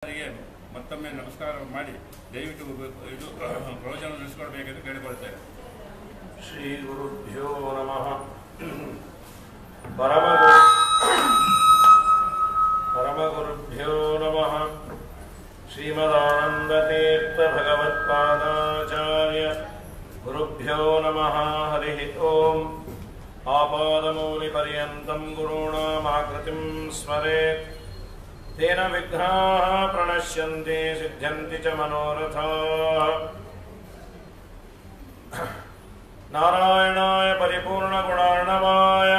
ಮತ್ತೊಮ್ಮೆ ನಮಸ್ಕಾರ ಮಾಡಿ ದಯವಿಟ್ಟು ಇದು ಪ್ರವಚನ ನಡೆಸಿಕೊಡ್ಬೇಕೆಂದು ಕೇಳಿಕೊಳ್ಳುತ್ತೇವೆ. ಶ್ರೀ ಗುರುಭ್ಯೋ ನಮಃ. ಪರಮಗುರುಭ್ಯೋ ನಮಃ. ಶ್ರೀಮದಾನಂದತೀರ್ಥ ಭಗವತ್ಪಾದಾಚಾರ್ಯ ಗುರುಭ್ಯೋ ನಮಃ. ಹರಿ ಓಂ. ಆಪಾದಮೂಲಿಪರ್ಯಂತಂ ಗುರುಣಾಮಾಕೃತಿಂ ಸ್ಮರೇತ್. ತೇನ ವಿಘ್ನಾಃ ಪ್ರಣಶ್ಯಂತಿ ಸಿದ್ಧ್ಯಂತಿ ಚ ಮನೋರಥಾಃ. ನಾರಾಯಣಾಯ ಪರಿಪೂರ್ಣಗುಣಾರ್ಣವಾಯ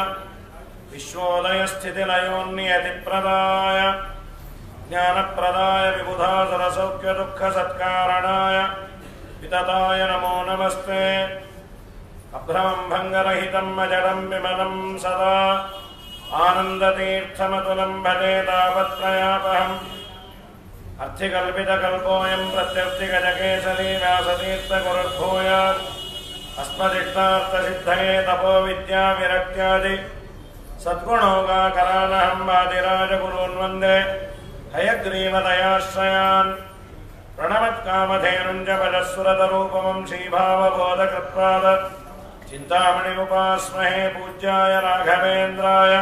ವಿಶ್ವೋದಯಸ್ಥಿತಿಲಯೋನ್ನಿಯತಿಪ್ರದಾಯ ಜ್ಞಾನಪ್ರದಾಯ ವಿಬುಧಾಸುರಸೌಖ್ಯದುಃಖಸತ್ಕಾರಣಾಯ ವಿತತಾಯ ನಮೋ ನಮಸ್ತೆ. ಅಭ್ರಮಂ ಭಂಗರಹಿತಂ ಅಜಡಂ ವಿಮಲಂ ಸದಾ ಆನಂದತೀರ್ಥಮತುಲಂ ಭಜೆ ತಾಪತ್ರಯಾಪಹಂ. ಅರ್ಥಿಕಲ್ಪಿತಕಲ್ಪೋಯಂ ಪ್ರತ್ಯರ್ಥಿಗಜಕೇಸರಿ ವ್ಯಾಸತೀರ್ಥಗುರುರ್ಭೂಯಾತ್. ಅಸ್ಮದಿಷ್ಟಾರ್ಥಸಿದ್ಧಯೇ ತಪೋ ವಿದ್ಯಾ ವಿರಕ್ತ್ಯಾದಿ ಸದ್ಗುಣೋಗಾಕರಾನಹಂ ವಾದಿರಾಜಗುರೂನ್ ವಂದೇ ಹಯಗ್ರೀವದಯಾಶ್ರಯಾನ್. ಪ್ರಣಮತ್ಕಾಮಧೇನುಂಜ ಭಜಸ್ಸುರತರೂಪಮಂ ಶ್ರೀಭಾವಬೋಧಕೃತ್ಪಾದ ಚಿಂತಾಮಣಿಮುಪಾಸ್ಮಹೇ. ಪೂಜ್ಯಾಯ ರಾಘವೇಂದ್ರಾಯ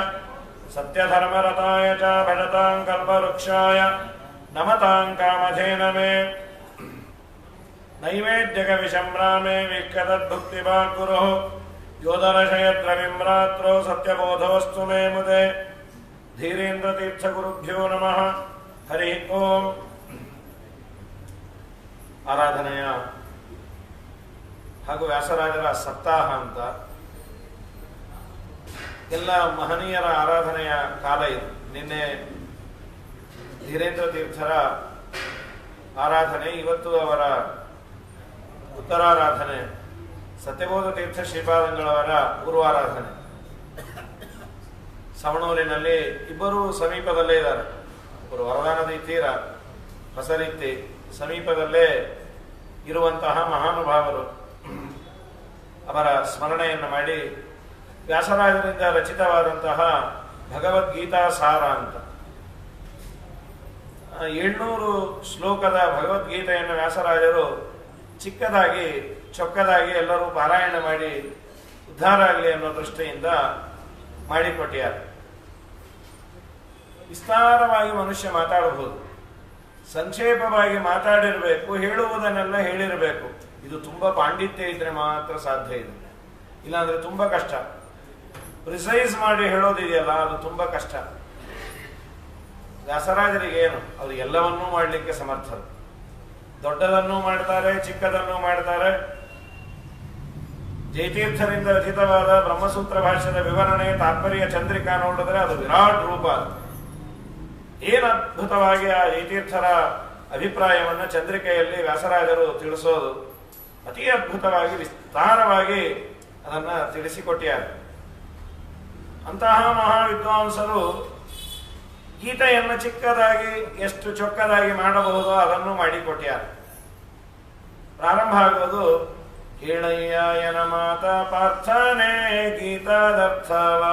ಸತ್ಯಧರ್ಮರತಾಯ ಚ ಭಜತಾಂ ಕಲ್ಪವೃಕ್ಷಾಯ ನಮತಾಂ ಕಾಮಧೇನವೇ. ನೈವೇದ್ಯಕವಿಶಂಭ್ರಾಮೇ ವೀಕ್ಷತದ್ಭುಕ್ತಿಭಾಗ್ಗುರುಃ ಯೋಧರಶಯದ್ರವಿಮ್ರಾತ್ರೋ ಸತ್ಯಬೋಧವಸ್ತು ಮೇ ಮುದೆ. ಧೀರೇಂದ್ರತೀರ್ಥಗುರುಭ್ಯೋ ನಮಃ. ಹರಿ ಓಂ. ಆರಾಧನೆಯ ಹಾಗೂ ವ್ಯಾಸರಾಜರ ಸಪ್ತಾಹ ಅಂತ ಎಲ್ಲ ಮಹನೀಯರ ಆರಾಧನೆಯ ಕಾಲ ಇದು. ನಿನ್ನೆ ಧೀರೇಂದ್ರ ತೀರ್ಥರ ಆರಾಧನೆ, ಇವತ್ತು ಅವರ ಉತ್ತರಾರಾಧನೆ, ಸತ್ಯಬೋಧ ತೀರ್ಥ ಶ್ರೀಪಾದಂಗಳವರ ಪೂರ್ವಾರಾಧನೆ. ಸವಣೂರಿನಲ್ಲಿ ಇಬ್ಬರು ಸಮೀಪದಲ್ಲೇ ಇದ್ದಾರೆ. ಒಬ್ಬರು ವರದಾ ನದಿ ತೀರ ಹೊಸ ರೀತಿ ಸಮೀಪದಲ್ಲೇ ಇರುವಂತಹ ಮಹಾನುಭಾವರು. ಅವರ ಸ್ಮರಣೆಯನ್ನು ಮಾಡಿ ವ್ಯಾಸರಾಜರಿಂದ ರಚಿತವಾದಂತಹ ಭಗವದ್ಗೀತಾ ಸಾರ ಅಂತ 700 ಶ್ಲೋಕದ ಭಗವದ್ಗೀತೆಯನ್ನು ವ್ಯಾಸರಾಜರು ಚಿಕ್ಕದಾಗಿ ಚೊಕ್ಕದಾಗಿ ಎಲ್ಲರೂ ಪಾರಾಯಣ ಮಾಡಿ ಉದ್ಧಾರ ಆಗಲಿ ಅನ್ನೋ ದೃಷ್ಟಿಯಿಂದ ಮಾಡಿಕೊಟ್ಟಿದ್ದಾರೆ. ವಿಸ್ತಾರವಾಗಿ ಮನುಷ್ಯ ಮಾತಾಡಬಹುದು, ಸಂಕ್ಷೇಪವಾಗಿ ಮಾತಾಡಿರಬೇಕು, ಹೇಳುವುದನ್ನೆಲ್ಲ ಹೇಳಿರಬೇಕು. ಇದು ತುಂಬ ಪಾಂಡಿತ್ಯ ಇದ್ರೆ ಮಾತ್ರ ಸಾಧ್ಯ ಇದೆ, ಇಲ್ಲಾಂದ್ರೆ ತುಂಬ ಕಷ್ಟ. ಪ್ರಿಸೈಸ್ ಮಾಡಿ ಹೇಳೋದಿದೆಯಲ್ಲ, ಅದು ತುಂಬ ಕಷ್ಟ. ವ್ಯಾಸರಾಜರಿಗೆ ಏನು, ಅವರು ಎಲ್ಲವನ್ನೂ ಮಾಡಲಿಕ್ಕೆ ಸಮರ್ಥರು. ದೊಡ್ಡದನ್ನೂ ಮಾಡ್ತಾರೆ, ಚಿಕ್ಕದನ್ನೂ ಮಾಡ್ತಾರೆ. ಜಯತೀರ್ಥರಿಂದ ರಚಿತವಾದ ಬ್ರಹ್ಮಸೂತ್ರ ಭಾಷ್ಯದ ವಿವರಣೆ ತಾತ್ಪರ್ಯ ಚಂದ್ರಿಕಾ ನೋಡಿದ್ರೆ ಅದು ವಿರಾಟ್ ರೂಪ. ಏನು ಅದ್ಭುತವಾಗಿ ಆ ಜಯತೀರ್ಥರ ಅಭಿಪ್ರಾಯವನ್ನು ಚಂದ್ರಿಕೆಯಲ್ಲಿ ವ್ಯಾಸರಾಜರು ತಿಳಿಸೋದು, ಅತಿ ಅದ್ಭುತವಾಗಿ ವಿಸ್ತಾರವಾಗಿ ಅದನ್ನು ತಿಳಿಸಿಕೊಟ್ಟಿದ್ದಾರೆ. ಅಂತಹ ಮಹಾವಿದ್ವಾಂಸರು ಗೀತೆಯನ್ನು ಚಿಕ್ಕದಾಗಿ ಎಷ್ಟು ಚೊಕ್ಕದಾಗಿ ಮಾಡಬಹುದೋ ಅದನ್ನು ಮಾಡಿಕೊಟ್ಟ್ಯಾರ. ಪ್ರಾರಂಭ ಆಗೋದು ಕೇಳಯ್ಯನ ಮಾತ ಪಾರ್ಥನೆ ಗೀತಾದರ್ಥವ.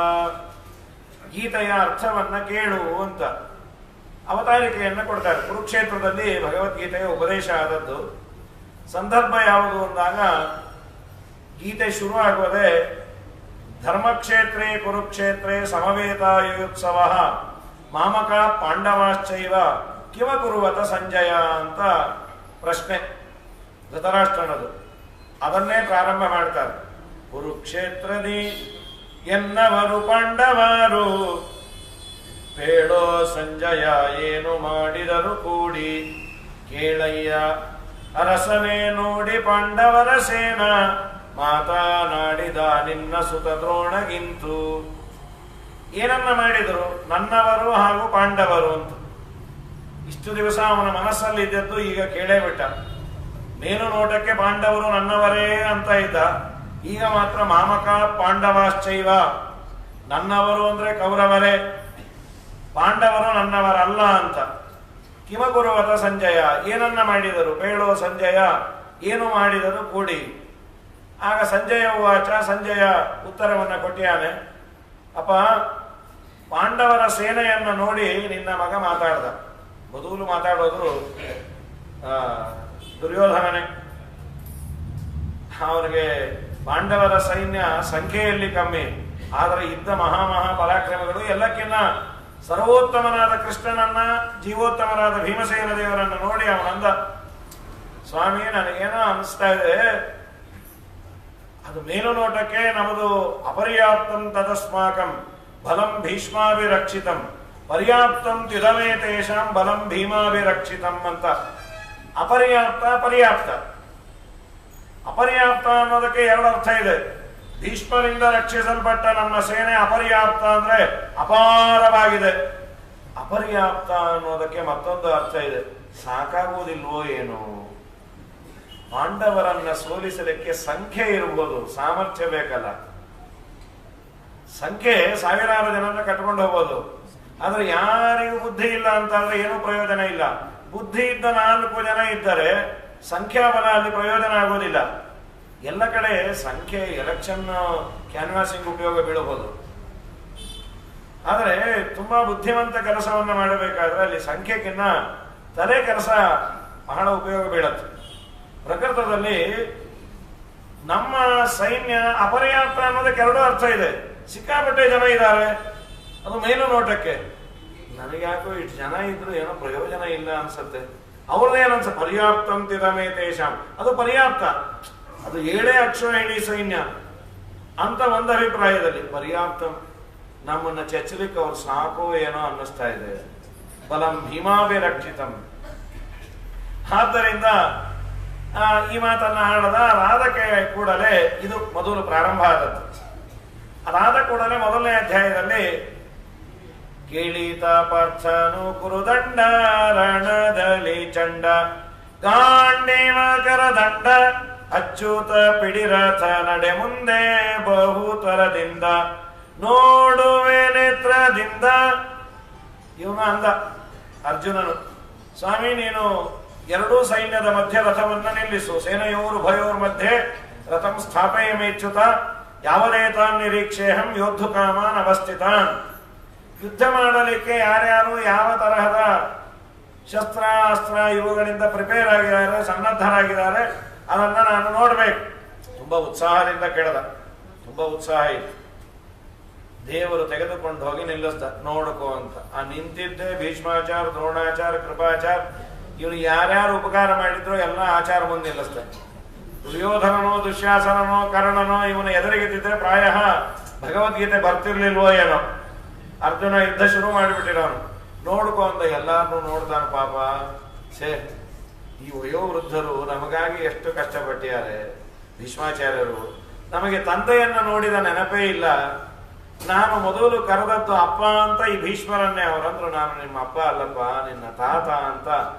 ಗೀತೆಯ ಅರ್ಥವನ್ನ ಕೇಳು ಅಂತ ಅವತಾರಿಕೆಯನ್ನು ಕೊಡ್ತಾರೆ. ಕುರುಕ್ಷೇತ್ರದಲ್ಲಿ ಭಗವದ್ಗೀತೆಯ ಉಪದೇಶ ಆದದ್ದು. ಸಂದರ್ಭ ಯಾವುದು ಅಂದಾಗ ಗೀತೆ ಶುರು ಆಗುವುದೇ ಧರ್ಮಕ್ಷೇತ್ರೇ ಕುರುಕ್ಷೇತ್ರೇ ಸಮವೇತಾಯುತ್ಸವ ಮಾಮಕ ಪಾಂಡವಾಶ್ಚೈವ ಕಿವ ಕುರುವತ ಸಂಜಯ ಅಂತ ಪ್ರಶ್ನೆ ಧೃತರಾಷ್ಟ್ರನದು. ಅದನ್ನೇ ಪ್ರಾರಂಭ ಮಾಡ್ತಾರೆ. ಕುರುಕ್ಷೇತ್ರದಿ ಎನ್ನವರು ಪಾಂಡವರು ಬೇಡೋ ಸಂಜಯ ಏನು ಮಾಡಿದರು ಕೂಡಿ. ಕೇಳಯ್ಯ ಅರಸನೇ ನೋಡಿ ಪಾಂಡವರ ಸೇನ ಮಾತನಾಡಿದ ನಿನ್ನ ಸುತ ದ್ರೋಣಗಿಂತು. ಏನನ್ನ ಮಾಡಿದರು? ನನ್ನವರು ಹಾಗೂ ಪಾಂಡವರು ಅಂತ. ಇಷ್ಟು ದಿವಸ ಅವನ ಮನಸ್ಸಲ್ಲಿದ್ದದ್ದು ಈಗ ಕೇಳೇ ಬಿಟ್ಟ. ನೇನು ನೋಟಕ್ಕೆ ಪಾಂಡವರು ನನ್ನವರೇ ಅಂತ ಇದ್ದ, ಈಗ ಮಾತ್ರ ಮಾಮಕ ಪಾಂಡವಾಶ್ಚೈವ, ನನ್ನವರು ಅಂದ್ರೆ ಕೌರವರೇ, ಪಾಂಡವರು ನನ್ನವರಲ್ಲ ಅಂತ. ಕಿಮಕುರುವತ ಸಂಜಯ, ಏನನ್ನ ಮಾಡಿದರು? ಬೇಡೋ ಸಂಜಯ, ಏನು ಮಾಡಿದರು ಕೂಡಿ. ಆಗ ಸಂಜಯ ಉವಾಚ, ಸಂಜಯ ಉತ್ತರವನ್ನು ಕೊಟ್ಟಿಯಾನೆ. ಅಪ್ಪ, ಪಾಂಡವರ ಸೇನೆಯನ್ನು ನೋಡಿ ನಿನ್ನ ಮಗ ಮಾತಾಡ್ದ. ಮೊದಲು ಮಾತಾಡೋದು ದುರ್ಯೋಧನನೇ. ಅವರಿಗೆ ಪಾಂಡವರ ಸೈನ್ಯ ಸಂಖ್ಯೆಯಲ್ಲಿ ಕಮ್ಮಿ, ಆದರೆ ಇದ್ದ ಮಹಾ ಪರಾಕ್ರಮಗಳು. ಎಲ್ಲಕ್ಕಿಂತ ಸರ್ವೋತ್ತಮನಾದ ಕೃಷ್ಣನನ್ನ, ಜೀವೋತ್ತಮನಾದ ಭೀಮಸೇನ ದೇವರನ್ನು ನೋಡಿ ಅವನಂದ, ಸ್ವಾಮಿ ನನಗೇನೋ ಅನಿಸ್ತಾ ಇದೆ, ಅದು ಮೇಲು ನೋಟಕ್ಕೆ ನಮ್ಮದು ಅಪರ್ಯಾಪ್ತಂ ತದಸ್ಮಾಕಂ ಬಲಂ ಭೀಷ್ಮಾಭಿರಕ್ಷಿತಂ ಪರ್ಯಾಪ್ತಂ ತ್ಯುಧಮೇ ತೇಷಾಂ ಬಲಂ ಭೀಮಾಭಿರಕ್ಷಿತಂ ಅಂತ. ಅಪರ್ಯಾಪ್ತ, ಪರ್ಯಾಪ್ತ. ಅಪರ್ಯಾಪ್ತ ಅನ್ನೋದಕ್ಕೆ ಎರಡು ಅರ್ಥ ಇದೆ. ಭೀಷ್ಮರಿಂದ ರಕ್ಷಿಸಲ್ಪಟ್ಟ ನಮ್ಮ ಸೇನೆ ಅಪರ್ಯಾಪ್ತ ಅಂದ್ರೆ ಅಪಾರವಾಗಿದೆ. ಅಪರ್ಯಾಪ್ತ ಅನ್ನೋದಕ್ಕೆ ಮತ್ತೊಂದು ಅರ್ಥ ಇದೆ, ಸಾಕಾಗುವುದಿಲ್ವೋ ಏನು. ಪಾಂಡವರನ್ನ ಸೋಲಿಸಲಿಕ್ಕೆ ಸಂಖ್ಯೆ ಇರಬಹುದು, ಸಾಮರ್ಥ್ಯ ಬೇಕಲ್ಲ. ಸಂಖ್ಯೆ ಸಾವಿರಾರು ಜನರನ್ನ ಕಟ್ಕೊಂಡು ಹೋಗ್ಬೋದು, ಆದ್ರೆ ಯಾರಿಗೂ ಬುದ್ಧಿ ಇಲ್ಲ ಅಂತಂದ್ರೆ ಏನೂ ಪ್ರಯೋಜನ ಇಲ್ಲ. ಬುದ್ಧಿ ಇದ್ದ 4 ಜನ ಇದ್ದರೆ ಸಂಖ್ಯಾಬಲ ಅಲ್ಲಿ ಪ್ರಯೋಜನ ಆಗೋದಿಲ್ಲ. ಎಲ್ಲ ಕಡೆ ಸಂಖ್ಯೆ ಎಲೆಕ್ಷನ್ ಕ್ಯಾನ್ವಾಸಿಂಗ್ ಉಪಯೋಗ ಬೀಳಬಹುದು, ಆದರೆ ತುಂಬಾ ಬುದ್ಧಿವಂತ ಕೆಲಸವನ್ನ ಮಾಡಬೇಕಾದ್ರೆ ಅಲ್ಲಿ ಸಂಖ್ಯೆಗಿನ್ನ ತಲೆ ಕೆಲಸ ಬಹಳ ಉಪಯೋಗ ಬೀಳತ್ತೆ. ಪ್ರಕೃತದಲ್ಲಿ ನಮ್ಮ ಸೈನ್ಯ ಅಪರ್ಯಾಪ್ತ ಅನ್ನೋದಕ್ಕೆ ಎರಡು ಅರ್ಥ ಇದೆ. ಸಿಕ್ಕಾಪಟ್ಟೆ ಜನ ಇದ್ದಾರೆ, ಅದು ಮೇಲು ನೋಟಕ್ಕೆ ನನಗೆ ಯಾಕೋ ಇಷ್ಟು ಜನ ಇದ್ರು ಏನೋ ಪ್ರಯೋಜನ ಇಲ್ಲ ಅನ್ಸುತ್ತೆ. ಅವ್ರದ್ದೇನನ್ಸ ಪರ್ಯಾಪ್ತಂ ತಿರಮೇ ತೇಷಾಂ, ಅದು ಪರ್ಯಾಪ್ತ, ಅದು 7 ಅಕ್ಷೋಹಿಣಿ ಸೈನ್ಯ ಅಂತ ಒಂದು ಅಭಿಪ್ರಾಯದಲ್ಲಿ. ಪರ್ಯಾಪ್ತಂ ನಮ್ಮನ್ನ ಚೆಚ್ಚಲಿಕ್ಕೆ ಅವ್ರು ಸಾಕೋ ಏನೋ ಅನ್ನಿಸ್ತಾ ಇದೆ. ಬಲಂ ಭೀಮಾಭಿರಕ್ಷಿತಂ. ಆದ್ದರಿಂದ ಈ ಮಾತನ್ನ ಆಡದ ರಾಧಕ್ಕೆ ಕೂಡಲೇ ಇದು ಮೊದಲು ಪ್ರಾರಂಭ ಆದದ್ದು. ಅದಾದ ಕೂಡಲೇ ಮೊದಲನೇ ಅಧ್ಯಾಯದಲ್ಲಿ ಕೇಳೀತ ಪಾರ್ಥನು ಕುರುದಂಡ ರಣದಲ್ಲಿ ಚಂಡ ಗಾಂಡೇವ ಕರದಂಡ ಅಚ್ಯುತ ಪಿಡಿರಥ ನಡೆ ಮುಂದೆ ಬಹುತರದಿಂದ ನೋಡುವೆ ನೇತ್ರದಿಂದ. ಇವನು ಅಂದ ಅರ್ಜುನನು, ಸ್ವಾಮಿ ನೀನು ಎರಡೂ ಸೈನ್ಯದ ಮಧ್ಯೆ ರಥವನ್ನ ನಿಲ್ಲಿಸು. ಸೇನೆಯೋರು ಭಯೋರ್ ಮಧ್ಯೆ ರಥಂ ಸ್ಥಾಪಯಮೇಚ್ಯುತ ಯಾವದೇತಾನ್ ನಿರೀಕ್ಷೇಹಂ ಯೋಧು ಕಾಮಾನ್ ಅವಸ್ಥಿತಾನ್. ಯುದ್ಧ ಮಾಡಲಿಕ್ಕೆ ಯಾರ್ಯಾರು ಯಾವ ತರಹದ ಶಸ್ತ್ರ ಅಸ್ತ್ರ ಇವುಗಳಿಂದ ಪ್ರಿಪೇರ್ ಆಗಿದ್ದಾರೆ, ಸನ್ನದ್ಧರಾಗಿದ್ದಾರೆ, ಅದನ್ನ ನಾನು ನೋಡ್ಬೇಕು. ತುಂಬಾ ಉತ್ಸಾಹದಿಂದ ಕೇಳದ, ತುಂಬಾ ಉತ್ಸಾಹ ಇತ್ತು. ದೇವರು ತೆಗೆದುಕೊಂಡು ಹೋಗಿ ನಿಲ್ಲಿಸ್ದ, ನೋಡ್ಕೋ ಅಂತ. ಆ ನಿಂತಿದ್ದೆ ಭೀಷ್ಮಾಚಾರ, ದ್ರೋಣಾಚಾರ, ಕೃಪಾಚಾರ, ಇವನು ಯಾರ್ಯಾರು ಉಪಕಾರ ಮಾಡಿದ್ರು ಎಲ್ಲ ಆಚಾರ ಮುಂದೆ ನಿಲ್ಲಿಸ್ತಾನೆ. ದುರ್ಯೋಧನನೋ ದುಶ್ಯಾಸನನೋ ಕರ್ಣನೋ ಇವನು ಎದುರಿಗಿದ್ದಿದ್ರೆ ಪ್ರಾಯ ಭಗವದ್ಗೀತೆ ಬರ್ತಿರ್ಲಿಲ್ವೋ ಏನೋ. ಅರ್ಜುನ ಯುದ್ಧ ಶುರು ಮಾಡಿಬಿಟ್ಟಿರೋನು. ನೋಡ್ಕೊ ಅಂತ ಎಲ್ಲಾರನ್ನೂ ನೋಡ್ತಾನ. ಪಾಪ ಈ ವಯೋವೃದ್ಧರು ನಮಗಾಗಿ ಎಷ್ಟು ಕಷ್ಟಪಟ್ಟಿದ್ದಾರೆ. ಭೀಷ್ಮಾಚಾರ್ಯರು ನಮಗೆ ತಂದೆಯನ್ನ ನೋಡಿದ ನೆನಪೇ ಇಲ್ಲ. ನಾನು ಮೊದಲು ಕರೆದದ್ದು ಅಪ್ಪ ಅಂತ ಈ ಭೀಷ್ಮರನ್ನೇ. ಅವರಂದ್ರು ನಾನು ನಿಮ್ಮ ಅಪ್ಪ ಅಲ್ಲಪ್ಪ, ನಿನ್ನ ತಾತ ಅಂತ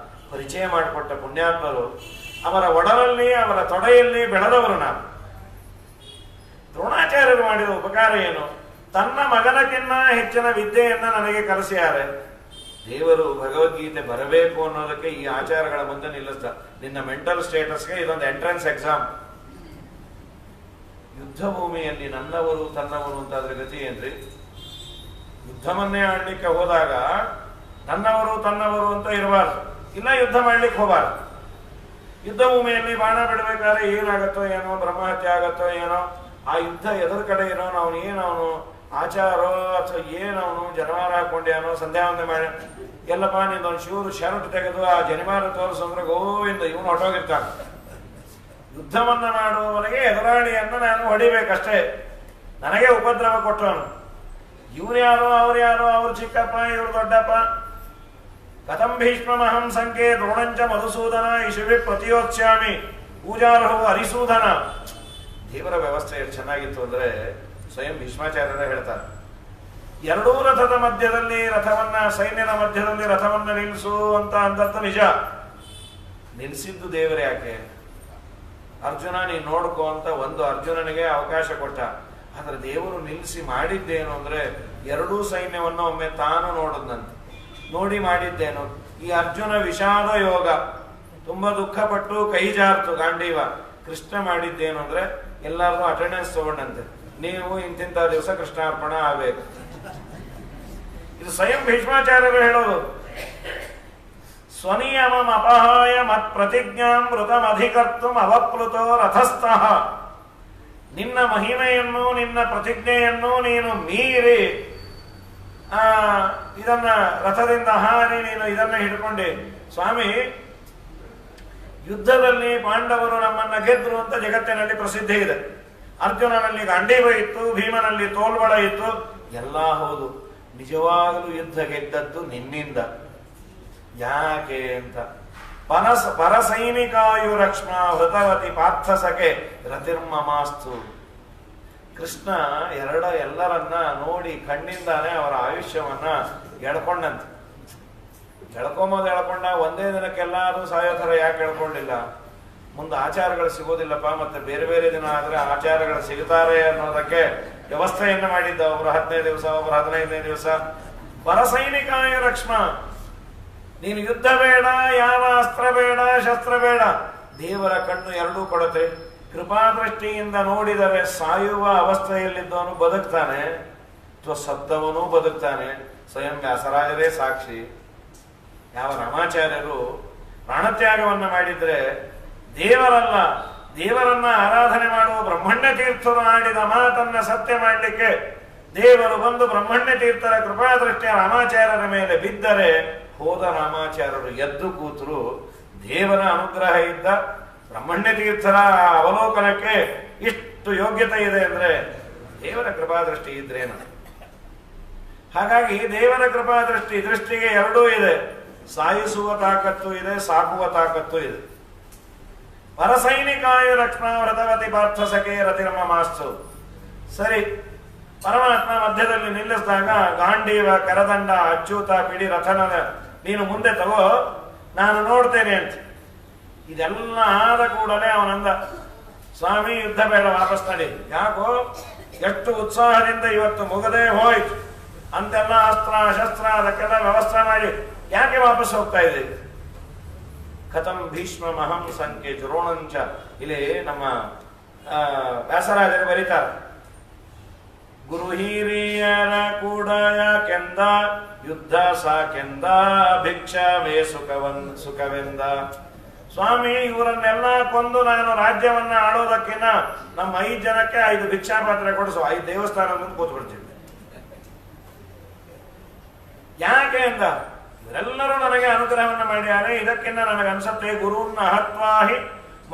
ಪರಿಚಯ ಮಾಡಿಕೊಟ್ಟ ಪುಣ್ಯಾತ್ಮರು. ಅವರ ಒಡಲಲ್ಲಿ ಅವರ ತೊಡೆಯಲ್ಲಿ ಬೆಳೆದವರು ನಾನು. ದ್ರೋಣಾಚಾರ್ಯರು ಮಾಡಿದ ಉಪಕಾರ ಏನು? ತನ್ನ ಮಗನಕ್ಕಿನ್ನ ಹೆಚ್ಚಿನ ವಿದ್ಯೆಯನ್ನ ನನಗೆ ಕಲಿಸಿದ್ದಾರೆ. ದೇವರು ಭಗವದ್ಗೀತೆ ಬರಬೇಕು ಅನ್ನೋದಕ್ಕೆ ಈ ಆಚಾರಗಳ ಮುಂದೆ ನಿಲ್ಲಿಸ್ತ. ನಿನ್ನ ಮೆಂಟಲ್ ಸ್ಟೇಟಸ್ಗೆ ಇದೊಂದು ಎಂಟ್ರೆನ್ಸ್ ಎಕ್ಸಾಮ್. ಯುದ್ಧ ಭೂಮಿಯಲ್ಲಿ ನನ್ನವರು ತನ್ನವರು ಅಂತಾದ್ರೆ ಗತಿ ಏನ್ರಿ? ಯುದ್ಧವನ್ನೇ ಆಡ್ಲಿಕ್ಕೆ ಹೋದಾಗ ನನ್ನವರು ತನ್ನವರು ಅಂತ ಇರಬಾರ್ದು, ಇಲ್ಲ ಯುದ್ಧ ಮಾಡ್ಲಿಕ್ಕೆ ಹೋಗಬಾರ್ದು. ಯುದ್ಧ ಭೂಮಿಯಲ್ಲಿ ಬಾಣ ಬಿಡಬೇಕಾದ್ರೆ ಏನಾಗತ್ತೋ ಏನೋ, ಬ್ರಹ್ಮಹತ್ಯೆ ಆಗತ್ತೋ ಏನೋ. ಆ ಯುದ್ಧ ಎದುರು ಕಡೆ ಇರೋನು ಅವನು ಏನವನು ಆಚಾರೋ ಅಥವಾ ಏನವನು ಜನವಾರ ಹಾಕೊಂಡ್ಯಾನೋ, ಸಂಧ್ಯಾವಂದನೆ ಮಾಡಿ ಎಲ್ಲಪ್ಪ ನಿಂದೊಂದು ಶಿವರು ಶರ್ಟ್ ತೆಗೆದು ಆ ಜನಿವಾರ ತೋರಿಸಂದ್ರೆ ಗೋವಿಂದ ಇವನು ಹೊಟ್ಟೋಗಿರ್ತಾನೆ. ಯುದ್ಧವನ್ನ ಮಾಡುವವನಿಗೆ ಎದುರಾಳಿಯನ್ನ ನಾನು ಹೊಡಿಬೇಕಷ್ಟೇ. ನನಗೆ ಉಪದ್ರವ ಕೊಟ್ಟವನು. ಇವ್ರು ಯಾರೋ ಅವ್ರು ಯಾರೋ, ಅವ್ರು ಚಿಕ್ಕಪ್ಪ ಇವ್ರು ದೊಡ್ಡಪ್ಪ. ಕಥಂ ಭೀಷ್ಮಹಂ ಸಂಖ್ಯೆ ದ್ರೋಣಂಚ ಮಧುಸೂದನ ಇಶುವಿ ಪ್ರತಿಯೋತ್ಸ್ಯಾಮಿ ಪೂಜಾರ್ಹವು ಹರಿಸೂದನ. ದೇವರ ವ್ಯವಸ್ಥೆ ಎಷ್ಟು ಚೆನ್ನಾಗಿತ್ತು ಅಂದ್ರೆ ಸ್ವಯಂ ಭೀಷ್ಮಾಚಾರ್ಯರೇ ಹೇಳ್ತಾರೆ, ಎರಡೂ ರಥದ ಮಧ್ಯದಲ್ಲಿ ರಥವನ್ನ, ಸೈನ್ಯದ ಮಧ್ಯದಲ್ಲಿ ರಥವನ್ನ ನಿಲ್ಲಿಸು ಅಂತ ಅಂದದ್ದು ನಿಜ. ನಿಲ್ಲಿಸಿದ್ದು ದೇವರೇ. ಯಾಕೆ? ಅರ್ಜುನ ನೀನು ನೋಡ್ಕೋ ಅಂತ ಒಂದು ಅರ್ಜುನನಿಗೆ ಅವಕಾಶ ಕೊಟ್ಟ. ಆದ್ರೆ ದೇವರು ನಿಲ್ಲಿಸಿ ಮಾಡಿದ್ದೇನು ಅಂದ್ರೆ ಎರಡೂ ಸೈನ್ಯವನ್ನ ಒಮ್ಮೆ ತಾನು ನೋಡದ್ನಂತೆ. ನೋಡಿ ಮಾಡಿದ್ದೇನು? ಈ ಅರ್ಜುನ ವಿಷಾದ ಯೋಗ, ತುಂಬಾ ದುಃಖಪಟ್ಟು ಕೈ ಜಾರ್ತು ಗಾಂಡೀವ. ಕೃಷ್ಣ ಮಾಡಿದ್ದೇನು ಅಂದ್ರೆ ಎಲ್ಲಾರ್ದು ಅಟೆಂಡೆನ್ಸ್ ತಗೊಂಡಂತೆ, ನೀವು ಇಂತಿಂತ ದಿವಸ ಕೃಷ್ಣಾರ್ಪಣ ಆಗ್ಬೇಕು. ಇದು ಸ್ವಯಂ ಭೀಷ್ಮಾಚಾರ್ಯರು ಹೇಳೋದು. ಸ್ವನಿಯಮಂ ಅಪಹಾಯ ಮತ್ ಪ್ರತಿಜ್ಞಾಂ ಮೃತಮಧಿಕರ್ತು ಅವಪ್ಲುತೋ ರಥಸ್ಥಃ. ನಿನ್ನ ಮಹಿಮೆಯನ್ನು ನಿನ್ನ ಪ್ರತಿಜ್ಞೆಯನ್ನು ನೀನು ಮೀರಿ ಇದನ್ನ ರಥದಿಂದ ಹಾರಿ ನೀನು ಇದನ್ನ ಹಿಡ್ಕೊಂಡೆ. ಸ್ವಾಮಿ, ಯುದ್ಧದಲ್ಲಿ ಪಾಂಡವರು ನಮ್ಮನ್ನ ಗೆದ್ರು ಅಂತ ಜಗತ್ತಿನಲ್ಲಿ ಪ್ರಸಿದ್ಧಿ ಇದೆ. ಅರ್ಜುನನಲ್ಲಿ ಗಾಂಡೀವ ಇತ್ತು, ಭೀಮನಲ್ಲಿ ತೋಲ್ಬಳ ಇತ್ತು, ಎಲ್ಲ ಹೌದು. ನಿಜವಾಗಲೂ ಯುದ್ಧ ಗೆದ್ದದ್ದು ನಿನ್ನಿಂದ. ಯಾಕೆ ಅಂತ ಪರಸೈನಿಕಾಯು ರಕ್ಷ್ಮ ಹೃತವತಿ ಪಾರ್ಥಸಕೆ ರತಿರ್ಮಮಾಸ್ತು. ಕೃಷ್ಣ ಎಲ್ಲರನ್ನ ನೋಡಿ ಕಣ್ಣಿಂದಾನೆ ಅವರ ಆಯುಷ್ಯವನ್ನ ಎಳ್ಕೊಂಡಂತೆ. ಎಳ್ಕೊಂಡ ಒಂದೇ ದಿನಕ್ಕೆಲ್ಲಾರು ಸಾಯೋ ಥರ ಯಾಕೆ ಎಳ್ಕೊಂಡಿಲ್ಲ? ಮುಂದೆ ಆಚಾರಗಳು ಸಿಗೋದಿಲ್ಲಪ್ಪ, ಮತ್ತೆ ಬೇರೆ ಬೇರೆ ದಿನ ಆದ್ರೆ ಆಚಾರಗಳು ಸಿಗುತ್ತಾರೆ ಅನ್ನೋದಕ್ಕೆ ವ್ಯವಸ್ಥೆಯನ್ನು ಮಾಡಿದ್ದ. ಒಬ್ರು 15 ದಿವಸ, ಒಬ್ರು 15ನೇ ದಿವಸ. ಪರಸೈನಿಕಾಯ ರಕ್ಷ್ಮ, ನೀನು ಯುದ್ಧ ಬೇಡ, ಯಾವ ಅಸ್ತ್ರ ಬೇಡ, ಶಸ್ತ್ರ ಬೇಡ, ದೇವರ ಕಣ್ಣು ಎರಡೂ ಕೊಡುತ್ತೆ. ಕೃಪಾದೃಷ್ಟಿಯಿಂದ ನೋಡಿದರೆ ಸಾಯುವ ಅವಸ್ಥೆಯಲ್ಲಿದ್ದವನು ಬದುಕ್ತಾನೆ, ಅಥವಾ ಸತ್ತವನು ಬದುಕ್ತಾನೆ. ಸ್ವಯಂ ವ್ಯಾಸರಾಜರೇ ಸಾಕ್ಷಿ. ಯಾವ ರಾಮಾಚಾರ್ಯರು ಪ್ರಾಣತ್ಯಾಗವನ್ನ ಮಾಡಿದ್ರೆ ದೇವರನ್ನ ಆರಾಧನೆ ಮಾಡುವ ಬ್ರಹ್ಮಣ್ಯ ತೀರ್ಥರು ಆಡಿದ ಮಾತನ್ನ ಸತ್ಯ ಮಾಡಲಿಕ್ಕೆ ದೇವರು ಬಂದು ಬ್ರಹ್ಮಣ್ಯ ತೀರ್ಥರ ಕೃಪಾದೃಷ್ಟಿಯ ರಾಮಾಚಾರ್ಯರ ಮೇಲೆ ಬಿದ್ದರೆ ಹೋದ ರಾಮಾಚಾರ್ಯರು ಎದ್ದು ಕೂತರು. ದೇವರ ಅನುಗ್ರಹ ಇದ್ದ ಬ್ರಹ್ಮಣ್ಯ ತೀರ್ಥರ ಅವಲೋಕನಕ್ಕೆ ಇಷ್ಟು ಯೋಗ್ಯತೆ ಇದೆ ಅಂದ್ರೆ ದೇವರ ಕೃಪಾದೃಷ್ಟಿ ಇದ್ರೇನು. ಹಾಗಾಗಿ ದೇವರ ದೃಷ್ಟಿಗೆ ಎರಡೂ ಇದೆ. ಸಾಯಿಸುವ ತಾಕತ್ತು ಇದೆ, ಸಾಕುವ ತಾಕತ್ತು ಇದೆ. ಪರಸೈನಿಕಾಯ ರಕ್ಷ್ಮ ವ್ರತವತಿ ಪಾರ್ಥಸಕೆ ರತಿರ್ಮಮಾಸ್ತು. ಸರಿ, ಪರಮಾತ್ಮ ಮಧ್ಯದಲ್ಲಿ ನಿಲ್ಲಿಸಿದಾಗ ಗಾಂಡೀವ, ಕರದಂಡ, ಅಚ್ಯುತ, ಪಿಡಿ, ರಥನ ನೀನು ಮುಂದೆ ತಗೋ, ನಾನು ನೋಡ್ತೇನೆ ಅಂತ. ಇದೆಲ್ಲ ಆದ ಕೂಡಲೇ ಅವನಂದ, ಸ್ವಾಮಿ ಯುದ್ಧ ಬೇಡ, ವಾಪಸ್ ನಡಿ. ಯಾಕೋ ಎಷ್ಟು ಉತ್ಸಾಹದಿಂದ ಇವತ್ತು ಮುಗದೇ ಹೋಯ್ತು ಅಂತೆಲ್ಲ ಅಸ್ತ್ರ ಶಸ್ತ್ರ ಅದಕ್ಕೆಲ್ಲ ವ್ಯವಸ್ಥೆ ಮಾಡಿ ಯಾಕೆ ವಾಪಸ್ ಹೋಗ್ತಾ ಇದ್ದೀವಿ? ಕಥಂ ಭೀಷ್ಮ ಮಹಂ ಸಂಖ್ಯೆ ದ್ರೋಣಂಚ. ಇಲ್ಲಿ ನಮ್ಮ ವ್ಯಾಸರಾಜರು ಬರೀತಾರೆ, ಗುರು ಹಿರಿಯರ ಕೂಡ ಯಾಕೆಂದ ಯುದ್ಧ ಸಾಕೆಂದ ಭಿಕ್ಷವೇ ಸುಖವೆಂದ. ಸ್ವಾಮಿ, ಇವರನ್ನೆಲ್ಲ ಕೊಂದು ನಾನು ರಾಜ್ಯವನ್ನ ಆಳೋದಕ್ಕಿಂತ ನಮ್ಮ 5 ಜನಕ್ಕೆ 5 ಭಿಕ್ಷಾಪಾತ್ರೆ ಕೊಡಿಸು, 5 ದೇವಸ್ಥಾನ ಮುಂದೆ ಕೂತ್ಬಿಡ್ತೀವಿ. ಯಾಕೆ ಅಂದ, ಇವರೆಲ್ಲರೂ ನನಗೆ ಅನುಗ್ರಹವನ್ನು ಮಾಡಿದ್ದಾರೆ. ಇದಕ್ಕಿಂತ ನನಗನ್ಸತ್ತೆ ಗುರುನ್ನ ಹತ್ವಾಹಿ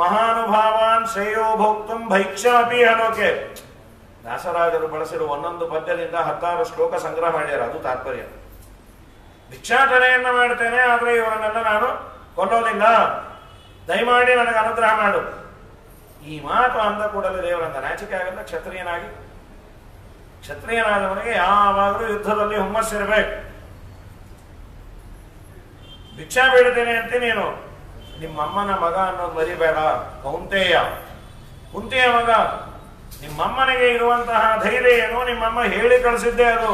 ಮಹಾನುಭಾವಾನ್ ಶ್ರೇಯೋ ಭೋಕ್ತುಂ ಭೈಕ್ಷಾಪಿ ಹಲೋಕೆ. ವ್ಯಾಸರಾಜರು ಬಳಸಿರುವ ಒಂದೊಂದು ಪದ್ಯದಿಂದ 16 ಶ್ಲೋಕ ಸಂಗ್ರಹ ಮಾಡ್ಯಾರ. ಅದು ತಾತ್ಪರ್ಯ. ಭಿಕ್ಷಾಟನೆಯನ್ನ ಮಾಡ್ತೇನೆ, ಆದ್ರೆ ಇವರನ್ನೆಲ್ಲ ನಾನು ಕೊಲ್ಲೋದಿಲ್ಲ, ದಯಮಾಡಿ ನನಗೆ ಅನುಗ್ರಹ ಮಾಡು. ಈ ಮಾತು ಅಂದ ಕೂಡಲೇ ದೇವರಂತ ನಾಚಿಕೆ ಆಗಲ್ಲ. ಕ್ಷತ್ರಿಯನಾದವನಿಗೆ ಯಾವಾಗಲೂ ಯುದ್ಧದಲ್ಲಿ ಹುಮ್ಮಸ್ಸಿರಬೇಕು. ಭಿಕ್ಷಾ ಬೇಡ್ತೇನೆ ಅಂತ ನೀನು ನಿಮ್ಮಮ್ಮನ ಮಗ ಅನ್ನೋದು ಮರಿಬೇಡ. ಕುಂತಿಯ ಮಗ. ನಿಮ್ಮಮ್ಮನಿಗೆ ಇರುವಂತಹ ಧೈರ್ಯ ಏನು? ನಿಮ್ಮಮ್ಮ ಹೇಳಿ ಕಳಿಸಿದ್ದೆ ಅದು.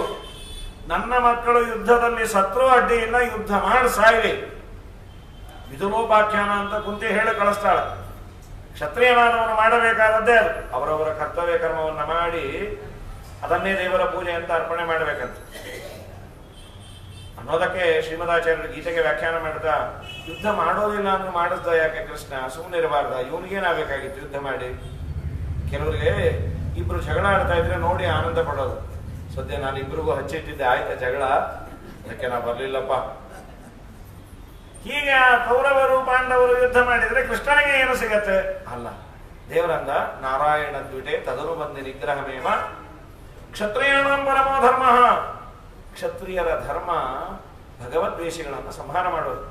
ನನ್ನ ಮಕ್ಕಳು ಯುದ್ಧದಲ್ಲಿ ಸತ್ರು ಅಡ್ಡಿ ಇಲ್ಲ, ಯುದ್ಧ ಮಾಡಿ ಸಾಯಲಿ. ವಿದುಲೋಪಾಖ್ಯಾನ ಅಂತ ಕುಂತಿ ಹೇಳಿ ಕಳಿಸ್ತಾಳೆ. ಕ್ಷತ್ರಿಯನಾದವನು ಮಾಡಬೇಕಾದದ್ದೇ ಅದು. ಅವರವರ ಕರ್ತವ್ಯ ಕರ್ಮವನ್ನ ಮಾಡಿ ಅದನ್ನೇ ದೇವರ ಪೂಜೆ ಅಂತ ಅರ್ಪಣೆ ಮಾಡಬೇಕಂತ ಅನ್ನೋದಕ್ಕೆ ಶ್ರೀಮದಾಚಾರ್ಯರು ಗೀತೆಗೆ ವ್ಯಾಖ್ಯಾನ ಮಾಡ್ತಾ, ಯುದ್ಧ ಮಾಡೋದಿಲ್ಲ ಅಂದ್ರೆ ಮಾಡಿಸ್ದ ಯಾಕೆ ಕೃಷ್ಣ? ಸುಮ್ಮನೆ ಇರಬಾರ್ದ? ಇವನಿಗೇನಾಗಬೇಕಾಗಿತ್ತು ಯುದ್ಧ ಮಾಡಿ? ಕೆಲವರಿಗೆ ಇಬ್ರು ಜಗಳ ಆಡ್ತಾ ಇದ್ರೆ ನೋಡಿ ಆನಂದ ಪಡೋದು. ಸದ್ಯ ನಾನು ಇಬ್ರಿಗೂ ಹಚ್ಚಿಟ್ಟಿದ್ದೆ, ಆಯ್ತಾ ಜಗಳ, ಅದಕ್ಕೆ ನಾ ಬರ್ಲಿಲ್ಲಪ್ಪ. ಹೀಗೆ ಕೌರವರು ಪಾಂಡವರು ಯುದ್ಧ ಮಾಡಿದ್ರೆ ಕೃಷ್ಣನಿಗೆ ಏನು ಸಿಗತ್ತೆ? ಅಲ್ಲ, ದೇವರಂದ ನಾರಾಯಣ ದ್ವಿಟೆ ತದರು ಬಂದಿ ನಿಗ್ರಹಮೇವ ಕ್ಷತ್ರಿಯಾಣಂ ಪರಮೋ ಧರ್ಮ. ಕ್ಷತ್ರಿಯರ ಧರ್ಮ ಭಗವದ್ವೇಷಿಗಳನ್ನು ಸಂಹಾರ ಮಾಡೋದು.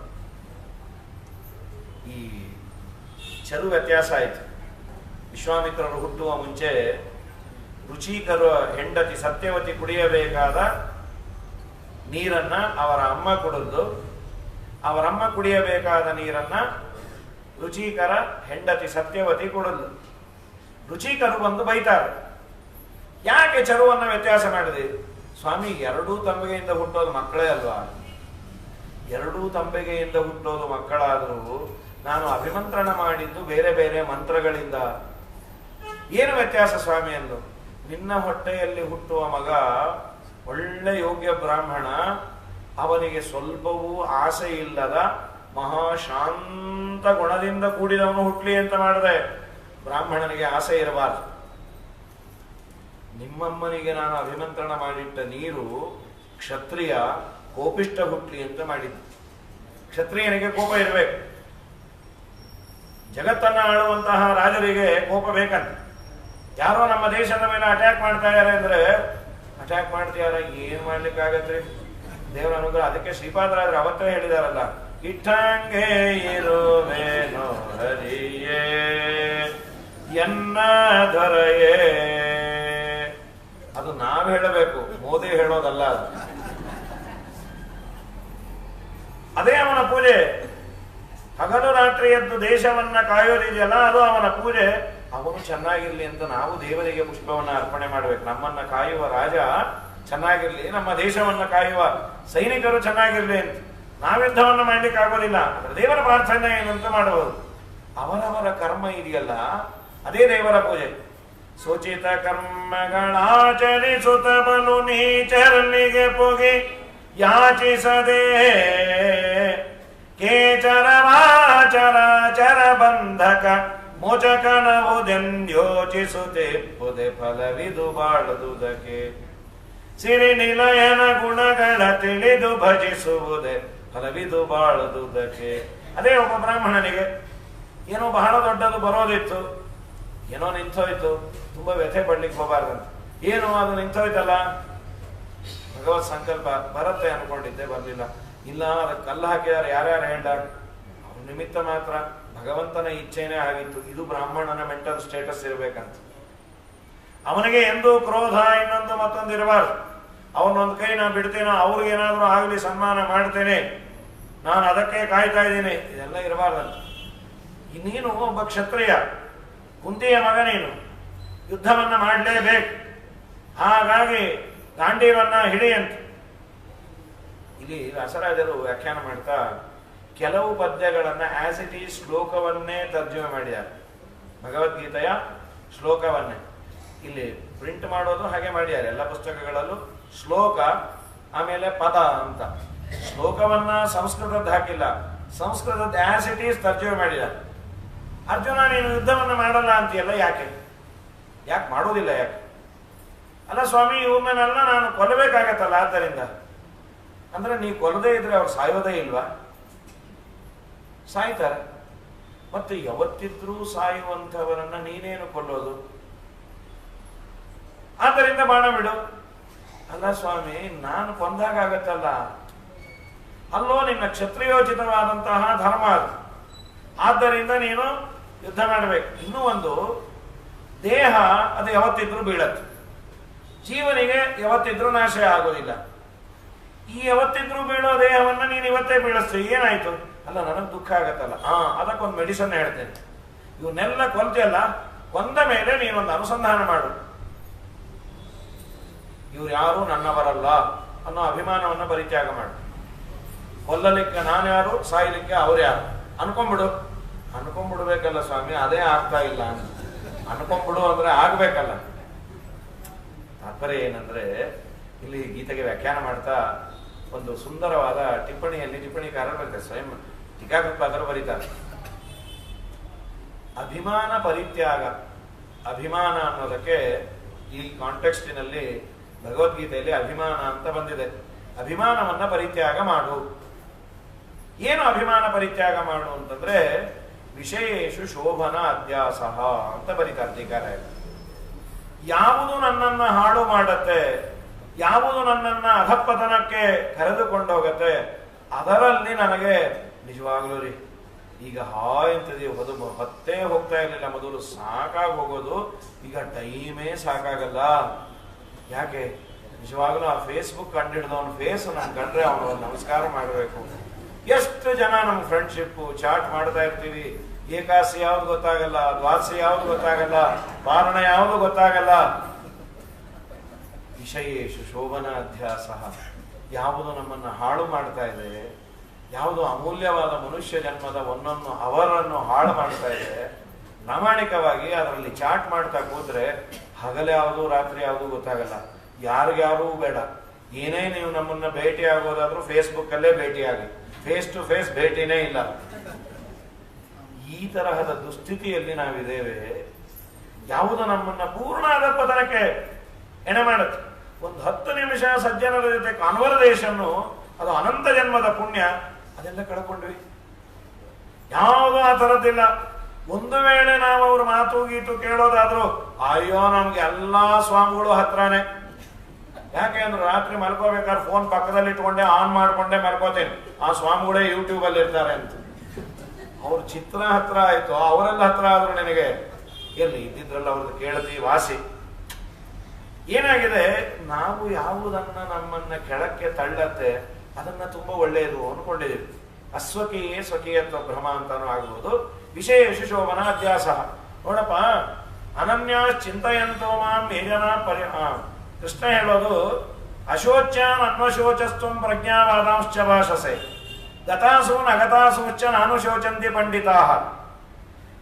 ಈ ಚರು ವ್ಯತ್ಯಾಸ ಆಯಿತು. ವಿಶ್ವಾಮಿತ್ರರು ಹುಟ್ಟುವ ಮುಂಚೆ ರುಚಿಕರ ಹೆಂಡತಿ ಸತ್ಯವತಿ ಕುಡಿಯಬೇಕಾದ ನೀರನ್ನ ಅವರ ಅಮ್ಮ ಕುಡಿದು, ಅವರಮ್ಮ ಕುಡಿಯಬೇಕಾದ ನೀರನ್ನ ರುಚಿಕರ ಹೆಂಡತಿ ಸತ್ಯವತಿ ಕುಡಿದು. ರುಚಿಕರು ಬಂದು ಬೈತಾರೆ, ಯಾಕೆ ಚರುವನ್ನ ವ್ಯತ್ಯಾಸ ಮಾಡಿದೆ? ಸ್ವಾಮಿ, ಎರಡೂ ತಂಬೆಗೆಯಿಂದ ಹುಟ್ಟೋದು ಮಕ್ಕಳೇ ಅಲ್ವಾ? ಎರಡೂ ತಂಬೆಗೆಯಿಂದ ಹುಟ್ಟೋದು ಮಕ್ಕಳಾದರೂ ನಾನು ಅಭಿಮಂತ್ರಣ ಮಾಡಿದ್ದು ಬೇರೆ ಬೇರೆ ಮಂತ್ರಗಳಿಂದ. ಏನು ವ್ಯತ್ಯಾಸ ಸ್ವಾಮಿ ಎಂದು? ನಿನ್ನ ಹೊಟ್ಟೆಯಲ್ಲಿ ಹುಟ್ಟುವ ಮಗ ಒಳ್ಳೆ ಯೋಗ್ಯ ಬ್ರಾಹ್ಮಣ, ಅವನಿಗೆ ಸ್ವಲ್ಪವೂ ಆಸೆ ಇಲ್ಲದ ಮಹಾಶಾಂತ ಗುಣದಿಂದ ಕೂಡಿದವನು ಹುಟ್ಲಿ ಅಂತ ಮಾಡಿದೆ. ಬ್ರಾಹ್ಮಣನಿಗೆ ಆಸೆ ಇರಬಾರದು. ನಿಮ್ಮಮ್ಮನಿಗೆ ನಾನು ಅಭಿಮಂತ್ರಣ ಮಾಡಿಟ್ಟ ನೀರು ಕ್ಷತ್ರಿಯ ಕೋಪಿಷ್ಟ ಹುಟ್ಲಿ ಅಂತ ಮಾಡಿದ್ದು. ಕ್ಷತ್ರಿಯನಿಗೆ ಕೋಪ ಇರಬೇಕು. ಜಗತ್ತನ್ನ ಆಳುವಂತಹ ರಾಜರಿಗೆ ಕೋಪ ಬೇಕಂತ. ಯಾರೋ ನಮ್ಮ ದೇಶದ ಮೇಲೆ ಅಟ್ಯಾಕ್ ಮಾಡ್ತಾ ಇದ್ದಾರೆ ಅಂದ್ರೆ, ಅಟ್ಯಾಕ್ ಮಾಡ್ತೀಯಾರ, ಏನ್ ಮಾಡ್ಲಿಕ್ಕಾಗತ್ರಿ, ದೇವರ ಅನುಗ್ರಹ. ಅದಕ್ಕೆ ಶ್ರೀಪಾದರಾಜರು ಅವತ್ತೇ ಹೇಳಿದಾರಲ್ಲ, ಇಟ್ಟಂಗೆ ಇರುವೇನೋ ಹರಿಯೇ ಎನ್ನ ದೊರೆಯೇ. ಅದು ನಾವ್ ಹೇಳಬೇಕು, ಮೋದಿ ಹೇಳೋದಲ್ಲ. ಅದು ಅದೇ ಅವನ ಪೂಜೆ. ಹಗಲು ರಾತ್ರಿ ಎದ್ದು ದೇಶವನ್ನ ಕಾಯೋದಿದೆಯಲ್ಲ, ಅದು ಅವನ ಪೂಜೆ. ಅವನು ಚೆನ್ನಾಗಿರ್ಲಿ ಅಂತ ನಾವು ದೇವರಿಗೆ ಪುಷ್ಪವನ್ನ ಅರ್ಪಣೆ ಮಾಡ್ಬೇಕು. ನಮ್ಮನ್ನ ಕಾಯುವ ರಾಜ ಚೆನ್ನಾಗಿರ್ಲಿ, ನಮ್ಮ ದೇಶವನ್ನ ಕಾಯುವ ಸೈನಿಕರು ಚೆನ್ನಾಗಿರ್ಲಿ ಅಂತ. ನಾವು ಯುದ್ಧವನ್ನ ಮಾಡ್ಲಿಕ್ಕೆ ಆಗೋದಿಲ್ಲ. ದೇವರ ಪ್ರಾರ್ಥನೆ ಏನಂತ ಮಾಡಬಹುದು. ಅವರವರ ಕರ್ಮ ಇದೆಯಲ್ಲ, ಅದೇ ದೇವರ ಪೂಜೆ. ಸೂಚಿತ ಕರ್ಮಗಳಾಚರಿಸುತ್ತ ಬಲು ನೀಚರನಿಗೆ ಪೊಗೆ ಯಾಚಿಸದೆ ಕೇಚರ ವಾಚರಾಚರ ಬಂಧಕ ಮೋಚಕನವುದೆಂದ್ಯೋಚಿಸುತ್ತೆ ಪೊದೆ ಫಲವಿದು ಬಾಳದುದಕ್ಕೆ. ಸಿರಿ ನಿಲಯನ ಗುಣಗಳ ತಿಳಿದು ಭಜಿಸುವುದೇ ಫಲವಿದು ಬಾಳದುದಕ್ಕೆ. ಅದೇ ಒಬ್ಬ ಬ್ರಾಹ್ಮಣನಿಗೆ ಏನೋ ಬಹಳ ದೊಡ್ಡದು ಬರೋದಿತ್ತು, ಏನೋ ನಿಂತೋಯ್ತು. ತುಂಬಾ ವ್ಯಥೆ ಪಡ್ಲಿಕ್ಕೆ ಹೋಗಬಾರ್ದಂತ. ಏನು ಅದು ನಿಂತೋಯ್ತಲ್ಲ, ಭಗವತ್ ಸಂಕಲ್ಪ ಬರುತ್ತೆ ಅನ್ಕೊಂಡಿದ್ದೆ, ಬರ್ಲಿಲ್ಲ. ಇಲ್ಲ, ಅದಕ್ಕೆ ಕಲ್ಲು ಹಾಕಿದಾರೆ, ಯಾರ್ಯಾರು ಹೇಳ್ದಾರ, ಅವ್ರ ನಿಮಿತ್ತ ಮಾತ್ರ ಭಗವಂತನ ಇಚ್ಛೆನೇ ಆಗಿತ್ತು. ಇದು ಬ್ರಾಹ್ಮಣನ ಮೆಂಟಲ್ ಸ್ಟೇಟಸ್ ಇರ್ಬೇಕಂತ. ಅವನಿಗೆ ಎಂದೂ ಕ್ರೋಧ ಇನ್ನೊಂದು ಮತ್ತೊಂದು ಇರಬಾರ್ದು. ಅವನೊಂದು ಕೈ ನಾ ಬಿಡ್ತೇನೋ, ಅವ್ರಿಗೇನಾದ್ರೂ ಆಗಲಿ ಸನ್ಮಾನ ಮಾಡ್ತೇನೆ, ನಾನು ಅದಕ್ಕೆ ಕಾಯ್ತಾ ಇದ್ದೀನಿ, ಇದೆಲ್ಲ ಇರಬಾರ್ದಂತ. ಇನ್ನೇನು ಒಬ್ಬ ಕ್ಷತ್ರಿಯ, ಕುಂತಿಯ ಮಗ ನೀನು, ಯುದ್ಧವನ್ನ ಮಾಡಲೇಬೇಕು. ಹಾಗಾಗಿ ಗಾಂಡೀವನ್ನ ಹಿಡಿಯಂತ. ಇಲ್ಲಿ ವ್ಯಾಸರಾಜರು ವ್ಯಾಖ್ಯಾನ ಮಾಡ್ತಾ ಕೆಲವು ಪದ್ಯಗಳನ್ನ ಆಸ್ ಇಟ್ ಈಸ್ ಶ್ಲೋಕವನ್ನೇ ತರ್ಜುಮೆ ಮಾಡಿದ್ದಾರೆ. ಭಗವದ್ಗೀತೆಯ ಶ್ಲೋಕವನ್ನೇ ಇಲ್ಲಿ ಪ್ರಿಂಟ್ ಮಾಡೋದು ಹಾಗೆ ಮಾಡಿದ್ದಾರೆ. ಎಲ್ಲ ಪುಸ್ತಕಗಳಲ್ಲೂ ಶ್ಲೋಕ ಆಮೇಲೆ ಪದ ಅಂತ. ಶ್ಲೋಕವನ್ನ ಸಂಸ್ಕೃತದ್ದು ಹಾಕಿಲ್ಲ, ಸಂಸ್ಕೃತದ ಆಸ್ ಇಟ್ ಈಸ್ ತರ್ಜುಮೆ ಮಾಡಿದ್ದಾರೆ. ಅರ್ಜುನ, ನೀನು ಯುದ್ಧವನ್ನ ಮಾಡಲ್ಲ ಅಂತೀಯಲ್ಲ, ಯಾಕೆ ಮಾಡೋದಿಲ್ಲ, ಯಾಕೆ? ಅಲ್ಲ ಸ್ವಾಮಿ, ಇವ್ರನ್ನೆಲ್ಲ ನಾನು ಕೊಲ್ಲಬೇಕಾಗತ್ತಲ್ಲ, ಆದ್ದರಿಂದ. ಅಂದ್ರೆ ನೀ ಕೊಲ್ಲದೇ ಇದ್ರೆ ಅವ್ರು ಸಾಯೋದೇ ಇಲ್ವಾ? ಸಾಯ್ತಾರೆ. ಮತ್ತೆ ಯಾವತ್ತಿದ್ರೂ ಸಾಯುವಂಥವರನ್ನ ನೀನೇನು ಕೊಲ್ಲೋದು? ಆದ್ದರಿಂದ ಬಾಣ ಬಿಡು. ಅಲ್ಲ ಸ್ವಾಮಿ, ನಾನು ಕೊಂದಾಗತ್ತಲ್ಲ. ಅಲ್ಲೋ, ನಿನ್ನ ಕ್ಷತ್ರಿಯೋಚಿತವಾದಂತಹ ಧರ್ಮ ಅದು. ಆದ್ದರಿಂದ ನೀನು ಯುದ್ಧ ಮಾಡಬೇಕು. ಇನ್ನೂ ಒಂದು, ದೇಹ ಅದು ಯಾವತ್ತಿದ್ರೂ ಬೀಳತ್ತೆ, ಜೀವನಿಗೆ ಯಾವತ್ತಿದ್ರೂ ನಾಶ ಆಗೋದಿಲ್ಲ. ಈ ಯಾವತ್ತಿದ್ರೂ ಬೀಳೋ ದೇಹವನ್ನ ನೀನು ಇವತ್ತೇ ಬೀಳಿಸ್ತೀವಿ, ಏನಾಯ್ತು? ಅಲ್ಲ, ನನಗೆ ದುಃಖ ಆಗತ್ತಲ್ಲ. ಅದಕ್ಕೊಂದು ಮೆಡಿಸನ್ ಹೇಳ್ತೇನೆ. ಇವನ್ನೆಲ್ಲ ಕೊಲ್ತಿಯಲ್ಲ, ಕೊಂದ ಮೇಲೆ ನೀನೊಂದು ಅನುಸಂಧಾನ ಮಾಡು. ಇವ್ರು ಯಾರು ನನ್ನವರಲ್ಲ ಅನ್ನೋ ಅಭಿಮಾನವನ್ನ ಪರಿತ್ಯಾಗ ಮಾಡು. ಕೊಲ್ಲಲಿಕ್ಕೆ ನಾನು ಯಾರು, ಸಾಯ್ಲಿಕ್ಕೆ ಅವ್ರು ಯಾರು ಅನ್ಕೊಂಡ್ಬಿಡ್ಬೇಕಲ್ಲ ಸ್ವಾಮಿ. ಅದೇ ಆಗ್ತಾ ಇಲ್ಲ. ಅನ್ಕೊಂಡ್ಬಿಡು ಅಂದ್ರೆ ಆಗ್ಬೇಕಲ್ಲ. ತಾತ್ಪರ್ಯ ಏನಂದ್ರೆ, ಇಲ್ಲಿ ಗೀತೆಗೆ ವ್ಯಾಖ್ಯಾನ ಮಾಡ್ತಾ ಒಂದು ಸುಂದರವಾದ ಟಿಪ್ಪಣಿಕಾರರು ಬರೀತಾರೆ, ಸ್ವಯಂ ಟೀಕಾಕೃತ್ಪಾದರು ಬರೀತಾರೆ. ಅಭಿಮಾನ ಪರಿತ್ಯಾಗ, ಅಭಿಮಾನ ಅನ್ನೋದಕ್ಕೆ ಈ ಕಾಂಟೆಕ್ಸ್ಟಿನಲ್ಲಿ ಭಗವದ್ಗೀತೆಯಲ್ಲಿ ಅಭಿಮಾನ ಅಂತ ಬಂದಿದೆ. ಅಭಿಮಾನವನ್ನ ಪರಿತ್ಯಾಗ ಮಾಡು. ಏನು ಅಭಿಮಾನ ಪರಿತ್ಯಾಗ ಮಾಡು ಅಂತಂದ್ರೆ, ವಿಷಯೇಶು ಶೋಭನ ಅಧ್ಯಾಸ ಅಂತ ಬರೀತಾರೆ ಟೀಕಾರ. ಯಾವುದು ನನ್ನನ್ನ ಹಾಳು ಮಾಡತ್ತೆ, ಯಾವುದು ನನ್ನನ್ನ ಅಧಪತನಕ್ಕೆ ಕರೆದುಕೊಂಡೋಗತ್ತೆ, ಅದರಲ್ಲಿ ನನಗೆ ನಿಜವಾಗ್ಲೂ ರೀ ಈಗ ಹಾಯ್ ಅಂತಿದೀವಿ. ಹೊತ್ತೇ ಹೋಗ್ತಾ ಇರ್ಲಿಲ್ಲ ಮೊದಲು, ಸಾಕಾಗಿ ಹೋಗೋದು. ಈಗ ಟೈಮೇ ಸಾಕಾಗಲ್ಲ. ಯಾಕೆ? ನಿಜವಾಗ್ಲೂ ಆ ಫೇಸ್ಬುಕ್ ಕಂಡಿಡ್ದವನ್ ಫೇಸ್ ನಮ್ ಕಂಡ್ರೆ ಅವನು ನಮಸ್ಕಾರ ಮಾಡಬೇಕು. ಎಷ್ಟು ಜನ ನಮ್ ಫ್ರೆಂಡ್ಶಿಪ್ ಚಾಟ್ ಮಾಡ್ತಾ ಇರ್ತೀವಿ, ಏಕಾಸಿ ಯಾವ್ದು ಗೊತ್ತಾಗಲ್ಲ, ದ್ವಾದಶಿ ಯಾವ್ದು ಗೊತ್ತಾಗಲ್ಲ, ಪಾರಣ ಯಾವ್ದು ಗೊತ್ತಾಗಲ್ಲ. ವಿಷಯೇಶು ಶೋಭನ ಅಧ್ಯಾಸ, ಯಾವುದು ನಮ್ಮನ್ನ ಹಾಳು ಮಾಡ್ತಾ ಇದೆ, ಯಾವುದು ಅಮೂಲ್ಯವಾದ ಮನುಷ್ಯ ಜನ್ಮದ ಒಂದೊಂದು ಅವರನ್ನು ಹಾಳು ಮಾಡ್ತಾ ಇದೆ. ಪ್ರಾಮಾಣಿಕವಾಗಿ ಅದರಲ್ಲಿ ಚಾಟ್ ಮಾಡ್ತಾ ಕೂತ್ರೆ ಹಗಲು ಯಾವುದು ರಾತ್ರಿ ಯಾವುದು ಗೊತ್ತಾಗಲ್ಲ. ಯಾರಿಗ್ಯಾರೂ ಬೇಡ. ಏನೇ ನೀವು ನಮ್ಮನ್ನ ಭೇಟಿ ಆಗೋದಾದ್ರೂ ಫೇಸ್ಬುಕ್ ಅಲ್ಲೇ ಭೇಟಿಯಾಗಿ, ಫೇಸ್ ಟು ಫೇಸ್ ಭೇಟಿನೇ ಇಲ್ಲ. ಈ ತರಹದ ದುಸ್ಥಿತಿಯಲ್ಲಿ ನಾವಿದ್ದೇವೆ. ಯಾವುದು ನಮ್ಮನ್ನ ಪೂರ್ಣ ಅಧಪತನಕ್ಕೆ ಎಣೆ ಮಾಡುತ್ತೆ. ಒಂದು 10 ನಿಮಿಷ ಸಜ್ಜನರ ಜೊತೆ ಕಾನ್ವರ್ಸೇಷನ್ನು, ಅದು ಅನಂತ ಜನ್ಮದ ಪುಣ್ಯ, ಅದೆಲ್ಲ ಕಳ್ಕೊಂಡ್ವಿ. ಯಾವುದೂ ಆ ಥರದ್ದಿಲ್ಲ. ಒಂದು ವೇಳೆ ನಾವು ಅವ್ರ ಮಾತು ಗೀತು ಕೇಳೋದಾದ್ರು, ಅಯ್ಯೋ ನಮ್ಗೆ ಎಲ್ಲಾ ಸ್ವಾಮಿಗಳು ಹತ್ರನೇ. ಯಾಕೆ ಅಂದ್ರೆ ರಾತ್ರಿ ಮಲ್ಕೋಬೇಕಾದ್ರೆ ಫೋನ್ ಪಕ್ಕದಲ್ಲಿ ಇಟ್ಕೊಂಡೆ ಆನ್ ಮಾಡ್ಕೊಂಡೆ ಮಲ್ಕೋತೇನೆ, ಆ ಸ್ವಾಮಿಗಳೇ ಯೂಟ್ಯೂಬ್ ಅಲ್ಲಿ ಇರ್ತಾರೆ ಅಂತ. ಅವ್ರ ಚಿತ್ರ ಹತ್ರ ಆಯ್ತು, ಅವರೆಲ್ಲ ಹತ್ರ ಆದ್ರು ನಿನಗೆ ಎಲ್ಲಿ ಇದ್ದಿದ್ರಲ್ಲ ಅವ್ರದ್ದು ಕೇಳತಿ ವಾಸಿ. ಏನಾಗಿದೆ, ನಾವು ಯಾವುದನ್ನ ನಮ್ಮನ್ನ ಕೆಳಕ್ಕೆ ತಳ್ಳತ್ತೆ ಅದನ್ನ ತುಂಬಾ ಒಳ್ಳೆಯದು ಅನ್ಕೊಂಡಿದ್ದೀವಿ. ಅಸ್ವಕೀಯೇ ಸ್ವಕೀಯತ್ವ ಭ್ರಮ ಅಂತಾನು ಆಗ್ಬಹುದು. ವಿಶೇಷ ಶೋಭನ ಅಧ್ಯಾಸ. ನೋಡಪ್ಪ, ಅನನ್ಯ ಚಿಂತೆಯಂತೋ ಮಾಂ ಮೇಜನ ಕೃಷ್ಣ ಹೇಳೋದು, ಅಶೋಚ್ಯಾನ್ ಅನ್ವಶೋಚಸ್ತ್ವಂ ಪ್ರಜ್ಞಾವಾದಾಂಶ್ಚ ಭಾಷಸೆ ಗತಾಸೂನ್ ಅಗತಾಸೂಶ್ಚ ನಾನು ಶೋಚಂತಿ ಪಂಡಿತಾ.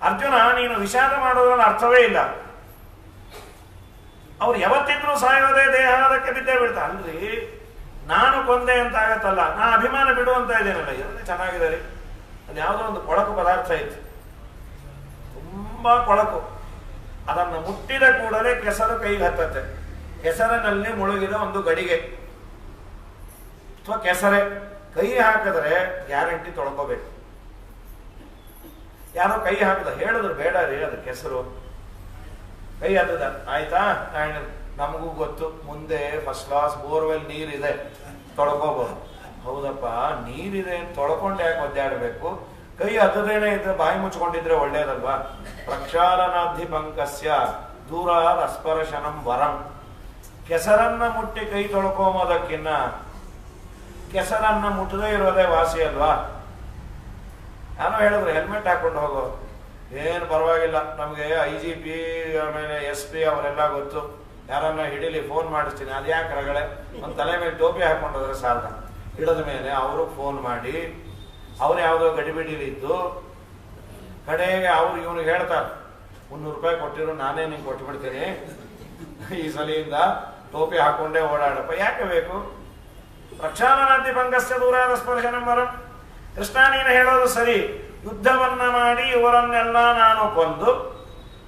ಅರ್ಜುನ, ನೀನು ವಿಷಾದ ಮಾಡೋದ್ರಲ್ಲಿ ಅರ್ಥವೇ ಇಲ್ಲ. ಅವ್ರು ಯಾವತ್ತಿದ್ರು ಸಾಯೋದೇ, ದೇಹ ಅದಕ್ಕೆ ಬಿದ್ದೇ ಬೀಳ್ತಾ. ಅಲ್ರಿ, ನಾನು ಕೊಂದೆ ಅಂತ ಆಗತ್ತಲ್ಲ, ನಾ ಅಭಿಮಾನ ಬಿಡುವಂತ ಇದ್ದೇನಲ್ಲ, ಇದನ್ನೇ ಚೆನ್ನಾಗಿದೆ ರೀ. ಅದು ಯಾವುದೋ ಒಂದು ಕೊಳಕು ಪದಾರ್ಥ ಇತ್ತು, ತುಂಬಾ ಕೊಳಕು. ಅದನ್ನು ಮುಟ್ಟಿದ ಕೂಡಲೇ ಕೆಸರು ಕೈಗೆ ಹತ್ತತ್ತೆ. ಕೆಸರಿನಲ್ಲಿ ಮುಳುಗಿದ ಒಂದು ಗಡಿಗೆ ಅಥವಾ ಕೆಸರೆ ಕೈ ಹಾಕಿದ್ರೆ ಗ್ಯಾರಂಟಿ ತೊಳ್ಕೋಬೇಕು. ಯಾರೋ ಕೈ ಹಾಕಿದ, ಹೇಳಿದ್ರು ಬೇಡ ರೀ ಅದು ಕೆಸರು, ಕೈ ಹತ್ತದ ಆಯ್ತಾ, ನಮಗೂ ಗೊತ್ತು ಮುಂದೆ ಫಸ್ಟ್ ಕ್ಲಾಸ್ ಬೋರ್ವೆಲ್ ನೀರಿದೆ ತೊಳ್ಕೋಬಹುದು. ಹೌದಪ್ಪ, ನೀರಿದೆ ಅಂತ ತೊಳ್ಕೊಂಡು ಯಾಕೆ ಒದ್ದಾಡಬೇಕು? ಕೈ ಹತ್ತದೇನೆ ಇದ್ರೆ ಬಾಯಿ ಮುಚ್ಕೊಂಡಿದ್ರೆ ಒಳ್ಳೇದಲ್ವಾ? ಪ್ರಕ್ಷಾಲನಾಧಿ ಪಂಕಸ್ಯ ದೂರಾದ ಅಸ್ಪರ್ಶನಂ ವರಂ. ಕೆಸರನ್ನ ಮುಟ್ಟಿ ಕೈ ತೊಳ್ಕೊಂಬೋದಕ್ಕಿನ್ನ ಕೆಸರನ್ನ ಮುಟ್ಟದೇ ಇರೋದೇ ವಾಸಿ ಅಲ್ವಾ? ಯಾರೋ ಹೇಳಿದ್ರು ಹೆಲ್ಮೆಟ್ ಹಾಕೊಂಡು ಹೋಗೋ, ಏನು ಪರವಾಗಿಲ್ಲ, ನಮಗೆ IGP ಆಮೇಲೆ SP ಅವರೆಲ್ಲ ಗೊತ್ತು, ಯಾರನ್ನ ಹಿಡೀಲಿ ಫೋನ್ ಮಾಡಿಸ್ತೀನಿ. ಅದು ಯಾಕೆ ರಗಳೆ, ಒಂದು ತಲೆ ಮೇಲೆ ಟೋಪಿ ಹಾಕೊಂಡೋದ್ರೆ ಸಾಲ. ಹಿಡಿದ ಮೇಲೆ ಅವರು ಫೋನ್ ಮಾಡಿ, ಅವ್ರು ಯಾವುದೋ ಗಡಿಬಿಡಿಲಿದ್ದು ಕಡೆಗೆ ಅವ್ರು ಇವನಿಗೆ ಹೇಳ್ತಾರೆ, 300 ರೂಪಾಯಿ ಕೊಟ್ಟಿರು, ನಾನೇ ನಿಂಗೆ ಕೊಟ್ಬಿಡ್ತೀನಿ, ಈ ಸಲಿಯಿಂದ ಟೋಪಿ ಹಾಕೊಂಡೇ ಓಡಾಡಪ್ಪ. ಯಾಕೆ ಬೇಕು? ಪ್ರಕ್ಷಾಲನಾದಿ ಭಂಗಸ್ಯ ದೂರಾದ ಸ್ಪರ್ಶನಂ ವರಂ. ಕೃಷ್ಣ, ನೀನು ಹೇಳೋದು ಸರಿ, ಯುದ್ಧವನ್ನ ಮಾಡಿ ಇವರನ್ನೆಲ್ಲ ನಾನು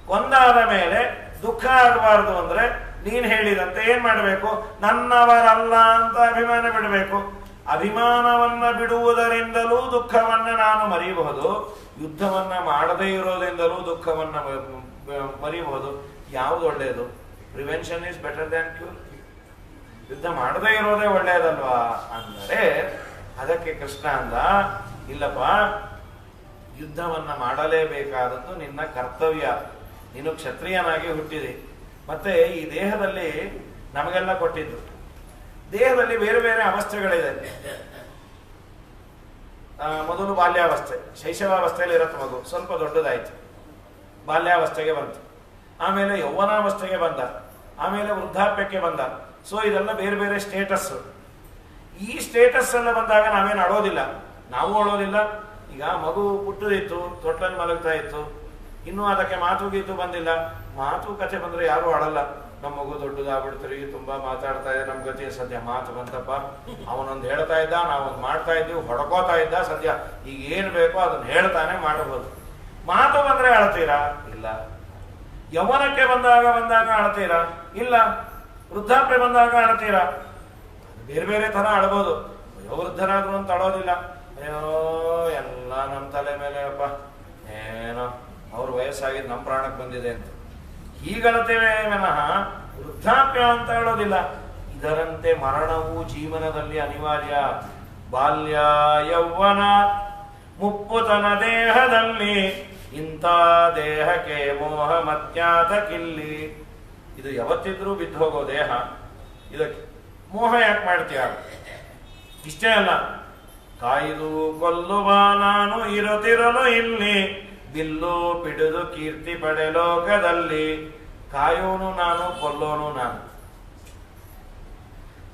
ಕೊಂದಾದ ಮೇಲೆ ದುಃಖ ಆಗಬಾರ್ದು ಅಂದ್ರೆ ನೀನ್ ಹೇಳಿದಂತೆ ಏನ್ ಮಾಡಬೇಕು? ನನ್ನವರಲ್ಲ ಅಂತ ಅಭಿಮಾನ ಬಿಡಬೇಕು. ಅಭಿಮಾನವನ್ನ ಬಿಡುವುದರಿಂದಲೂ ದುಃಖವನ್ನ ನಾನು ಮರೆಯಬಹುದು, ಯುದ್ಧವನ್ನ ಮಾಡದೇ ಇರೋದ್ರಿಂದಲೂ ದುಃಖವನ್ನ ಮರೆಯಬಹುದು. ಯಾವುದು ಒಳ್ಳೆಯದು? Prevention is better than cure. ಯುದ್ಧ ಮಾಡದೇ ಇರೋದೇ ಒಳ್ಳೆಯದಲ್ವಾ ಅಂದರೆ ಅದಕ್ಕೆ ಕೃಷ್ಣ ಅಂದ, ಇಲ್ಲಪ್ಪ, ಯುದ್ಧವನ್ನ ಮಾಡಲೇಬೇಕಾದದ್ದು ನಿನ್ನ ಕರ್ತವ್ಯ. ನೀನು ಕ್ಷತ್ರಿಯನಾಗಿ ಹುಟ್ಟಿದೆ. ಮತ್ತೆ ಈ ದೇಹದಲ್ಲಿ ನಮಗೆಲ್ಲ ಕೊಟ್ಟಿದ್ದು, ದೇಹದಲ್ಲಿ ಬೇರೆ ಬೇರೆ ಅವಸ್ಥೆಗಳಿದೆ. ಮೊದಲು ಬಾಲ್ಯಾವಸ್ಥೆ, ಶೈಶವಾವಸ್ಥೆಯಲ್ಲಿ ಇರತ್ತೆ ಮಗು, ಸ್ವಲ್ಪ ದೊಡ್ಡದಾಯ್ತು, ಬಾಲ್ಯಾವಸ್ಥೆಗೆ ಬಂತು, ಆಮೇಲೆ ಯೌವನಾವಸ್ಥೆಗೆ ಬಂದ, ಆಮೇಲೆ ವೃದ್ಧಾಪ್ಯಕ್ಕೆ ಬಂದ. ಸೊ ಇದೆಲ್ಲ ಬೇರೆ ಬೇರೆ ಸ್ಟೇಟಸ್. ಈ ಸ್ಟೇಟಸ್ ಎಲ್ಲ ಬಂದಾಗ ನಾವೇನು ಅಳೋದಿಲ್ಲ, ನಾವು ಅಳೋದಿಲ್ಲ. ಈಗ ಮಗು ಪುಟ್ಟದಿತ್ತು, ತೊಟ್ಲಲ್ಲಿ ಮಲಗ್ತಾ ಇತ್ತು, ಇನ್ನೂ ಅದಕ್ಕೆ ಮಾತು ಗೀತು ಬಂದಿಲ್ಲ. ಮಾತು ಕಥೆ ಬಂದ್ರೆ ಯಾರು ಅಳಲ್ಲ. ನಮ್ಮ ಮಗು ದೊಡ್ಡದಾಗ್ಬಿಡ್ತೀರಿ, ತುಂಬಾ ಮಾತಾಡ್ತಾ ಇದೆ, ನಮ್ ಗತಿ ಸದ್ಯ ಮಾತು ಬಂತಪ್ಪ, ಅವನೊಂದು ಹೇಳ್ತಾ ಇದ್ದ, ನಾವೊಂದು ಮಾಡ್ತಾ ಇದ್ದೀವಿ, ಹೊಡ್ಕೋತಾ ಇದ್ದ, ಸದ್ಯ ಈಗ ಏನ್ ಬೇಕೋ ಅದನ್ನ ಹೇಳ್ತಾನೆ ಮಾಡಬಹುದು. ಮಾತು ಬಂದ್ರೆ ಅಳ್ತೀರಾ? ಇಲ್ಲ. ಯೌವನಕ್ಕೆ ಬಂದಾಗ ಅಳ್ತೀರಾ? ಇಲ್ಲ. ವೃದ್ಧಾಪ್ಯ ಬಂದಾಗ ಅಳ್ತೀರಾ? ಬೇರೆ ಬೇರೆ ತರ ಅಳ್ಬೋದು. ವೃದ್ಧರಾದ್ರು ಅಂತ ಅಳೋದಿಲ್ಲ. ಅಯ್ಯೋ ಎಲ್ಲ ನಮ್ಮ ತಲೆ ಮೇಲೆ ಅಪ್ಪ, ಏನೋ ಅವ್ರ ವಯಸ್ಸಾಗಿದ್ದು ನಮ್ಮ ಪ್ರಾಣಕ್ಕೆ ಬಂದಿದೆ ಅಂತ ಹೀಗಳ್ತೇವೆ ವಿನಃ ವೃದ್ಧಾಪ್ಯ ಅಂತ ಹೇಳೋದಿಲ್ಲ. ಇದರಂತೆ ಮರಣವು ಜೀವನದಲ್ಲಿ ಅನಿವಾರ್ಯ. ಬಾಲ್ಯ ಯೌವನ ಮುಪ್ಪುತನ ದೇಹದಲ್ಲಿ, ಇಂಥ ದೇಹಕ್ಕೆ ಮೋಹ ಮತ್ಯಾತ ಕಿಲ್ಲಿ. ಇದು ಯಾವತ್ತಿದ್ರೂ ಬಿದ್ದು ಹೋಗೋ ದೇಹ, ಇದಕ್ಕೆ ಮೋಹ ಯಾಕೆ ಮಾಡ್ತೀಯ? ಇಷ್ಟೇ ಅಲ್ಲ, ಕಾಯ್ದು ಕೊಲ್ಲುವ ನಾನು ಇರುತ್ತಿರಲು ಇಲ್ಲಿ, ಬಿಲ್ಲು ಪಿಡಿದು ಕೀರ್ತಿ ಪಡೆ ಲೋಕದಲ್ಲಿ. ಕಾಯೋನು ನಾನು, ಕೊಲ್ಲೋನು ನಾನು.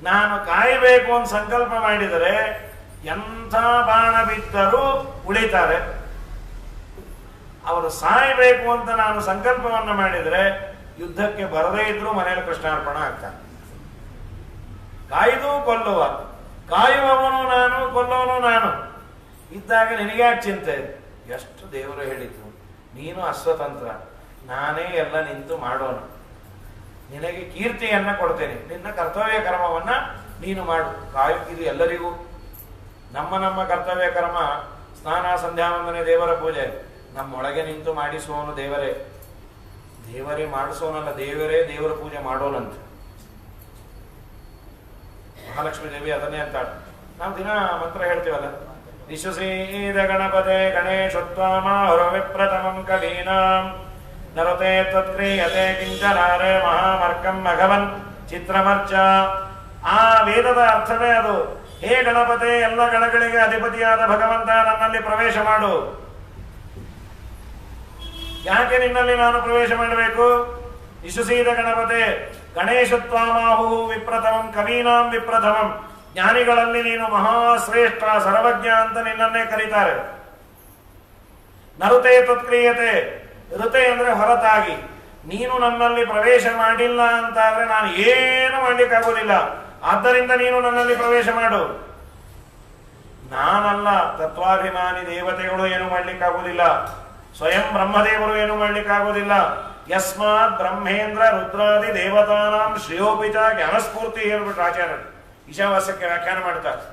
ನಾನು ಕಾಯಬೇಕು ಅಂತ ಸಂಕಲ್ಪ ಮಾಡಿದರೆ ಎಂಥ ಬಾಣ ಬಿದ್ದರೂ ಉಳಿತಾರೆ. ಅವರು ಸಾಯಬೇಕು ಅಂತ ನಾನು ಸಂಕಲ್ಪವನ್ನು ಮಾಡಿದರೆ ಯುದ್ಧಕ್ಕೆ ಬರದೇ ಇದ್ರೂ ಮನೆಯಲ್ಲಿ ಕೃಷ್ಣಾರ್ಪಣ ಆಗ್ತಾನೆ. ಕಾಯ್ದು ಕೊಲ್ಲುವ, ಕಾಯುವವನು ನಾನು, ಕೊಲ್ಲೋನು ನಾನು. ಇದ್ದಾಗ ನಿನಗ್ಯಾಕೆ ಚಿಂತೆ? ಎಷ್ಟು ದೇವರು ಹೇಳಿದ್ರು, ನೀನು ಅಸ್ವತಂತ್ರ, ನಾನೇ ಎಲ್ಲ ನಿಂತು ಮಾಡೋಣ, ನಿನಗೆ ಕೀರ್ತಿಯನ್ನ ಕೊಡ್ತೇನೆ, ನಿನ್ನ ಕರ್ತವ್ಯ ಕರ್ಮವನ್ನ ನೀನು ಮಾಡು. ಇದು ಎಲ್ಲರಿಗೂ ನಮ್ಮ ಕರ್ತವ್ಯ ಕರ್ಮ ಸ್ನಾನ ಸಂಧ್ಯಾ ವಂದನೆ ದೇವರ ಪೂಜೆ ನಮ್ಮೊಳಗೆ ನಿಂತು ಮಾಡಿಸುವವನು ದೇವರೇ. ದೇವರೇ ಮಾಡಿಸೋನಲ್ಲ, ದೇವರೇ ದೇವರ ಪೂಜೆ ಮಾಡೋನಂತ. ಮಹಾಲಕ್ಷ್ಮೀ ದೇವಿ ಅದನ್ನೇ ಅಂತಾಳೆ. ನಾವು ದಿನ ಮಂತ್ರ ಹೇಳ್ತೀವಲ್ಲ, ವಿಶ್ವಸೀದ ಗಣಪತೆ ಗಣೇಶತ್ವಾಮಾಹುರ ವಿಪ್ರತಮಂ ಕಲೀನಾಂ ನರತೆ ತತ್ಕ್ರಿಯತೆ ಕಿಂಚನಾರೆ ಮಹಾಮರ್ಕಂ ಮಘವನ್ ಚಿತ್ರಮರ್ಚ. ಆ ವೇದದ ಅರ್ಥವೇ ಅದು. ಹೇ ಗಣಪತೆ, ಎಲ್ಲ ಗಣಗಳಿಗೆ ಅಧಿಪತಿಯಾದ ಭಗವಂತ, ನನ್ನಲ್ಲಿ ಪ್ರವೇಶ ಮಾಡು. ಯಾಕೆ ನಿನ್ನಲ್ಲಿ ನಾನು ಪ್ರವೇಶ ಮಾಡಬೇಕು? ವಿಶ್ವಸೀದ ಗಣಪತೆ ಗಣೇಶತ್ವಾಮಾಹು ವಿಪ್ರಥಮಂ ಕವೀನಾಂ ವಿಪ್ರಥಮಂ. ಜ್ಞಾನಿಗಳಲ್ಲಿ ನೀನು ಮಹಾಶ್ರೇಷ್ಠ ಸರ್ವಜ್ಞ ಅಂತ ನಿನ್ನನ್ನೇ ಕರೀತಾರೆ. ನರುತೆ ತತ್ಕ್ರಿಯತೆ, ಋತೆ ಅಂದ್ರೆ ಹೊರತಾಗಿ. ನೀನು ನನ್ನಲ್ಲಿ ಪ್ರವೇಶ ಮಾಡಿಲ್ಲ ಅಂತಾದ್ರೆ ನಾನು ಏನು ಮಾಡ್ಲಿಕ್ಕಾಗೋದಿಲ್ಲ. ಆದ್ದರಿಂದ ನೀನು ನನ್ನಲ್ಲಿ ಪ್ರವೇಶ ಮಾಡು. ನಾನಲ್ಲ, ತತ್ವಾಭಿಮಾನಿ ದೇವತೆಗಳು ಏನು ಮಾಡ್ಲಿಕ್ಕಾಗೋದಿಲ್ಲ, ಸ್ವಯಂ ಬ್ರಹ್ಮದೇವರು ಏನು ಮಾಡ್ಲಿಕ್ಕಾಗೋದಿಲ್ಲ. ಯಸ್ಮಾತ್ ಬ್ರಹ್ಮೇಂದ್ರ ರುದ್ರಾದಿ ದೇವತಾನಾಂ ಶ್ರೇಯೋಪಿತ ಜ್ಞಾನಸ್ಫೂರ್ತಿ ಹೇಳ್ಬಿಟ್ರು ಆಚಾರ್ಯರು. ಈಶಾವಾಸ್ಯಕ್ಕೆ ವ್ಯಾಖ್ಯಾನ ಮಾಡ್ತಾರೆ.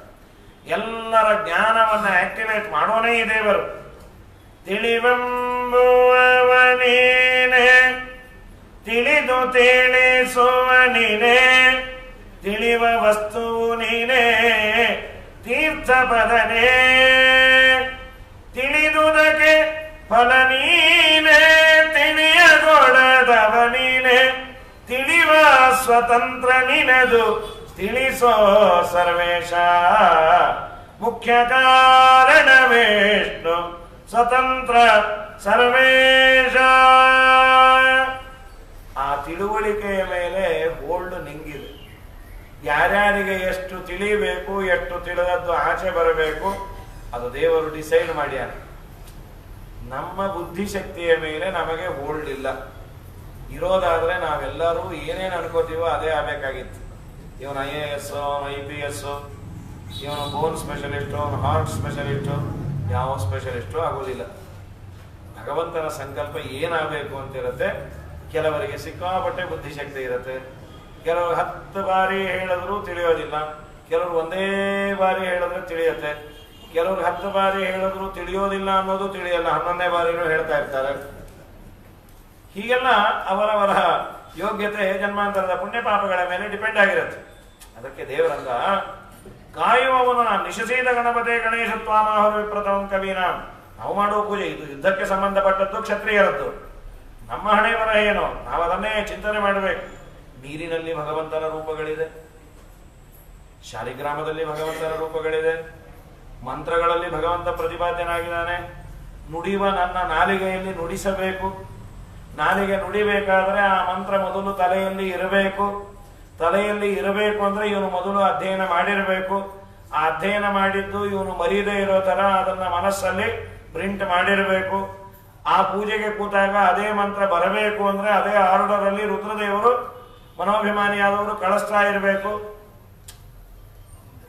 ಎಲ್ಲರ ಜ್ಞಾನವನ್ನ ಆಕ್ಟಿವೇಟ್ ಮಾಡೋನೇ ಈ ದೇವರು. ತಿಳಿವಂಬುವವನೇನೆ, ತಿಳಿದು ತಿಳಿಸುವ ನೀನೆ, ತಿಳಿವ ವಸ್ತು ನೀನೆ, ತೀರ್ಥ ಪದನೇ, ತಿಳಿದುದಕ್ಕೆ ಫಲ ನೀನೆ, ತಿಳಿಯಗೊಡದವ ನೀನೆ, ತಿಳಿವ ಸ್ವತಂತ್ರ ನಿನದು ತಿಳಿಸೋ ಸರ್ವೇಶ. ಮುಖ್ಯ ಕಾರಣ ವಿಷ್ಣು ಸ್ವತಂತ್ರ ಸರ್ವೇಶ. ಆ ತಿಳುವಳಿಕೆಯ ಮೇಲೆ ಹೋಲ್ಡ್ ನಿಂಗಿದೆ. ಯಾರ್ಯಾರಿಗೆ ಎಷ್ಟು ತಿಳಿಬೇಕು, ಎಷ್ಟು ತಿಳಿದದ್ದು ಆಚೆ ಬರಬೇಕು, ಅದು ದೇವರು ಡಿಸೈಡ್ ಮಾಡ್ಯಾರ. ನಮ್ಮ ಬುದ್ಧಿಶಕ್ತಿಯ ಮೇಲೆ ನಮಗೆ ಹೋಲ್ಡ್ ಇಲ್ಲ. ಇರೋದಾದ್ರೆ ನಾವೆಲ್ಲರೂ ಏನೇನು ಅನ್ಕೋತೀವೋ ಅದೇ ಆಗಬೇಕಾಗಿತ್ತು. ಇವನು IAS, ಅವನು IPS, ಇವನು ಬೋನ್ ಸ್ಪೆಷಲಿಸ್ಟು, ಅವನು ಹಾರ್ಟ್ ಸ್ಪೆಷಲಿಸ್ಟು, ಯಾವ ಸ್ಪೆಷಲಿಸ್ಟು ಆಗೋದಿಲ್ಲ. ಭಗವಂತನ ಸಂಕಲ್ಪ ಏನಾಗಬೇಕು ಅಂತಿರುತ್ತೆ. ಕೆಲವರಿಗೆ ಸಿಕ್ಕಾಪಟ್ಟೆ ಬುದ್ಧಿಶಕ್ತಿ ಇರುತ್ತೆ, ಕೆಲವರು 10 ಬಾರಿ ಹೇಳಿದ್ರು ತಿಳಿಯೋದಿಲ್ಲ, ಕೆಲವರು ಒಂದೇ ಬಾರಿ ಹೇಳಿದ್ರೆ ತಿಳಿಯುತ್ತೆ, ಕೆಲವರು 10 ಬಾರಿ ಹೇಳಿದ್ರು ತಿಳಿಯೋದಿಲ್ಲ ಅನ್ನೋದು ತಿಳಿಯಲ್ಲ, 11ನೇ ಬಾರಿನೂ ಹೇಳ್ತಾ ಇರ್ತಾರೆ. ಹೀಗೆಲ್ಲ ಅವರವರ ಯೋಗ್ಯತೆ ಜನ್ಮಾಂತರದ ಪುಣ್ಯ ಪಾಪಗಳ ಮೇಲೆ ಡಿಪೆಂಡ್ ಆಗಿರುತ್ತೆ. ಅದಕ್ಕೆ ದೇವರಂದ ಕಾಯುವವನು ನಾನು. ನಿಶಸೀದ ಗಣಪತೆ ಗಣೇಶತ್ವಾಮಾಹುರ ವಿಪ್ರಥಮಂ ಕವೀನಾಂ. ನಾವು ಮಾಡುವ ಪೂಜೆ ಇದು ಯುದ್ಧಕ್ಕೆ ಸಂಬಂಧಪಟ್ಟದ್ದು, ಕ್ಷತ್ರಿಯರದ್ದು. ನಮ್ಮ ಹಣೆ ಬರ ಏನು, ನಾವು ಅದನ್ನೇ ಚಿಂತನೆ ಮಾಡಬೇಕು. ನೀರಿನಲ್ಲಿ ಭಗವಂತನ ರೂಪಗಳಿದೆ, ಶಾಲಿಗ್ರಾಮದಲ್ಲಿ ಭಗವಂತನ ರೂಪಗಳಿದೆ, ಮಂತ್ರಗಳಲ್ಲಿ ಭಗವಂತ ಪ್ರತಿಪಾದ್ಯನಾಗಿದ್ದಾನೆ. ನುಡಿಯುವ ನನ್ನ ನಾಲಿಗೆಯಲ್ಲಿ ನುಡಿಸಬೇಕು. ನಾಲಿಗೆ ನುಡಿಬೇಕಾದ್ರೆ ಆ ಮಂತ್ರ ಮೊದಲು ತಲೆಯಲ್ಲಿ ಇರಬೇಕು. ತಲೆಯಲ್ಲಿ ಇರಬೇಕು ಅಂದ್ರೆ ಇವನು ಮೊದಲು ಅಧ್ಯಯನ ಮಾಡಿರಬೇಕು. ಆ ಅಧ್ಯಯನ ಮಾಡಿದ್ದು ಇವನು ಮರೀದೇ ಇರೋ ತರ ಅದನ್ನ ಮನಸ್ಸಲ್ಲಿ ಪ್ರಿಂಟ್ ಮಾಡಿರಬೇಕು. ಆ ಪೂಜೆಗೆ ಕೂತಾಗ ಅದೇ ಮಂತ್ರ ಬರಬೇಕು ಅಂದ್ರೆ ಅದೇ ಆರ್ಡರ್ ಅಲ್ಲಿ ರುದ್ರದೇವರು ಮನೋಭಿಮಾನಿಯಾದವರು ಕಳಿಸ್ತಾ ಇರಬೇಕು.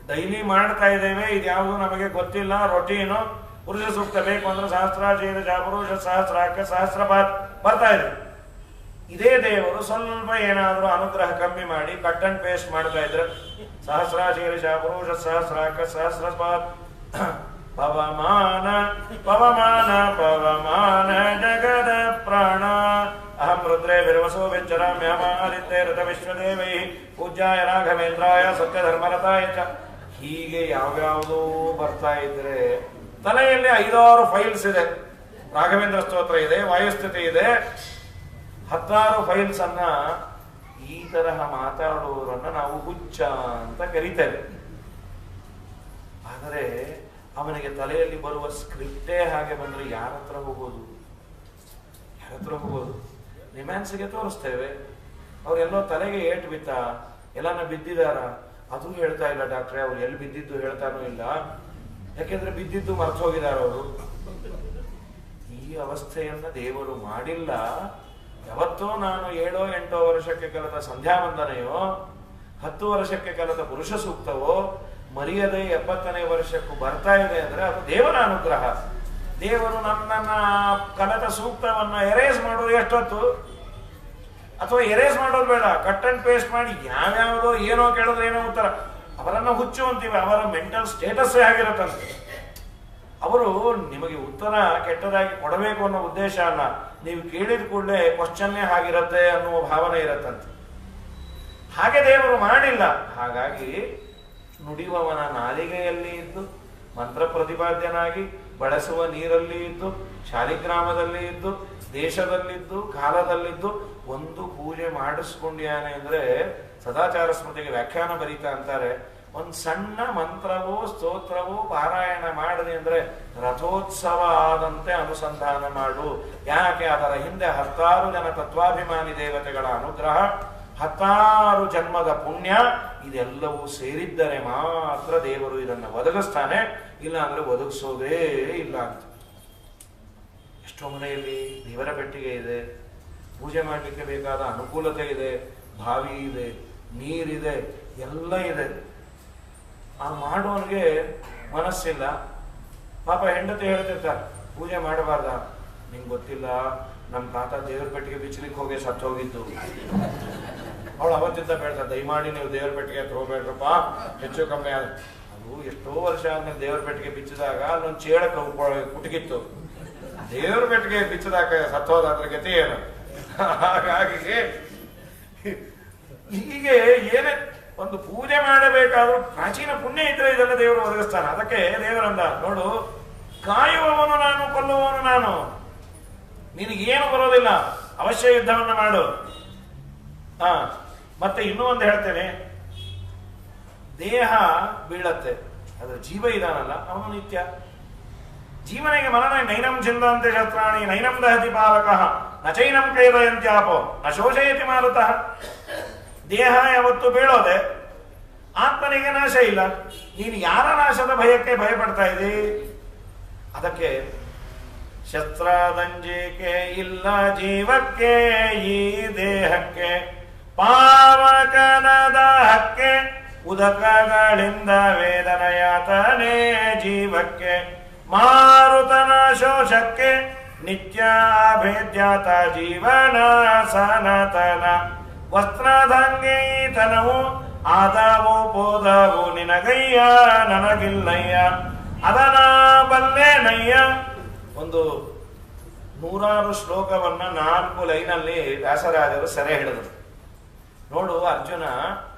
ಡೈಲಿ ಮಾಡ್ತಾ ಇದ್ದೇವೆ, ಇದ್ಯಾವುದು ನಮಗೆ ಗೊತ್ತಿಲ್ಲ, ರೊಟೀನು. ಪುರುಷ ಸೂಕ್ತ ಬೇಕು ಅಂದ್ರೆ ಸಹಸ್ರಾಚೇತ ಪುರುಷ ಸಹಸ್ರಾಕ್ಕೆ ಸಹಸ್ರಪಾತ್ ಬರ್ತಾ ಇದೆ. ಇದೇ ದೇವರು ಸ್ವಲ್ಪ ಏನಾದರೂ ಅನುಗ್ರಹ ಕಮ್ಮಿ ಮಾಡಿ ಕಟ್ ಅಂಡ್ ಪೇಸ್ಟ್ ಮಾಡ್ತಾ ಇದ್ರೆ ಸಹಸ್ರಾಚೇತ ಪುರುಷ ಸಹಸ್ರಾಕ್ಕ ಸಹಸ್ರಪಾತ್ ಪವಮಾನ ಪವಮಾನ ಪವಮಾನ ಜಗದ ಪ್ರಾಣ ಅಹಂ ರುದ್ರೇ ವಿರ್ವಸೋ ವಿಚ್ಚರಾಮ್ಯಮಾದಿತ್ಯ ಋತ ವಿಶ್ವದೇವೈ ಪೂಜ್ಯಾಯ ರಾಘವೇಂದ್ರಾಯ ಸತ್ಯಧರ್ಮರತಾಯ ಚ. ಹೀಗೆ ಯಾವ್ಯಾವುದೋ ಬರ್ತಾ ಇದ್ರೆ ತಲೆಯಲ್ಲಿ 5-6 ಫೈಲ್ಸ್ ಇದೆ. ರಾಘವೇಂದ್ರ ಸ್ತೋತ್ರ ಇದೆ, ವಾಯುಸ್ಥಿತಿ ಇದೆ, 16 ಫೈಲ್ಸ್ ಅನ್ನ. ಈ ತರಹ ಮಾತಾಡುವವರನ್ನ ನಾವು ಹುಚ್ಚ ಅಂತ ಕರೀತೇವೆ. ಆದರೆ ಅವನಿಗೆ ತಲೆಯಲ್ಲಿ ಬರುವ ಸ್ಕ್ರಿಪ್ಟೇ ಹಾಗೆ ಬಂದ್ರೆ ಯಾರ ಹತ್ರ ಹೋಗೋದು? ನಿಮ್ಯಾನ್ಸ್ಗೆ ತೋರಿಸ್ತೇವೆ. ಅವರೆಲ್ಲೋ ತಲೆಗೆ ಏಟು ಬಿತ್ತ, ಎಲ್ಲಾನ ಬಿದ್ದಿದಾರ, ಅದು ಹೇಳ್ತಾ ಇಲ್ಲ ಡಾಕ್ಟ್ರೆ. ಅವ್ರು ಎಲ್ಲಿ ಬಿದ್ದಿದ್ದು ಹೇಳ್ತಾನೂ ಇಲ್ಲ, ಯಾಕೆಂದ್ರೆ ಬಿದ್ದಿದ್ದು ಮರ್ತು ಹೋಗಿದಾರ ಅವರು. ಈ ಅವಸ್ಥೆಯನ್ನ ದೇವರು ಮಾಡಿಲ್ಲ. ಯಾವತ್ತೋ ನಾನು 7-8 ವರ್ಷಕ್ಕೆ ಕಲಿತ ಸಂಧ್ಯಾ ವಂದನೆಯೋ, 10 ವರ್ಷಕ್ಕೆ ಕಲಿತ ಪುರುಷ ಸೂಕ್ತವೋ, ಮರೆಯದೆ 70ನೇ ವರ್ಷಕ್ಕೂ ಬರ್ತಾ ಇದೆ ಅಂದ್ರೆ ಅದು ದೇವರ ಅನುಗ್ರಹ. ದೇವರು ನನ್ನನ್ನ ಕಲಿತ ಸೂಕ್ತವನ್ನ ಎರೇಸ್ ಮಾಡೋದು ಎಷ್ಟೊತ್ತು, ಅಥವಾ ಎರೇಸ್ ಮಾಡೋದು ಬೇಡ, ಕಟ್ ಅಂಡ್ ಪೇಸ್ಟ್ ಮಾಡಿ ಯಾವ್ಯಾವುದೋ ಏನೋ ಕೇಳಿದ್ರೆ ಏನೋ ಉತ್ತರ. ಅವರನ್ನ ಹುಚ್ಚು ಅಂತೀವಿ, ಅವರ ಮೆಂಟಲ್ ಸ್ಟೇಟಸ್ಸೇ ಆಗಿರತ್ತಂತೆ. ಅವರು ನಿಮಗೆ ಉತ್ತರ ಕೆಟ್ಟದಾಗಿ ಕೊಡಬೇಕು ಅನ್ನೋ ಉದ್ದೇಶ ಅಲ್ಲ, ನೀವು ಕೇಳಿದ ಕೂಡಲೇ ಕ್ವಶನ್ನೇ ಆಗಿರತ್ತೆ ಅನ್ನುವ ಭಾವನೆ ಇರತ್ತಂತೆ. ಹಾಗೆ ದೇವರು ಮಾಡಿಲ್ಲ. ಹಾಗಾಗಿ ನುಡಿಯುವವನ ನಾಲಿಗೆಯಲ್ಲಿ ಇದ್ದು, ಮಂತ್ರ ಪ್ರತಿಪಾದ್ಯನಾಗಿ ಬಳಸುವ ನೀರಲ್ಲಿ ಇದ್ದು, ಶಾಲಿಗ್ರಾಮದಲ್ಲಿ ಇದ್ದು, ದೇಶದಲ್ಲಿದ್ದು, ಕಾಲದಲ್ಲಿದ್ದು ಒಂದು ಪೂಜೆ ಮಾಡಿಸ್ಕೊಂಡ್ಯಾನೆ ಅಂದ್ರೆ ಸದಾಚಾರ ಸ್ಮೃತಿಗೆ ವ್ಯಾಖ್ಯಾನ ಬರೀತಾ ಅಂತಾರೆ, ಒಂದು ಸಣ್ಣ ಮಂತ್ರವೋ ಸ್ತೋತ್ರವೋ ಪಾರಾಯಣ ಮಾಡಿದೆ ಅಂದ್ರೆ ರಥೋತ್ಸವ ಆದಂತೆ ಅನುಸಂಧಾನ ಮಾಡು. ಯಾಕೆ? ಅದರ ಹಿಂದೆ 10 ಜನ ತತ್ವಾಭಿಮಾನಿ ದೇವತೆಗಳ ಅನುಗ್ರಹ, 10 ಜನ್ಮದ ಪುಣ್ಯ, ಇದೆಲ್ಲವೂ ಸೇರಿದ್ದರೆ ಮಾತ್ರ ದೇವರು ಇದನ್ನು ಒದಗಿಸ್ತಾನೆ. ಇಲ್ಲ ಅಂದ್ರೆ ಒದಗಿಸೋದೇ ಇಲ್ಲ ಅಂತ. ಎಷ್ಟೋ ಮನೆಯಲ್ಲಿ ದೇವರ ಪೆಟ್ಟಿಗೆ ಇದೆ, ಪೂಜೆ ಮಾಡಲಿಕ್ಕೆ ಬೇಕಾದ ಅನುಕೂಲತೆ ಇದೆ, ಬಾವಿ ಇದೆ, ನೀರಿದೆ, ಎಲ್ಲ ಇದೆ. ಆ ಮಾಡೋನಿಗೆ ಮನಸ್ಸಿಲ್ಲ. ಪಾಪ ಹೆಂಡತಿ ಹೇಳ್ತಿರ್ತಾರೆ, ಪೂಜೆ ಮಾಡಬಾರ್ದ? ನಿಂಗೆ ಗೊತ್ತಿಲ್ಲ, ನಮ್ಮ ತಾತ ದೇವ್ರ ಪೆಟ್ಟಿಗೆ ಬಿಚ್ಚಲಿಕ್ಕೆ ಹೋಗಿ ಸತ್ತು ಹೋಗಿದ್ದು. ಅವಳು ಅವತ್ತಿಂದ ಬೇಡ್ತಾರೆ, ದಯಮಾಡಿ ನೀವು ದೇವ್ರ ಪೆಟ್ಟಿಗೆ ಹತ್ರ ಹೋಗ್ಬೇಡ್ರಪ್ಪ, ಹೆಚ್ಚು ಕಮ್ಮಿ ಅದು ಎಷ್ಟೋ ವರ್ಷ ಆದ್ಮೇಲೆ ದೇವ್ರ ಪೆಟ್ಟಿಗೆ ಬಿಚ್ಚಿದಾಗ ಅಲ್ಲೊಂದು ಚೇಳ ಕುಟುಕಿತ್ತು. ದೇವ್ರ ಪೆಟ್ಟಿಗೆ ಬಿಚ್ಚಿದಾಗ ಸತ್ತೋದ ಅದ್ರ ಗತಿ ಏನು? ಹಾಗಾಗಿ ಹೀಗೆ ಏನೇ ಒಂದು ಪೂಜೆ ಮಾಡಬೇಕಾದ್ರೂ ಪ್ರಾಚೀನ ಪುಣ್ಯ ಇದ್ರೆ ಇದೆಲ್ಲ ದೇವರು ಒದಗಿಸ್ತಾನೆ. ಅದಕ್ಕೆ ದೇವರಂದ ನೋಡು, ಕಾಯುವವನು ನಾನು, ಕೊಲ್ಲುವವನು ನಾನು, ನಿನಗೇನು ಬರೋದಿಲ್ಲ, ಅವಶ್ಯ ಯುದ್ಧವನ್ನ ಮಾಡು. ಮತ್ತೆ ಇನ್ನೂ ಒಂದು ಹೇಳ್ತೇನೆ, ದೇಹ ಬೀಳತ್ತೆ, ಅದ್ರ ಜೀವ ಇದಾನಲ್ಲ ಅವನು ನಿತ್ಯ. ಜೀವನಿಗೆ ಮರಣ ನೈನಂ ಚಿಂದಂತೆ ಶಸ್ತ್ರಾಣಿ ನೈನಂ ದಹತಿ ಪಾಲಕಃ ನಚೈನಂ ಕ್ಲೇದಯಂತ್ಯಾಪೋ ನ ಶೋಷಯತಿ ಮಾರುತಃ. ದೇಹ ಯಾವತ್ತು ಬೀಳೋದೆ, ಆತ್ಮನಿಗೆ ನಾಶ ಇಲ್ಲ. ನೀನು ಯಾರ ನಾಶದ ಭಯಕ್ಕೆ ಭಯಪಡ್ತಾ ಇದ್ದೀ? ಅದಕ್ಕೆ ಶಸ್ತ್ರದಂಜಿಕೆ ಇಲ್ಲ ಜೀವಕ್ಕೆ, ಈ ದೇಹಕ್ಕೆ ಪಾವಕನದ ಹಕ್ಕೆ, ಉದಕಗಳಿಂದ ವೇದನಯಾತನೆ ಜೀವಕ್ಕೆ, ಮಾರುತನ ಶೋಷಕ್ಕೆ ನಿತ್ಯ ಭೇದ್ಯಾತ ಜೀವನ ಸನಾತನ. ವಸ್ತ್ರದಂಗೆ ಈತನವು ಆದವು ಪೋದವು ನಿನಗಯ್ಯ ನನಗಿಲ್ಲಯ್ಯ, ಅದನ ಬಲ್ಲೆನಯ್ಯ. ಒಂದು 100 ಶ್ಲೋಕವನ್ನ 4 ಲೈನಲ್ಲಿ ವ್ಯಾಸರಾಜರು ಸೆರೆ ಹಿಡಿದರು. ನೋಡು ಅರ್ಜುನ,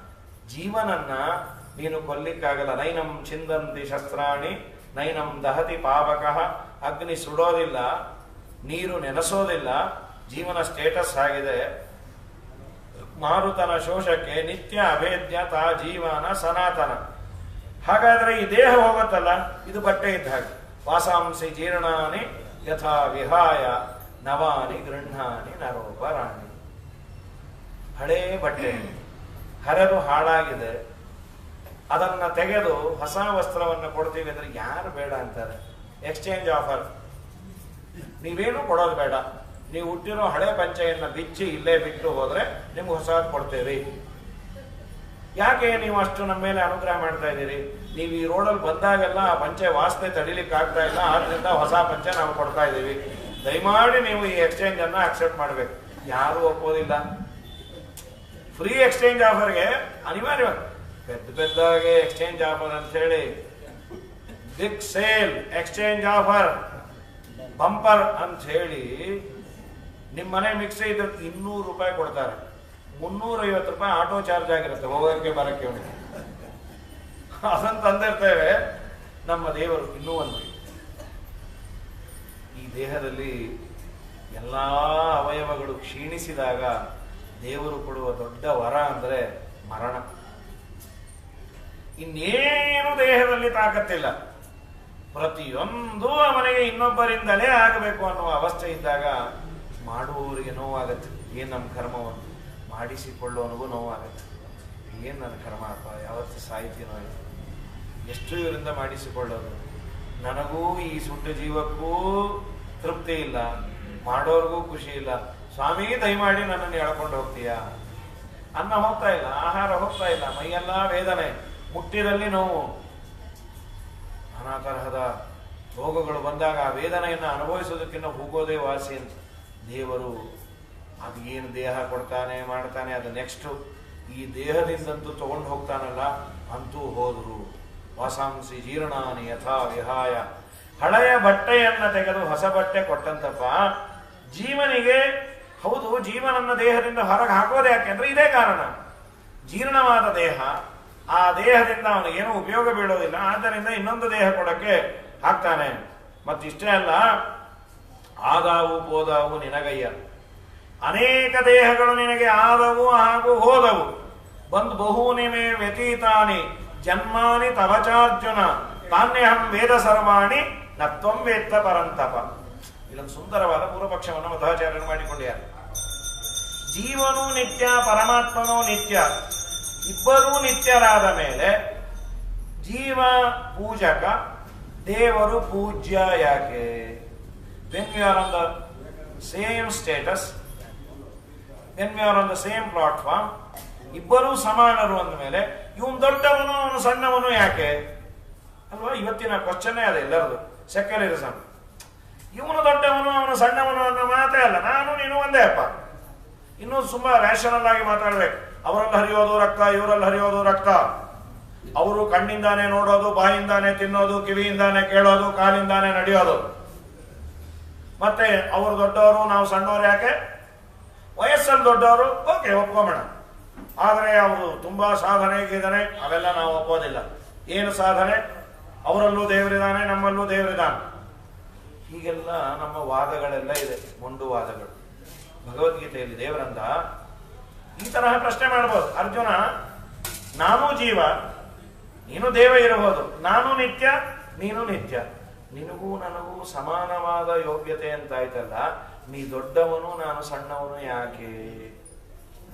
ಜೀವನನ್ನ ನೀನು ಕೊಲ್ಲಿಕ್ಕಾಗಲ್ಲ. ನೈನಂ ಚಿಂದಂತಿ ಶಸ್ತ್ರಾಣಿ ನೈನಂ ದಹತಿ ಪಾವಕಃ. ಅಗ್ನಿ ಸುಡೋದಿಲ್ಲ, ನೀರು ನೆನೆಸೋದಿಲ್ಲ, ಜೀವನ ಸ್ಟೇಟಸ್ ಆಗಿದೆ. ಮಾರುತನ ಶೋಷಕ್ಕೆ ನಿತ್ಯ ಅಭೇದ್ಯ ತಾ ಜೀವನ ಸನಾತನ. ಹಾಗಾದ್ರೆ ಈ ದೇಹ ಹೋಗುತ್ತಲ್ಲ, ಇದು ಬಟ್ಟೆ ಇದ್ದ ಹಾಗೆ. ವಾಸಾಂಸಿ ಜೀರ್ಣಾನಿ ಯಥಾ ವಿಹಾಯ ನವಾನಿ ಗೃಹಾನಿ ನರೋಪರಾಣಿ. ಹಳೇ ಬಟ್ಟೆ ಹರಿದು ಹಾಳಾಗಿದೆ, ಅದನ್ನ ತೆಗೆದು ಹೊಸ ವಸ್ತ್ರವನ್ನು ಕೊಡ್ತೀವಿ ಅಂದ್ರೆ ಯಾರು ಬೇಡ ಅಂತಾರೆ? Exchange offer. ನೀವೇನು ಕೊಡೋದು ಬೇಡ, ನೀವು ಹುಟ್ಟಿರೋ ಹಳೆ ಪಂಚೆಯನ್ನ ಬಿಚ್ಚಿ ಇಲ್ಲೇ ಬಿಟ್ಟು ಹೋದ್ರೆ ನಿಮ್ಗೆ ಹೊಸ ಕೊಡ್ತೇವೆ. ಯಾಕೆ ನೀವು ಅಷ್ಟು ನಮ್ಮ ಮೇಲೆ ಅನುಗ್ರಹ ಮಾಡ್ತಾ ಇದ್ದೀರಿ? ನೀವು ಈ ರೋಡಲ್ಲಿ ಬಂದಾಗೆಲ್ಲ ಆ ಪಂಚೆ ವಾಸನೆ ತಡಿಲಿಕ್ಕೆ ಆಗ್ತಾ ಇಲ್ಲ, ಆದ್ರಿಂದ ಹೊಸ ಪಂಚೆ ನಾವು ಕೊಡ್ತಾ ಇದ್ದೀವಿ, ದಯಮಾಡಿ ನೀವು ಈ ಎಕ್ಸ್ಚೇಂಜ್ ಅನ್ನ ಅಕ್ಸೆಪ್ಟ್ ಮಾಡ್ಬೇಕು. ಯಾರು ಒಪ್ಪೋದಿಲ್ಲ. ಫ್ರೀ ಎಕ್ಸ್ಚೇಂಜ್ ಆಫರ್ಗೆ ಅನಿವಾರ್ಯ ಪೆದ್ದಾಗೆ ಎಕ್ಸ್ಚೇಂಜ್ ಆಫರ್ ಅಂತ ಹೇಳಿ, big sale exchange offer bumper ಅಂತ ಹೇಳಿ ನಿಮ್ಮ ಮನೆ ಮಿಕ್ಸಿ ಇದ್ರೆ 200 ರೂಪಾಯಿ ಕೊಡ್ತಾರೆ, 350 ರೂಪಾಯಿ ಆಟೋ ಚಾರ್ಜ್ ಆಗಿರುತ್ತೆ ಹೋಗೋಕ್ಕೆ ಬರಕ್ಕೆ. ಅದನ್ನು ತಂದಿರ್ತೇವೆ. ನಮ್ಮ ದೇವರು ಇನ್ನೂ ಒಂದು, ಈ ದೇಹದಲ್ಲಿ ಎಲ್ಲಾ ಅವಯವಗಳು ಕ್ಷೀಣಿಸಿದಾಗ ದೇವರು ಕೊಡುವ ದೊಡ್ಡ ವರ ಅಂದ್ರೆ ಮರಣ. ಇನ್ನೇನು ದೇಹದಲ್ಲಿ ತಾಕತ್ತಿಲ್ಲ, ಪ್ರತಿಯೊಂದು ಅವನಿಗೆ ಇನ್ನೊಬ್ಬರಿಂದಲೇ ಆಗಬೇಕು ಅನ್ನುವ ಅವಸ್ಥೆ ಇದ್ದಾಗ ಮಾಡುವವರಿಗೆ ನೋವಾಗತ್ತೆ. ಏನ್ ನಮ್ಮ ಕರ್ಮವನ್ನು ಮಾಡಿಸಿಕೊಳ್ಳೋನಿಗೂ ನೋವಾಗತ್ತೆ. ಏನ್ ನನ್ನ ಕರ್ಮ ಅಪ್ಪ, ಯಾವತ್ತು ಸಾಹಿತ್ಯನೋ ಎಷ್ಟು ಇವರಿಂದ ಮಾಡಿಸಿಕೊಳ್ಳೋದು. ನನಗೂ ಈ ಸುಟ್ಟ ಜೀವಕ್ಕೂ ತೃಪ್ತಿ ಇಲ್ಲ, ಮಾಡೋರ್ಗೂ ಖುಷಿ ಇಲ್ಲ. ಸ್ವಾಮಿ ದಯಮಾಡಿ ನನ್ನನ್ನು ಎಳ್ಕೊಂಡು ಹೋಗ್ತೀಯಾ? ಅನ್ನ ಹೋಗ್ತಾ ಇಲ್ಲ, ಆಹಾರ ಹೋಗ್ತಾ ಇಲ್ಲ, ಮೈಯೆಲ್ಲ ವೇದನೆ, ಮುಟ್ಟಿದಲ್ಲಿ ನೋವು, ನಾನಾ ತರಹದ ರೋಗಗಳು ಬಂದಾಗ ಆ ವೇದನೆಯನ್ನು ಅನುಭವಿಸೋದಕ್ಕಿಂತ ಹೋಗೋದೇ ವಾಸಿ ಅಂತ. ದೇವರು ಅದು ಏನು ದೇಹ ಕೊಡ್ತಾನೆ ಮಾಡ್ತಾನೆ ಅದು ನೆಕ್ಸ್ಟು. ಈ ದೇಹದಿಂದಂತೂ ತಗೊಂಡು ಹೋಗ್ತಾನಲ್ಲ, ಅಂತೂ ಹೋದರು. ವಾಸಾಂಸಿ ಜೀರ್ಣಾನಿ ಯಥಾ ವಿಹಾಯ. ಹಳೆಯ ಬಟ್ಟೆಯನ್ನು ತೆಗೆದು ಹೊಸ ಬಟ್ಟೆ ಕೊಟ್ಟಂತಪ್ಪ ಜೀವನಿಗೆ. ಹೌದು, ಜೀವನನ್ನ ದೇಹದಿಂದ ಹೊರಗೆ ಹಾಕೋದು ಯಾಕೆಂದ್ರೆ ಇದೇ ಕಾರಣ. ಜೀರ್ಣವಾದ ದೇಹ, ಆ ದೇಹದಿಂದ ಅವನಿಗೇನು ಉಪಯೋಗ ಬೀಳೋದಿಲ್ಲ, ಆದ್ದರಿಂದ ಇನ್ನೊಂದು ದೇಹ ಕೊಡಕ್ಕೆ ಹಾಕ್ತಾನೆ. ಮತ್ತಿಷ್ಟೇ ಅಲ್ಲ, ಆದಾವು ಹೋದವು ನಿನಗಯ್ಯ. ಅನೇಕ ದೇಹಗಳು ನಿನಗೆ ಆದವು ಹಾಗೂ ಹೋದವು. ಬಂದು ಬಹುನಿಮೆ ವ್ಯತೀತಾನಿ ಜನ್ಮಾನಿ ತವಚಾರ್ಜುನ ತಾನ್ಯಹಂ ವೇದ ಸರ್ವಾಣಿ ನತ್ವಂ ವೇತ್ತ ಪರಂತಪ. ಇಲ್ಲೊಂದು ಸುಂದರವಾದ ಪೂರ್ವಪಕ್ಷವನ್ನು ಮಧ್ವಾಚಾರ್ಯರು ಮಾಡಿಕೊಂಡಿದ್ದಾರೆ. ಜೀವನೂ ನಿತ್ಯ, ಪರಮಾತ್ಮನೂ ನಿತ್ಯ, ಇಬ್ಬರೂ ನಿತ್ಯರಾದ ಮೇಲೆ ಜೀವ ಪೂಜಕ, ದೇವರು ಪೂಜ್ಯ ಯಾಕೆ? When we are on the same status, when we are on the same platform, ಇಬ್ಬರೂ ಸಮಾನರು ಅಂದ ಮೇಲೆ ಇವನು ದೊಡ್ಡವನು ಅವನು ಸಣ್ಣವನು ಯಾಕೆ ಅಲ್ವಾ? ಇವತ್ತಿನ ಕ್ವಶನ್ನೇ ಅದೇ ಎಲ್ಲರದು, ಸೆಕ್ಯುಲರಿಸಮ್. ಇವನು ದೊಡ್ಡವನು ಅವನು ಸಣ್ಣವನು ಅನ್ನೋ ಮಾತೇ ಅಲ್ಲ. ನಾನು ನೀನು ಒಂದೇ ಅಪ್ಪ. ಇನ್ನೂ ತುಂಬಾ ರ್ಯಾಷನಲ್ ಆಗಿ ಮಾತಾಡ್ಬೇಕು. ಅವರಲ್ಲಿ ಹರಿಯೋದು ರಕ್ತ, ಇವರಲ್ಲಿ ಹರಿಯೋದು ರಕ್ತ. ಅವರು ಕಣ್ಣಿಂದಾನೆ ನೋಡೋದು, ಬಾಯಿಂದಾನೆ ತಿನ್ನೋದು, ಕಿವಿಯಿಂದಾನೆ ಕೇಳೋದು, ಕಾಲಿಂದಾನೆ ನಡೆಯೋದು. ಮತ್ತೆ ಅವರು ದೊಡ್ಡವರು, ನಾವು ಸಣ್ಣವರು ಯಾಕೆ? ವಯಸ್ಸಲ್ಲಿ ದೊಡ್ಡವರು, ಓಕೆ ಒಪ್ಕೊಂಬೇಡ. ಆದರೆ ಅವರು ತುಂಬಾ ಸಾಧನೆ ಗೀಧನೆ ಅವೆಲ್ಲ ನಾವು ಒಪ್ಪೋದಿಲ್ಲ. ಏನು ಸಾಧನೆ? ಅವರಲ್ಲೂ ದೇವರಿದ್ದಾನೆ, ನಮ್ಮಲ್ಲೂ ದೇವರಿದ್ದಾನೆ. ಹೀಗೆಲ್ಲ ನಮ್ಮ ವಾದಗಳೆಲ್ಲ ಇದೆ, ಮೊಂಡು ವಾದಗಳು. ಭಗವದ್ಗೀತೆಯಲ್ಲಿ ದೇವರಂದ ಈ ತರಹ ಪ್ರಶ್ನೆ ಮಾಡ್ಬೋದು. ಅರ್ಜುನ, ನಾನು ಜೀವ, ನೀನು ದೇವ ಇರಬಹುದು, ನಾನು ನಿತ್ಯ, ನೀನು ನಿತ್ಯ, ನಿನಗೂ ನನಗೂ ಸಮಾನವಾದ ಯೋಗ್ಯತೆ ಅಂತಾಯ್ತಲ್ಲ, ನೀ ದೊಡ್ಡವನು ನಾನು ಸಣ್ಣವನು ಯಾಕೆ?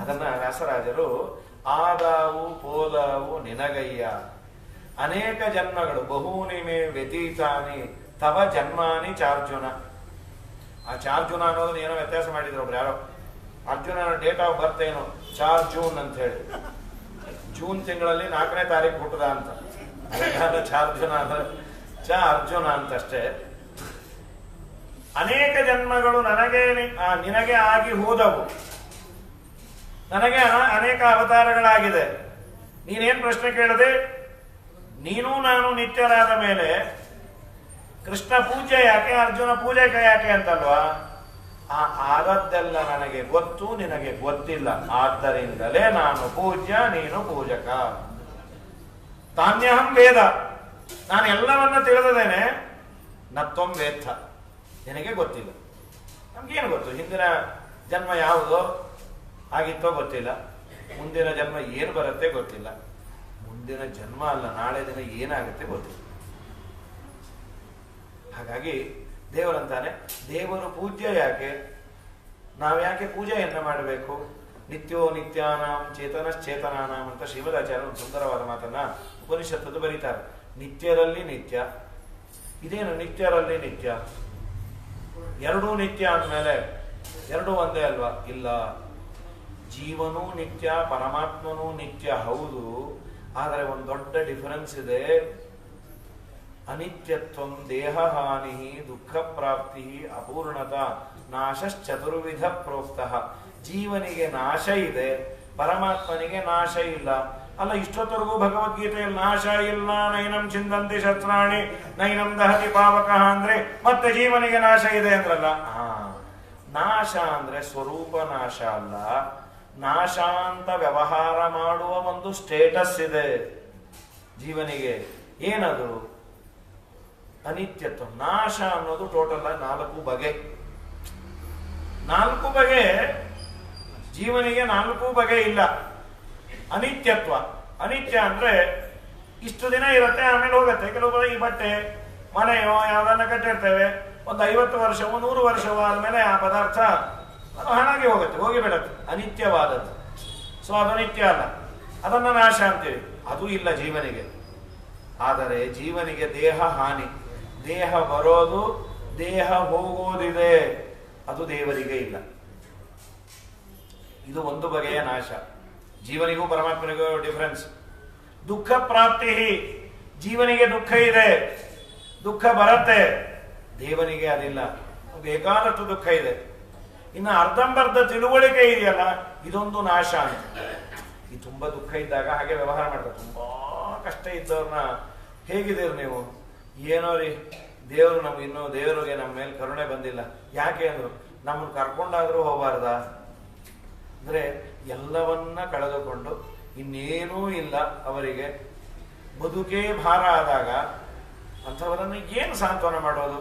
ಅದನ್ನ ವ್ಯಾಸರಾಜರು ಆದಾವು ಹೋದಾವು ನಿನಗಯ್ಯ, ಅನೇಕ ಜನ್ಮಗಳು ಬಹುನಿಮೆ ವ್ಯತೀತಾನಿ ತವ ಜನ್ಮಾನಿ ಚಾರ್ಜುನ. ಆ ಚಾರ್ಜುನ ಅನ್ನೋದನ್ನ ಏನೋ ವ್ಯತ್ಯಾಸ ಮಾಡಿದ್ರು ಒಬ್ರು ಯಾರೋ. ಅರ್ಜುನನ ಡೇಟ್ ಆಫ್ ಬರ್ತ್ ಏನು? 4 ಜೂನ್ ಅಂತ ಹೇಳಿ. ಜೂನ್ ತಿಂಗಳಲ್ಲಿ 4ನೇ ತಾರೀಕು ಹುಟ್ಟದ ಅಂತ. ಚಾರ್ಜುನ ಅಂದ್ರೆ ಅರ್ಜುನ ಅಂತಷ್ಟೇ. ಅನೇಕ ಜನ್ಮಗಳು ನಿನಗೆ ಆಗಿ ಹೋದವು, ನನಗೆ ಅನೇಕ ಅವತಾರಗಳಾಗಿದೆ. ನೀನೇನ್ ಪ್ರಶ್ನೆ ಕೇಳದೆ? ನೀನು ನಾನು ನಿತ್ಯರಾದ ಮೇಲೆ ಕೃಷ್ಣ ಪೂಜೆ ಯಾಕೆ, ಅರ್ಜುನ ಪೂಜೆ ಯಾಕೆ ಅಂತಲ್ವಾ? ಆದದ್ದೆಲ್ಲ ನನಗೆ ಗೊತ್ತು, ನಿನಗೆ ಗೊತ್ತಿಲ್ಲ, ಆದ್ದರಿಂದಲೇ ನಾನು ಪೂಜ್ಯ, ನೀನು ಪೂಜಕ. ತಾನ್ಯಹಂ ವೇದ, ನಾನು ಎಲ್ಲವನ್ನ ತಿಳಿದೇನೆ. ನತ್ವಂ ವೇತ್ತ, ನಿನಗೆ ಗೊತ್ತಿಲ್ಲ. ನಮ್ಗೇನು ಗೊತ್ತು? ಹಿಂದಿನ ಜನ್ಮ ಯಾವುದೋ ಆಗಿತ್ತೋ ಗೊತ್ತಿಲ್ಲ, ಮುಂದಿನ ಜನ್ಮ ಏನು ಬರುತ್ತೆ ಗೊತ್ತಿಲ್ಲ. ಮುಂದಿನ ಜನ್ಮ ಅಲ್ಲ, ನಾಳೆ ದಿನ ಏನಾಗುತ್ತೆ ಗೊತ್ತಿಲ್ಲ. ಹಾಗಾಗಿ ದೇವರಂತಾನೆ, ದೇವರು ಪೂಜ್ಯ ಯಾಕೆ? ನಾವ್ಯಾಕೆ ಪೂಜೆಯನ್ನ ಮಾಡಬೇಕು? ನಿತ್ಯೋ ನಿತ್ಯಾನಾಂ ಚೇತನಶ್ಚೇತನಾನಾಂ ಅಂತ ಶ್ರೀಮದಾಚಾರ್ಯ ಒಂದು ಸುಂದರವಾದ ಮಾತನ್ನ ಉಪನಿಷತ್ತದ್ದು ಬರೀತಾರೆ. ನಿತ್ಯರಲ್ಲಿ ನಿತ್ಯ. ಇದೇನು ನಿತ್ಯರಲ್ಲಿ ನಿತ್ಯ? ಎರಡೂ ನಿತ್ಯ ಅಂದಮೇಲೆ ಎರಡೂ ಒಂದೇ ಅಲ್ವಾ? ಇಲ್ಲ, ಜೀವನೂ ನಿತ್ಯ, ಪರಮಾತ್ಮನೂ ನಿತ್ಯ ಹೌದು. ಆದರೆ ಒಂದು ದೊಡ್ಡ ಡಿಫರೆನ್ಸ್ ಇದೆ. ಅನಿತ್ಯತ್ವಂ ದೇಹ ಹಾನಿ ದುಃಖ ಪ್ರಾಪ್ತಿ ಅಪೂರ್ಣತ ನಾಶಶ್ಚತುರ್ವಿಧ ಪ್ರೋಕ್ತ. ಜೀವನಿಗೆ ನಾಶ ಇದೆ, ಪರಮಾತ್ಮನಿಗೆ ನಾಶ ಇಲ್ಲ. ಅಲ್ಲ, ಇಷ್ಟೊತ್ತರೆಗೂ ಭಗವದ್ಗೀತೆಯಲ್ಲಿ ನಾಶ ಇಲ್ಲ, ನೈನಂ ಚಿಂದಂತಿ ಶಸ್ತ್ರಾಣಿ ನೈನಂ ದಹತಿ ಪಾವಕ ಅಂದ್ರೆ ಮತ್ತೆ ಜೀವನಿಗೆ ನಾಶ ಇದೆ ಅಂದ್ರಲ್ಲ. ನಾಶ ಅಂದ್ರೆ ಸ್ವರೂಪ ನಾಶ ಅಲ್ಲ, ನಾಶ ಅಂತ ವ್ಯವಹಾರ ಮಾಡುವ ಒಂದು ಸ್ಟೇಟಸ್ ಇದೆ ಜೀವನಿಗೆ. ಏನದು? ಅನಿತ್ಯತ್ವ. ನಾಶ ಅನ್ನೋದು ಟೋಟಲ್ 4 ಬಗೆ. 4 ಬಗೆ ಜೀವನಿಗೆ 4 ಬಗೆ ಇಲ್ಲ. ಅನಿತ್ಯತ್ವ. ಅನಿತ್ಯ ಅಂದ್ರೆ ಇಷ್ಟು ದಿನ ಇರುತ್ತೆ, ಆಮೇಲೆ ಹೋಗುತ್ತೆ. ಕೆಲವು ಈ ಬಟ್ಟೆ ಮನೆಯೋ ಯಾವ್ದನ್ನ ಕಟ್ಟಿರ್ತೇವೆ, ಒಂದು 50 ವರ್ಷವೋ 100 ವರ್ಷವೋ ಆದ್ಮೇಲೆ ಆ ಪದಾರ್ಥ ಅದು ಹಾಳಾಗಿ ಹೋಗುತ್ತೆ, ಹೋಗಿಬಿಡತ್ತೆ. ಅನಿತ್ಯವಾದದ್ದು. ಸೊ ಅದು ನಿತ್ಯ ಅಲ್ಲ, ಅದನ್ನ ನಾಶ ಅಂತೀವಿ. ಅದು ಇಲ್ಲ ಜೀವನಿಗೆ. ಆದರೆ ಜೀವನಿಗೆ ದೇಹ ಹಾನಿ, ದೇಹ ಬರೋದು, ದೇಹ ಹೋಗೋದಿದೆ, ಅದು ದೇವರಿಗೆ ಇಲ್ಲ. ಇದು ಒಂದು ಬಗೆಯ ನಾಶ. ಜೀವನಿಗೂ ಪರಮಾತ್ಮನಿಗೂ ಡಿಫರೆನ್ಸ್. ದುಃಖ ಪ್ರಾಪ್ತಿ, ಜೀವನಿಗೆ ದುಃಖ ಇದೆ, ದುಃಖ ಬರುತ್ತೆ. ದೇವನಿಗೆ ಅದಿಲ್ಲ, ಬೇಕಾದಷ್ಟು ದುಃಖ ಇದೆ. ಇನ್ನು ಅರ್ಧಂಬರ್ಧ ತಿಳುವಳಿಕೆ ಇದೆಯಲ್ಲ, ಇದೊಂದು ನಾಶ ಅಂತ. ಈ ತುಂಬ ದುಃಖ ಇದ್ದಾಗ ಹಾಗೆ ವ್ಯವಹಾರ ಮಾಡ್ತಾರೆ. ತುಂಬಾ ಕಷ್ಟ ಇದ್ದವ್ರನ್ನ ಹೇಗಿದ್ದೀರಿ ನೀವು? ಏನೋ ರೀ, ದೇವರು ನಮ್ಗೆ ಇನ್ನೂ ದೇವರಿಗೆ ನಮ್ಮ ಮೇಲೆ ಕರುಣೆ ಬಂದಿಲ್ಲ. ಯಾಕೆ ಅಂದ್ರು, ನಮ್ಮನ್ನು ಕರ್ಕೊಂಡಾದ್ರೂ ಹೋಗಬಾರ್ದ ಅಂದ್ರೆ ಎಲ್ಲವನ್ನ ಕಳೆದುಕೊಂಡು ಇನ್ನೇನೂ ಇಲ್ಲ ಅವರಿಗೆ, ಬದುಕೇ ಭಾರ ಆದಾಗ ಅಂಥವರನ್ನು ಏನು ಸಾಂತ್ವನ ಮಾಡೋದು?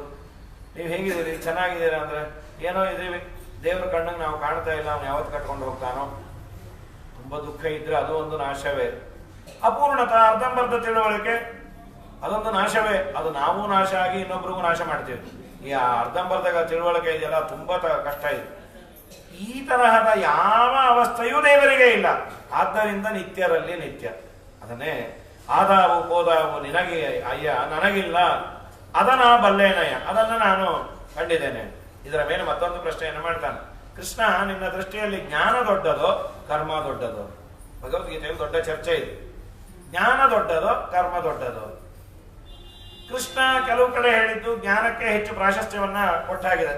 ನೀವು ಹೇಗಿದ್ದೀರಿ, ಚೆನ್ನಾಗಿದ್ದೀರಾ ಅಂದ್ರೆ ಏನೋ ಇದೀವಿ, ದೇವ್ರ ಕಣ್ಣಿಗೆ ನಾವು ಕಾಣ್ತಾ ಇಲ್ಲ, ಅವನು ಯಾವತ್ತು ಕಟ್ಕೊಂಡು ಹೋಗ್ತಾನೋ. ತುಂಬ ದುಃಖ ಇದ್ರೆ ಅದು ಒಂದು ನಾಶವೇ. ಅಪೂರ್ಣತ, ಅರ್ಧಂಬರ್ಧ ತಿಳುವಳಿಕೆ, ಅದೊಂದು ನಾಶವೇ. ಅದು ನಾವು ನಾಶ ಆಗಿ ಇನ್ನೊಬ್ರಿಗೂ ನಾಶ ಮಾಡ್ತೀವಿ. ಈ ಅರ್ಧಂಬರ್ಧ ತಿಳುವಳಿಕೆ ಇದೆಯಲ್ಲ, ತುಂಬಾ ಕಷ್ಟ ಇದೆ. ಈ ತರಹದ ಯಾವ ಅವಸ್ಥೆಯೂ ದೇವರಿಗೆ ಇಲ್ಲ. ಆದ್ದರಿಂದ ನಿತ್ಯರಲ್ಲಿ ನಿತ್ಯ. ಅದನ್ನೇ ಆದಾವು ಕೋದಾವು ನಿನಗೆ ಅಯ್ಯ ನನಗಿಲ್ಲ, ಅದನ್ನ ಬಲ್ಲೇನಯ್ಯ, ಅದನ್ನು ನಾನು ಕಂಡಿದ್ದೇನೆ. ಇದರ ಮೇಲೆ ಮತ್ತೊಂದು ಪ್ರಶ್ನೆಯನ್ನು ಮಾಡ್ತಾನೆ ಕೃಷ್ಣ. ನಿನ್ನ ದೃಷ್ಟಿಯಲ್ಲಿ ಜ್ಞಾನ ದೊಡ್ಡದೋ ಕರ್ಮ ದೊಡ್ಡದೋ? ಭಗವದ್ಗೀತೆಯಲ್ಲಿ ದೊಡ್ಡ ಚರ್ಚೆ ಇದೆ. ಜ್ಞಾನ ದೊಡ್ಡದೋ ಕರ್ಮ ದೊಡ್ಡದೋ? ಕೃಷ್ಣ ಕೆಲವು ಕಡೆ ಹೇಳಿದ್ದು ಜ್ಞಾನಕ್ಕೆ ಹೆಚ್ಚು ಪ್ರಾಶಸ್ತ್ಯವನ್ನ ಕೊಟ್ಟಾಗಿದೆ.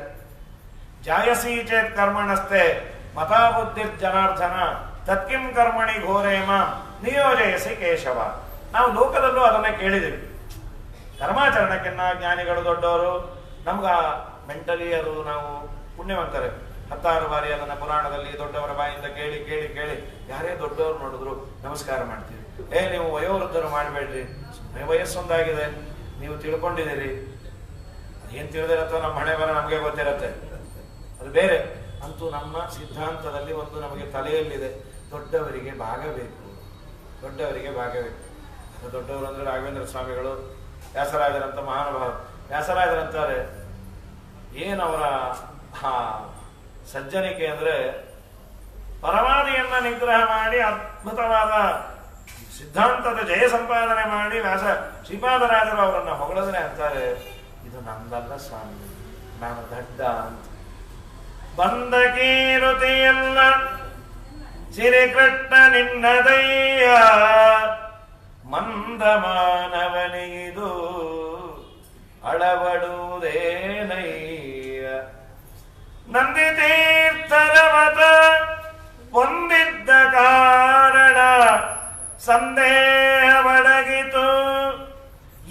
ಜಾಯಸಿ ಚೇತ್ ಕರ್ಮಣಸ್ತೆ ಮತಾ ಬುದ್ಧಿರ್ ಜನಾರ್ದನ ತತ್ಕಿಂ ಕರ್ಮಣಿ ಘೋರೇಮ ನಿಯೋಜಯಸಿ ಕೇಶವ. ನಾವು ಲೋಕದಲ್ಲೂ ಅದನ್ನೇ ಕೇಳಿದ್ದೀವಿ. ಕರ್ಮಾಚರಣಕ್ಕೆನ್ನ ಜ್ಞಾನಿಗಳು ದೊಡ್ಡವರು. ನಮ್ಗ ಮೆಂಟಲಿ ಅದು ನಾವು ಪುಣ್ಯವಂತರೆ. 10 ಬಾರಿ ಅದನ್ನ ಪುರಾಣದಲ್ಲಿ ದೊಡ್ಡವರ ಬಾಯಿಂದ ಕೇಳಿ ಕೇಳಿ ಕೇಳಿ ಯಾರೇ ದೊಡ್ಡವರು ನೋಡಿದ್ರು ನಮಸ್ಕಾರ ಮಾಡ್ತೀವಿ. ನೀವು ವಯೋವೃದ್ಧರು ಮಾಡಬೇಡ್ರಿ, ವಯಸ್ಸೊಂದಾಗಿದೆ, ನೀವು ತಿಳ್ಕೊಂಡಿದ್ದೀರಿ. ಏನ್ ತಿಳಿದಿರತ್ತೋ ನಮ್ಮ ಹಣೆ ಬರ ನಮಗೆ ಗೊತ್ತಿರತ್ತೆ, ಅದು ಬೇರೆ. ಅಂತೂ ನಮ್ಮ ಸಿದ್ಧಾಂತದಲ್ಲಿ ಒಂದು ನಮಗೆ ತಲೆಯಲ್ಲಿದೆ, ದೊಡ್ಡವರಿಗೆ ಭಾಗಬೇಕು, ದೊಡ್ಡವರಿಗೆ ಭಾಗಬೇಕು. ದೊಡ್ಡವರು ಅಂದ್ರೆ ರಾಘವೇಂದ್ರ ಸ್ವಾಮಿಗಳು, ವ್ಯಾಸರಾಜರಂತ ಮಹಾನುಭಾವ. ವ್ಯಾಸರಾಜರಂತಾರೆ ಏನವರ ಸಜ್ಜನಿಕೆ ಅಂದ್ರೆ ಪರಮಾದಿಯನ್ನ ನಿಗ್ರಹ ಮಾಡಿ ಅದ್ಭುತವಾದ ಸಿದ್ಧಾಂತದ ಜಯ ಸಂಪಾದನೆ ಮಾಡಿ ಶ್ರೀಪಾದರಾಜರು ಅವರನ್ನ ಹೊಗಳಿದ್ರೆ ಅಂತಾರೆ, ಇದು ನಂದಲ್ಲ ಸ್ವಾಮಿ, ನಾನು ದಡ್ಡ ಅಂತ. ಬಂದ ಕೀರುತಿಯಲ್ಲ ಶ್ರೀಕೃಷ್ಣ ನಿನ್ನದಯ್ಯ, ಮಂದ ಮಾನವನಿಗಿದು ಅಳವಡುವುದೇನಯ್ಯ. ನಂದಿ ತೀರ್ಥರ ಮತ ಹೊಂದಿದ್ದ ಕಾರಣ ಸಂದೇಹ ಒಡಗಿತು,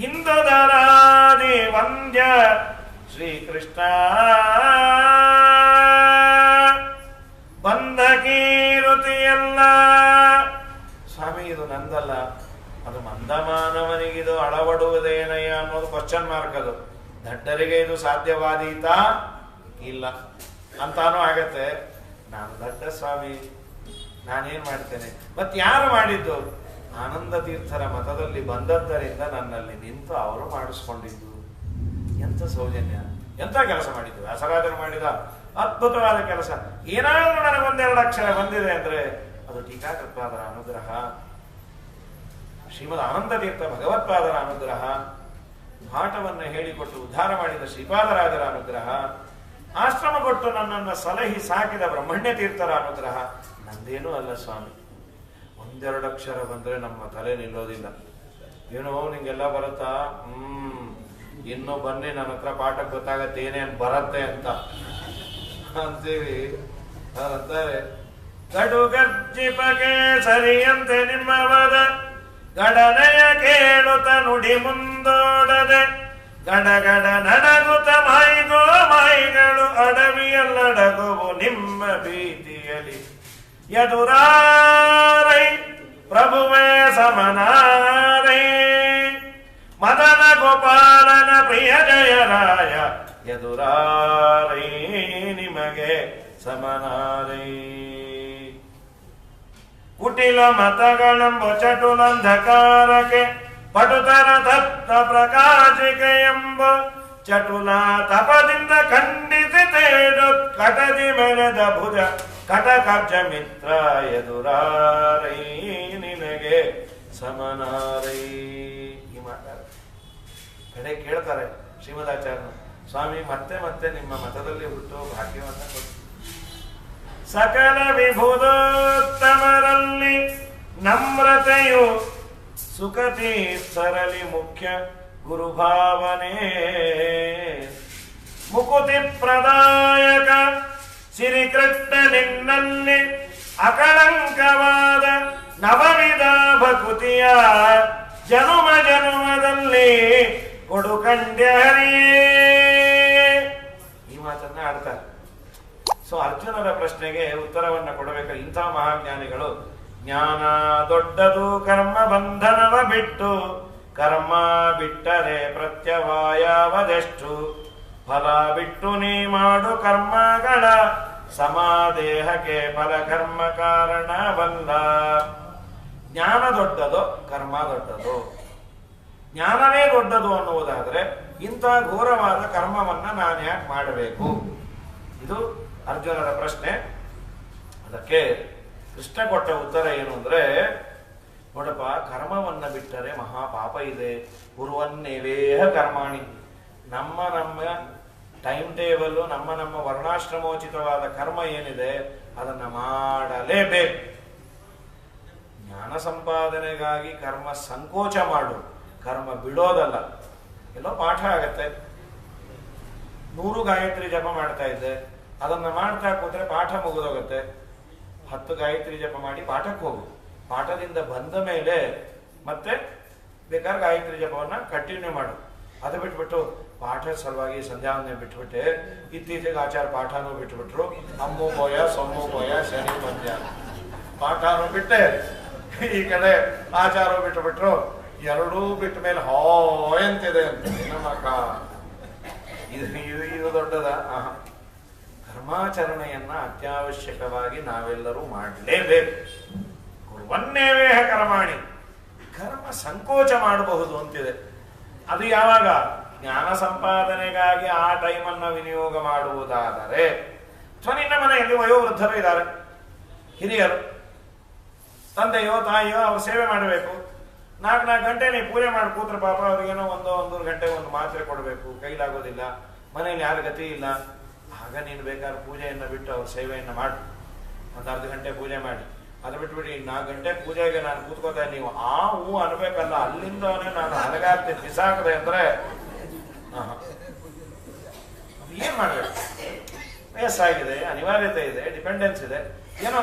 ಇಂದು ದರಾದಿ ವಂದ್ಯ ಶ್ರೀಕೃಷ್ಣ. ಬಂದ ಕೀರುತಿಯಲ್ಲ ಸ್ವಾಮಿ, ಇದು ನಂದಲ್ಲ, ಅದು ಮಂದಮಾನವನಿಗಿದು ಅಳವಡುವುದೇನಯ್ಯ ಅನ್ನೋದು ಕ್ವಶನ್ ಮಾರ್ಕ್. ಅದು ದಡ್ಡರಿಗೆ ಇದು ಸಾಧ್ಯವಾದೀತ ಇಲ್ಲ ಅಂತಾನೂ ಆಗತ್ತೆ. ನಾನು ದಡ್ಡ ಸ್ವಾಮಿ, ನಾನೇನ್ ಮಾಡ್ತೇನೆ? ಮತ್ ಯಾರು ಮಾಡಿದ್ದು? ಆನಂದ ತೀರ್ಥರ ಮತದಲ್ಲಿ ಬಂದದ್ದರಿಂದ ನನ್ನಲ್ಲಿ ನಿಂತು ಅವರು ಮಾಡಿಸ್ಕೊಂಡಿದ್ದು. ಎಂತ ಸೌಜನ್ಯ, ಎಂತ ಕೆಲಸ ಮಾಡಿದ್ದು ವ್ಯಾಸರಾಜರು ಮಾಡಿದ ಅದ್ಭುತವಾದ ಕೆಲಸ. ಏನಾದ್ರೂ ನನಗೊಂದೆರಡು ಅಕ್ಷರ ಬಂದಿದೆ ಅಂದ್ರೆ ಅದು ಟೀಕಾಕೃತ್ಪಾದರ ಅನುಗ್ರಹ, ಶ್ರೀಮದ್ ಆನಂದ ತೀರ್ಥ ಭಗವತ್ಪಾದರ ಅನುಗ್ರಹ, ಪಾಠವನ್ನು ಹೇಳಿಕೊಟ್ಟು ಉದ್ಧಾರ ಮಾಡಿದ ಶ್ರೀಪಾದರಾಜರ ಅನುಗ್ರಹ, ಆಶ್ರಮ ಕೊಟ್ಟು ನನ್ನನ್ನು ಸಲಹಿ ಸಾಕಿದ ಬ್ರಹ್ಮಣ್ಯ ತೀರ್ಥರ ಅನುಗ್ರಹ. ನಂದೇನೂ ಅಲ್ಲ ಸ್ವಾಮಿ. ಒಂದೆರಡು ಅಕ್ಷರ ಬಂದ್ರೆ ನಮ್ಮ ತಲೆ ನಿಲ್ಲೋದಿಲ್ಲ. ಏನೋ ನಿಂಗೆಲ್ಲ ಬರುತ್ತಾ? ಇನ್ನು ಬನ್ನಿ, ನನ್ನ ಹತ್ರ ಪಾಠಕ್ಕೆ ಗೊತ್ತಾಗತ್ತೆ ಏನೇನ್ ಬರತ್ತೆ ಅಂತ ಅಂತೀವಿ. ಅಂತಾರೆ ಗಡು ಗರ್ಜಿಪಗೆ ಸರಿಯಂತೆ ನಿಮ್ಮವದ ಗಡನೆಯ ಕೇಳುತ್ತ ನುಡಿ ಮುಂದೋಡದೆ ಗಡಗಡ ನಡಗುತ್ತ ಮಾಯಿಗೋ ಮಾಯಿಗಳು ಅಡವಿಯಲ್ಲಡಗುವು ನಿಮ್ಮ ಭೀತಿಯಲಿ ಎದುರಾರೈ ಪ್ರಭುವೇ ಸಮನಾರೈ ಮದನ ಗೋಪಾಲನ ಪ್ರಿಯ ಜಯರಾಯ ಎದುರಾರೈ ನಿಮಗೆ ಸಮನಾರೈ. ಕುಟಿಲ ಮತಗಳೆಂಬ ಚಟುಲಂಧಕಾರಕ್ಕೆ ಪಟುತರ ತಪ್ತ ಪ್ರಕಾಶಿಕೆ ಎಂಬ ಚಟುಲ ತಪದಿಂದ ಖಂಡಿಸಿ ತೇಡು ಕಟದಿ ಮೆರೆದ ಭುಜ ಕಟಕಬ್ಜ ಮಿತ್ರ ಎದುರಾರೈ ನಿನಗೆ ಸಮನಾರೈ. ಈ ಮಾತಾಡ ಕಡೆ ಕೇಳ್ತಾರೆ ಶ್ರೀಮದಾಚಾರ್ಯ ಸ್ವಾಮಿ, ಮತ್ತೆ ಮತ್ತೆ ನಿಮ್ಮ ಮತದಲ್ಲಿ ಹುಟ್ಟು ಭಾಗ್ಯವನ್ನ ಕೊಟ್ಟು ಸಕಲ ವಿಭುದೋತ್ತಮರಲ್ಲಿ ನಮ್ರತೆಯು ಸುಖತೀರ್ಥರಲ್ಲಿ ಮುಖ್ಯ ಗುರುಭಾವನೆ ಮುಕುತಿ ಪ್ರದಾಯಕ ಸಿರಿಕೃಷ್ಣ ನಿನ್ನಲ್ಲಿ ಅಕಳಂಕವಾದ ನವವಿಧ ಭಕುತಿಯ ಜನುಮ ಜನುಮದಲ್ಲಿ ಕೊಡುಕಂಡ್ಯ ಹರಿಯೇ. ಈ ಮಾತನ್ನ ಆಡ್ತಾರೆ. ಸೊ ಅರ್ಜುನರ ಪ್ರಶ್ನೆಗೆ ಉತ್ತರವನ್ನ ಕೊಡಬೇಕು ಇಂಥ ಮಹಾಜ್ಞಾನಿಗಳು. ಜ್ಞಾನ ದೊಡ್ಡದು ಕರ್ಮ ಬಂಧನವ ಬಿಟ್ಟು, ಕರ್ಮ ಬಿಟ್ಟರೆ ಪ್ರತ್ಯವಾಯವದೆಷ್ಟು, ಫಲ ಬಿಟ್ಟು ನೀ ಮಾಡು ಕರ್ಮಗಳ ಸಮಾದೇಹಕ್ಕೆ ಫಲ ಕರ್ಮ ಕಾರಣವಲ್ಲ. ಜ್ಞಾನ ದೊಡ್ಡದು ಕರ್ಮ ದೊಡ್ಡದು. ಜ್ಞಾನವೇ ದೊಡ್ಡದು ಅನ್ನುವುದಾದ್ರೆ ಇಂಥ ಘೋರವಾದ ಕರ್ಮವನ್ನ ನಾನು ಯಾಕೆ ಮಾಡಬೇಕು? ಇದು ಅರ್ಜುನರ ಪ್ರಶ್ನೆ. ಅದಕ್ಕೆ ಕೃಷ್ಣ ಕೊಟ್ಟ ಉತ್ತರ ಏನು ಅಂದ್ರೆ, ನೋಡಪ್ಪ, ಕರ್ಮವನ್ನ ಬಿಟ್ಟರೆ ಮಹಾಪಾಪ ಇದೆ. ಕುರುವನ್ನೇವೇಹ ಕರ್ಮಾಣಿ. ನಮ್ಮ ಟೈಮ್ ಟೇಬಲ್, ನಮ್ಮ ವರ್ಣಾಶ್ರಮೋಚಿತವಾದ ಕರ್ಮ ಏನಿದೆ ಅದನ್ನ ಮಾಡಲೇಬೇಕು. ಜ್ಞಾನ ಸಂಪಾದನೆಗಾಗಿ ಕರ್ಮ ಸಂಕೋಚ ಮಾಡು, ಕರ್ಮ ಬಿಡೋದಲ್ಲ. ಎಲ್ಲೋ ಪಾಠ ಆಗತ್ತೆ. 100 ಗಾಯತ್ರಿ ಜಪ ಮಾಡ್ತಾ ಇದ್ದೆ, ಅದನ್ನ ಮಾಡ್ತಾ ಕೂತ್ರೆ ಪಾಠ ಮುಗಿದೋಗುತ್ತೆ. 10 ಗಾಯತ್ರಿ ಜಪ ಮಾಡಿ ಪಾಠಕ್ಕೆ ಹೋಗು. ಪಾಠದಿಂದ ಬಂದ ಮೇಲೆ ಮತ್ತೆ ಬೇಕಾದ್ರೆ ಗಾಯತ್ರಿ ಜಪವನ್ನ ಕಂಟಿನ್ಯೂ ಮಾಡು. ಅದು ಬಿಟ್ಬಿಟ್ಟು ಪಾಠದ ಸಲುವಾಗಿ ಸಂಧ್ಯಾವನ್ನೇ ಬಿಟ್ಬಿಟ್ಟೆ. ಇತ್ತೀಚೆಗೆ ಆಚಾರ ಪಾಠನೂ ಬಿಟ್ಬಿಟ್ರು. ಅಮ್ಮು ಬೋಯ ಸೊಮ್ಮು ಬೋಯ ಶನಿ ಪದ್ಯ ಪಾಠನೂ ಬಿಟ್ಟೆ, ಈ ಕಡೆ ಆಚಾರ ಬಿಟ್ಟುಬಿಟ್ರು. ಎರಡೂ ಬಿಟ್ಟ ಮೇಲೆ ಎಂತಿದೆ ಅಂತ ನಮ್ಮಕ್ಕ. ಇದು ದೊಡ್ಡದ. ಕರ್ಮಾಚರಣೆಯನ್ನ ಅತ್ಯವಶ್ಯಕವಾಗಿ ನಾವೆಲ್ಲರೂ ಮಾಡಲೇಬೇಕು. ಕುರುವನ್ನೇವೇಹ ಕರ್ಮಾಣಿ. ಕರ್ಮ ಸಂಕೋಚ ಮಾಡಬಹುದು ಅಂತಿದೆ. ಅದು ಯಾವಾಗ? ಜ್ಞಾನ ಸಂಪಾದನೆಗಾಗಿ ಆ ಟೈಮನ್ನು ವಿನಿಯೋಗ ಮಾಡುವುದಾದರೆ, ಅಥವಾ ನಿನ್ನ ಮನೆಯಲ್ಲಿ ವಯೋವೃದ್ಧರು ಇದ್ದಾರೆ, ಹಿರಿಯರು, ತಂದೆಯೋ ತಾಯಿಯೋ ಅವ್ರ ಸೇವೆ ಮಾಡಬೇಕು. 4 ಗಂಟೆ ನೀವು ಪೂಜೆ ಮಾಡಿ ಕೂತ್ರೆ ಪಾಪ ಅವ್ರಿಗೇನೋ 1 ಗಂಟೆ ಒಂದು ಮಾತ್ರೆ ಕೊಡಬೇಕು, ಕೈಲಾಗೋದಿಲ್ಲ, ಮನೇಲಿ ಯಾರ ಗತಿ ಇಲ್ಲ. ಆಗ ನೀನು ಬೇಕಾದ್ರೆ ಪೂಜೆಯನ್ನು ಬಿಟ್ಟು ಅವ್ರ ಸೇವೆಯನ್ನು ಮಾಡು. ಒಂದು ಅರ್ಧ ಗಂಟೆ ಪೂಜೆ ಮಾಡಿ, ಅದು ಬಿಟ್ಬಿಟ್ಟು 4 ಗಂಟೆ ಪೂಜೆಗೆ ನಾನು ಕೂತ್ಕೋತಾ ನೀವು ಹೂ ಅನ್ಬೇಕಲ್ಲ. ಅಲ್ಲಿಂದವನೇ ನಾನು ಹಲಗಾರ್ತಿ ಬಿಸಾಕದೆ ಅಂದ್ರೆ ಏನ್ ಮಾಡ್ಬೇಕು? ವಯಸ್ಸಾಗಿದೆ, ಅನಿವಾರ್ಯತೆ ಇದೆ, ಡಿಪೆಂಡೆನ್ಸ್ ಇದೆ. ಏನೋ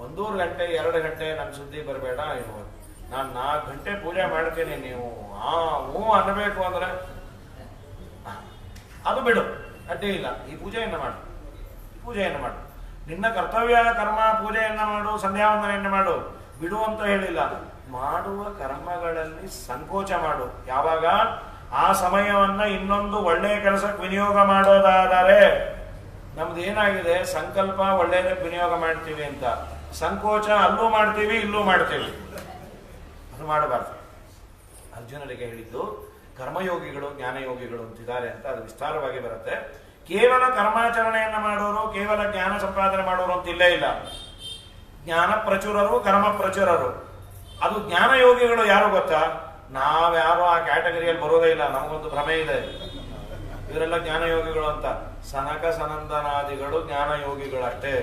1 ಗಂಟೆ 2 ಗಂಟೆ ನನ್ನ ಸುದ್ದಿ ಬರಬೇಡ ಇರ್ಬೋದು. ನಾನು 4 ಗಂಟೆ ಪೂಜೆ ಮಾಡ್ತೀನಿ, ನೀವು ಹೂ ಅನ್ಬೇಕು ಅಂದ್ರೆ ಅದು ಬಿಡು, ಅಡ್ಡಿ ಇಲ್ಲ. ಈ ಪೂಜೆಯನ್ನು ಮಾಡು. ನಿನ್ನ ಕರ್ತವ್ಯ ಕರ್ಮ ಪೂಜೆಯನ್ನ ಮಾಡು, ಸಂಧ್ಯಾವಂದನೆಯನ್ನ ಮಾಡು, ಬಿಡು ಅಂತ ಹೇಳಿಲ್ಲ. ಮಾಡುವ ಕರ್ಮಗಳಲ್ಲಿ ಸಂಕೋಚ ಮಾಡು. ಯಾವಾಗ? ಆ ಸಮಯವನ್ನ ಇನ್ನೊಂದು ಒಳ್ಳೆಯ ಕೆಲಸಕ್ಕೆ ವಿನಿಯೋಗ ಮಾಡೋದಾದರೆ. ನಮ್ದು ಏನಾಗಿದೆ, ಸಂಕಲ್ಪ ಒಳ್ಳೆಯದಕ್ಕೆ ವಿನಿಯೋಗ ಮಾಡ್ತೀವಿ ಅಂತ, ಸಂಕೋಚ ಅಲ್ಲೂ ಮಾಡ್ತೀವಿ ಇಲ್ಲೂ ಮಾಡ್ತೀವಿ. ಅದು ಮಾಡಬಾರ್ದು. ಅರ್ಜುನರಿಗೆ ಹೇಳಿದ್ದು ಕರ್ಮಯೋಗಿಗಳು ಜ್ಞಾನಯೋಗಿಗಳು ಅಂತಿದ್ದಾರೆ ಅಂತ ಅದು ವಿಸ್ತಾರವಾಗಿ ಬರುತ್ತೆ. ಕೇವಲ ಕರ್ಮಾಚರಣೆಯನ್ನ ಮಾಡೋರು, ಕೇವಲ ಜ್ಞಾನ ಸಂಪಾದನೆ ಮಾಡೋರು ಅಂತ ಇಲ್ಲೇ ಇಲ್ಲ. ಜ್ಞಾನ ಪ್ರಚುರರು, ಕರ್ಮ ಪ್ರಚುರರು. ಅದು ಜ್ಞಾನಯೋಗಿಗಳು ಯಾರು ಗೊತ್ತಾ? ನಾವ್ಯಾರು ಆ ಕ್ಯಾಟಗರಿಯಲ್ಲಿ ಬರೋದೇ ಇಲ್ಲ. ನಮಗೊಂದು ಭ್ರಮೆ ಇದೆ, ಇವರೆಲ್ಲ ಜ್ಞಾನಯೋಗಿಗಳು ಅಂತ. ಸನಕ ಸನಂದನಾದಿಗಳು ಜ್ಞಾನಯೋಗಿಗಳು ಅಷ್ಟೇ.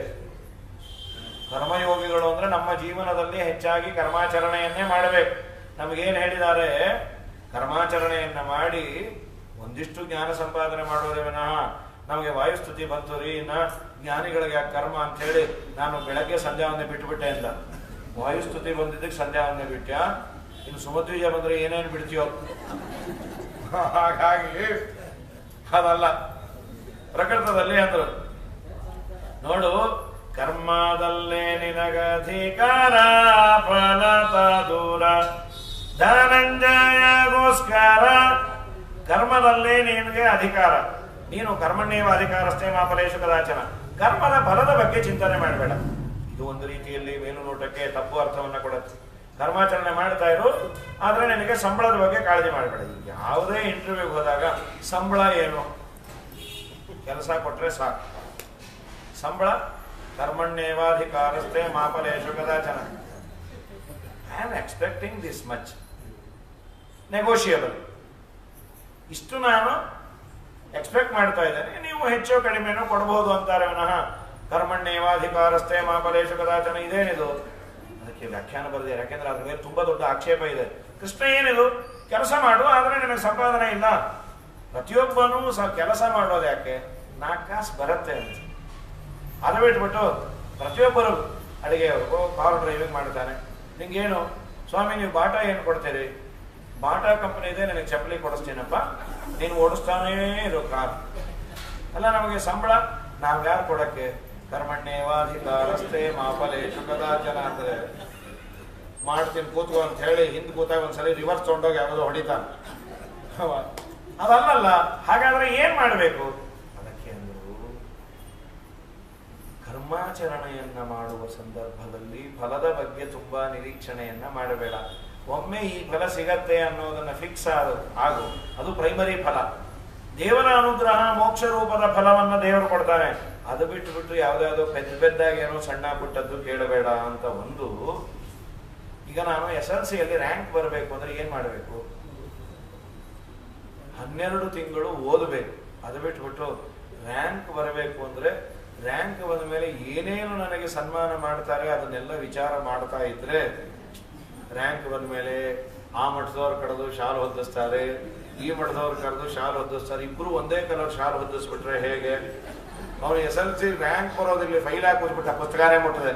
ಕರ್ಮಯೋಗಿಗಳು ಅಂದ್ರೆ ನಮ್ಮ ಜೀವನದಲ್ಲಿ ಹೆಚ್ಚಾಗಿ ಕರ್ಮಾಚರಣೆಯನ್ನೇ ಮಾಡಬೇಕು. ನಮಗೇನು ಹೇಳಿದ್ದಾರೆ? ಕರ್ಮಾಚರಣೆಯನ್ನ ಮಾಡಿ ಒಂದಿಷ್ಟು ಜ್ಞಾನ ಸಂಪಾದನೆ ಮಾಡೋದೇ ವಿನಃ ನಮಗೆ ವಾಯುಸ್ತುತಿ ಬಂತು ರೀ, ಜ್ಞಾನಿಗಳಿಗೆ ಕರ್ಮ ಅಂತ ಹೇಳಿ ನಾನು ಬೆಳಗ್ಗೆ ಸಂಧ್ಯಾವಂದನೆ ಬಿಟ್ಟುಬಿಟ್ಟೆ ಅಂತ. ವಾಯುಸ್ತುತಿ ಬಂದಿದ್ದಕ್ಕೆ ಸಂಧ್ಯಾವಂದನೆ ಬಿಟ್ಟ್ಯಾ? ಇನ್ನು ಸುಮಧ್ವಿಜ ಬಂದ್ರೆ ಏನೇನು ಬಿಡ್ತೀಯೋ. ಹಾಗಾಗಿ ಅದಲ್ಲ. ಪ್ರಕೃತದಲ್ಲಿ ಅಂದ್ರು ನೋಡು, ಕರ್ಮದಲ್ಲೇ ನಿನಗಧಿಕಾರ ಫಲತ ದೂರ ಧನಂಜಯಗೋಸ್ಕರ. ಕರ್ಮದಲ್ಲೇ ನಿನಗೆ ಅಧಿಕಾರ. ನೀನು ಕರ್ಮಣ್ಯೇವ ಅಧಿಕಾರಸ್ಥೇ ಮಾ ಫಲೇಷು ಕದಾಚನ. ಕರ್ಮದ ಫಲದ ಬಗ್ಗೆ ಚಿಂತನೆ ಮಾಡಬೇಡ. ಇದು ಒಂದು ರೀತಿಯಲ್ಲಿ ಮೇಲುನೋಟಕ್ಕೆ ತಪ್ಪು ಅರ್ಥವನ್ನ ಕೊಡುತ್ತೆ. ಕರ್ಮಾಚರಣೆ ಮಾಡ್ತಾ ಇರು, ಆದ್ರೆ ನಿನಗೆ ಸಂಬಳದ ಬಗ್ಗೆ ಕಾಳಜಿ ಮಾಡಬೇಡ. ಯಾವುದೇ ಇಂಟರ್ವ್ಯೂಗೆ ಹೋದಾಗ ಸಂಬಳ ಏನು? ಕೆಲಸ ಕೊಟ್ರೆ ಸಾಕು. ಸಂಬಳ ಕರ್ಮಣ್ಯೇವಾಧಿಕಾರಸ್ಥೇ ಮಾ ಫಲೇಷು ಕದಾಚನ. I am expecting this much, negotiable. ಇಷ್ಟು ನಾನು ಎಕ್ಸ್ಪೆಕ್ಟ್ ಮಾಡ್ತಾ ಇದ್ದೇನೆ, ನೀವು ಹೆಚ್ಚು ಕಡಿಮೆನೂ ಕೊಡಬಹುದು ಅಂತಾರೆ ವಿನಃ ಕರ್ಮಣ್ಯೇವಾಧಿಕಾರಸ್ಥೇ ಮಾ ಫಲೇಷು ಕದಾಚನ ಇದೇನಿದು? ಅದಕ್ಕೆ ವ್ಯಾಖ್ಯಾನ ಬರೆದಿದೆ. ಯಾಕೆಂದ್ರೆ ಅದ್ರ ಮೇಲೆ ತುಂಬಾ ದೊಡ್ಡ ಆಕ್ಷೇಪ ಇದೆ. ಕೃಷ್ಣ ಏನಿದು? ಕೆಲಸ ಮಾಡು, ಆದರೆ ನಿನಗೆ ಸಂಪಾದನೆ ಇಲ್ಲ. ಪ್ರತಿಯೊಬ್ಬನೂ ಕೆಲಸ ಮಾಡೋದು ಯಾಕೆ? 4 ಕಾಸು ಬರುತ್ತೆ ಅಂತ. ಅದು ಬಿಟ್ಬಿಟ್ಟು ಪ್ರತಿಯೊಬ್ಬರು ಅಡಿಗೆ ಕಾರ್ ಡ್ರೈವಿಂಗ್ ಮಾಡ್ತಾನೆ. ನಿಂಗೇನು ಸ್ವಾಮಿ ನೀವು ಬಾಟಾ ಏನು ಕೊಡ್ತೀರಿ? ಬಾಟಾ ಕಂಪನಿ ಇದೆ, ನನಗೆ ಚಪ್ಪಲಿ ಕೊಡಿಸ್ತೀನಪ್ಪ, ನೀನು ಓಡಿಸ್ತಾನೇ ಇರೋ ಕಾರ್. ಅಲ್ಲ ನಮಗೆ ಸಂಬಳ ನಾವು ಯಾರು ಕೊಡಕ್ಕೆ? ಕರ್ಮಣ್ಯೇವಾಧಿಕಾರಸ್ಥೆ ಮಾಫಲೇಶು ಕದಾಚನ ಅಂದರೆ ಮಾಡ್ತೀನಿ ಕೂತ್ಕೊ ಅಂತ ಹೇಳಿ ಹಿಂದೆ ಕೂತಾಗ ಒಂದ್ಸಲಿ ರಿವರ್ಸ್ ತೊಗೊಂಡೋಗಿ ಯಾವುದೋ ಹೊಡಿತಾನೆ. ಅದಲ್ಲಲ್ಲ. ಹಾಗಾದ್ರೆ ಏನ್ ಮಾಡಬೇಕು? ಅದಕ್ಕೆ ಅಂದರು ಕರ್ಮಾಚರಣೆಯನ್ನ ಮಾಡುವ ಸಂದರ್ಭದಲ್ಲಿ ಫಲದ ಬಗ್ಗೆ ತುಂಬಾ ನಿರೀಕ್ಷಣೆಯನ್ನ ಮಾಡಬೇಡ. ಒಮ್ಮೆ ಈ ಫಲ ಸಿಗತ್ತೆ ಅನ್ನೋದನ್ನ ಫಿಕ್ಸ್ ಆಗು. ಅದು ಪ್ರೈಮರಿ ಫಲ. ದೇವರ ಅನುಗ್ರಹ ಮೋಕ್ಷ ರೂಪದ ಫಲವನ್ನ ದೇವರು ಕೊಡ್ತಾನೆ. ಅದು ಬಿಟ್ಟು ಯಾವ್ದಾವ್ದೋ ಪೆದ್ದಾಗಿ ಏನೋ ಸಣ್ಣ ಪುಟ್ಟದ್ದು ಕೇಳಬೇಡ ಅಂತ ಒಂದು. ಈಗ ನಾನು SLCಯಲ್ಲಿ ರ್ಯಾಂಕ್ ಬರಬೇಕು ಅಂದ್ರೆ ಏನ್ ಮಾಡಬೇಕು? 12 ತಿಂಗಳು ಓದಬೇಕು. ಅದು ಬಿಟ್ಬಿಟ್ಟು ರ್ಯಾಂಕ್ ಬರಬೇಕು ಅಂದ್ರೆ ರ್ಯಾಂಕ್ ಬಂದ ಮೇಲೆ ಏನೇನು ನನಗೆ ಸನ್ಮಾನ ಮಾಡ್ತಾರೆ ಅದನ್ನೆಲ್ಲ ವಿಚಾರ ಮಾಡ್ತಾ ಇದ್ರೆ, ರ್ಯಾಂಕ್ ಬಂದ ಮೇಲೆ ಆ ಮಠದವ್ರು ಕರೆದು ಶಾಲು ಹೊದಿಸ್ತಾರೆ, ಈ ಮಠದವ್ರು ಕರೆದು ಶಾಲು ಹೊದಿಸ್ತಾರೆ. ಇಬ್ರು ಒಂದೇ ಕಲರ್ ಶಾಲು ಹೊದಿಸ್ಬಿಟ್ರೆ ಹೇಗೆ? ಅವನು SLC ರ್ಯಾಂಕ್ ಬರೋದಿಲ್ಲ, ಫೈಲ್ ಹಾಕಿ ಹೋಗ್ಬಿಟ್ಟ, ಪುಸ್ತಕನೇ ಮುಟ್ಟದೆ.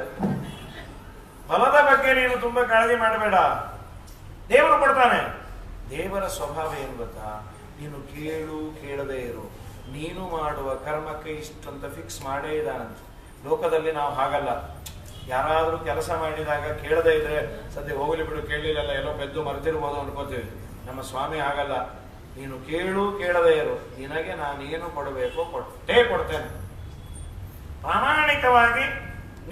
ಫಲದ ಬಗ್ಗೆ ನೀನು ತುಂಬಾ ಕಾಳಜಿ ಮಾಡಬೇಡ, ದೇವರು ಕೊಡ್ತಾನೆ. ದೇವರ ಸ್ವಭಾವ ಏನು ಗೊತ್ತಾ? ನೀನು ಕೇಳು, ಕೇಳದೇ ಇರು. ನೀನು ಮಾಡುವ ಕರ್ಮಕ್ಕೆ ಇಷ್ಟಂತ ಫಿಕ್ಸ್ ಮಾಡೇ ಇದ್ದಾನಂತ. ಲೋಕದಲ್ಲಿ ನಾವು ಹಾಗಲ್ಲ. ಯಾರಾದ್ರೂ ಕೆಲಸ ಮಾಡಿದಾಗ ಕೇಳದೇ ಇದ್ರೆ ಸದ್ಯ ಹೋಗ್ಲಿ ಬಿಡು, ಕೇಳಲಿಲ್ಲ, ಎಲ್ಲೋ ಬೆದ್ದು ಮರೆತಿರ್ಬೋದು ಅನ್ಕೋತೀವಿ. ನಮ್ಮ ಸ್ವಾಮಿ ಹಾಗಲ್ಲ. ನೀನು ಕೇಳು, ಕೇಳದೇ ಇರು, ನಿನಗೆ ನಾನೇನು ಕೊಡಬೇಕು ಕೊಟ್ಟೇ ಕೊಡ್ತೇನೆ. ಪ್ರಾಮಾಣಿಕವಾಗಿ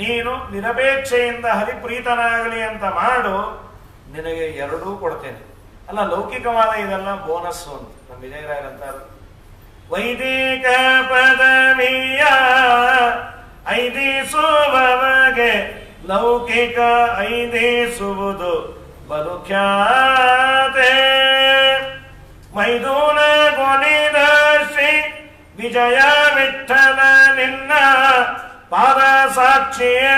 ನೀನು ನಿರಪೇಕ್ಷೆಯಿಂದ ಹರಿಪ್ರೀತನಾಗಲಿ ಅಂತ ಮಾಡು, ನಿನಗೆ ಎರಡೂ ಕೊಡ್ತೇನೆ. ಅಲ್ಲ ಲೌಕಿಕವಾದ ಇದೆಲ್ಲ ಬೋನಸ್ ಅಂತ ನಮ್ಮ ವಿಜಯರಾಯರಂತಾರೆ. ವೈದಿಕ ಪದವಿಯ ಐದಿಸುವವಗೆ ಲೌಕಿಕ ಐದಿಸುವುದು ಬಲು ಖ್ಯಾತೆ. ಮೈದೂನ ಗೊನಿದ ಶ್ರೀ ವಿಜಯ ವಿಠಲ ನಿನ್ನ ಪಾದ ಸಾಕ್ಷಿಯೇ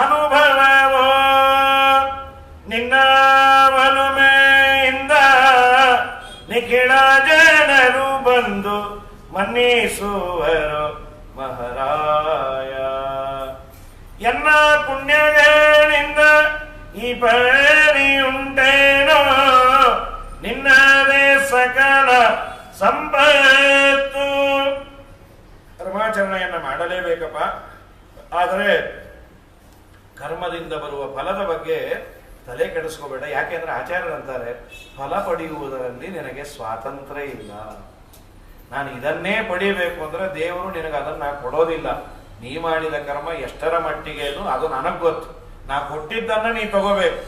ಅನುಭವವೋ. ನಿನ್ನ ಒಲುಮೆಯಿಂದ ನಿಖಿಳ ಜನರು ಬಂದು ಮನ್ನಿಸುವರು ಮಹಾರಾಯ. ಎನ್ನ ಪುಣ್ಯಗಳಿಂದ ಈ ಪರಿಯುಂಟೇನೋ, ನಿನ್ನದೇ ಸಕಲ ಸಂಪತ್ತು. ಕರ್ಮಾಚರಣೆಯನ್ನ ಮಾಡಲೇಬೇಕಪ್ಪ. ಆದರೆ ಕರ್ಮದಿಂದ ಬರುವ ಫಲದ ಬಗ್ಗೆ ತಲೆ ಕೆಡಿಸ್ಕೋಬೇಡ. ಯಾಕೆಂದ್ರೆ ಆಚಾರ್ಯರಂತಾರೆ, ಫಲ ಪಡೆಯುವುದರಲ್ಲಿ ನಿನಗೆ ಸ್ವಾತಂತ್ರ್ಯ ಇಲ್ಲ. ನಾನು ಇದನ್ನೇ ಪಡಿಬೇಕು ಅಂದ್ರೆ ದೇವರು ನಿನಗೆ ಅದನ್ನ ಕೊಡೋದಿಲ್ಲ. ನೀ ಮಾಡಿದ ಕರ್ಮ ಎಷ್ಟರ ಮಟ್ಟಿಗೆ ಅದು ನನಗ್ ಗೊತ್ತು. ನಾ ಕೊಟ್ಟಿದ್ದನ್ನ ನೀ ತಗೋಬೇಕು.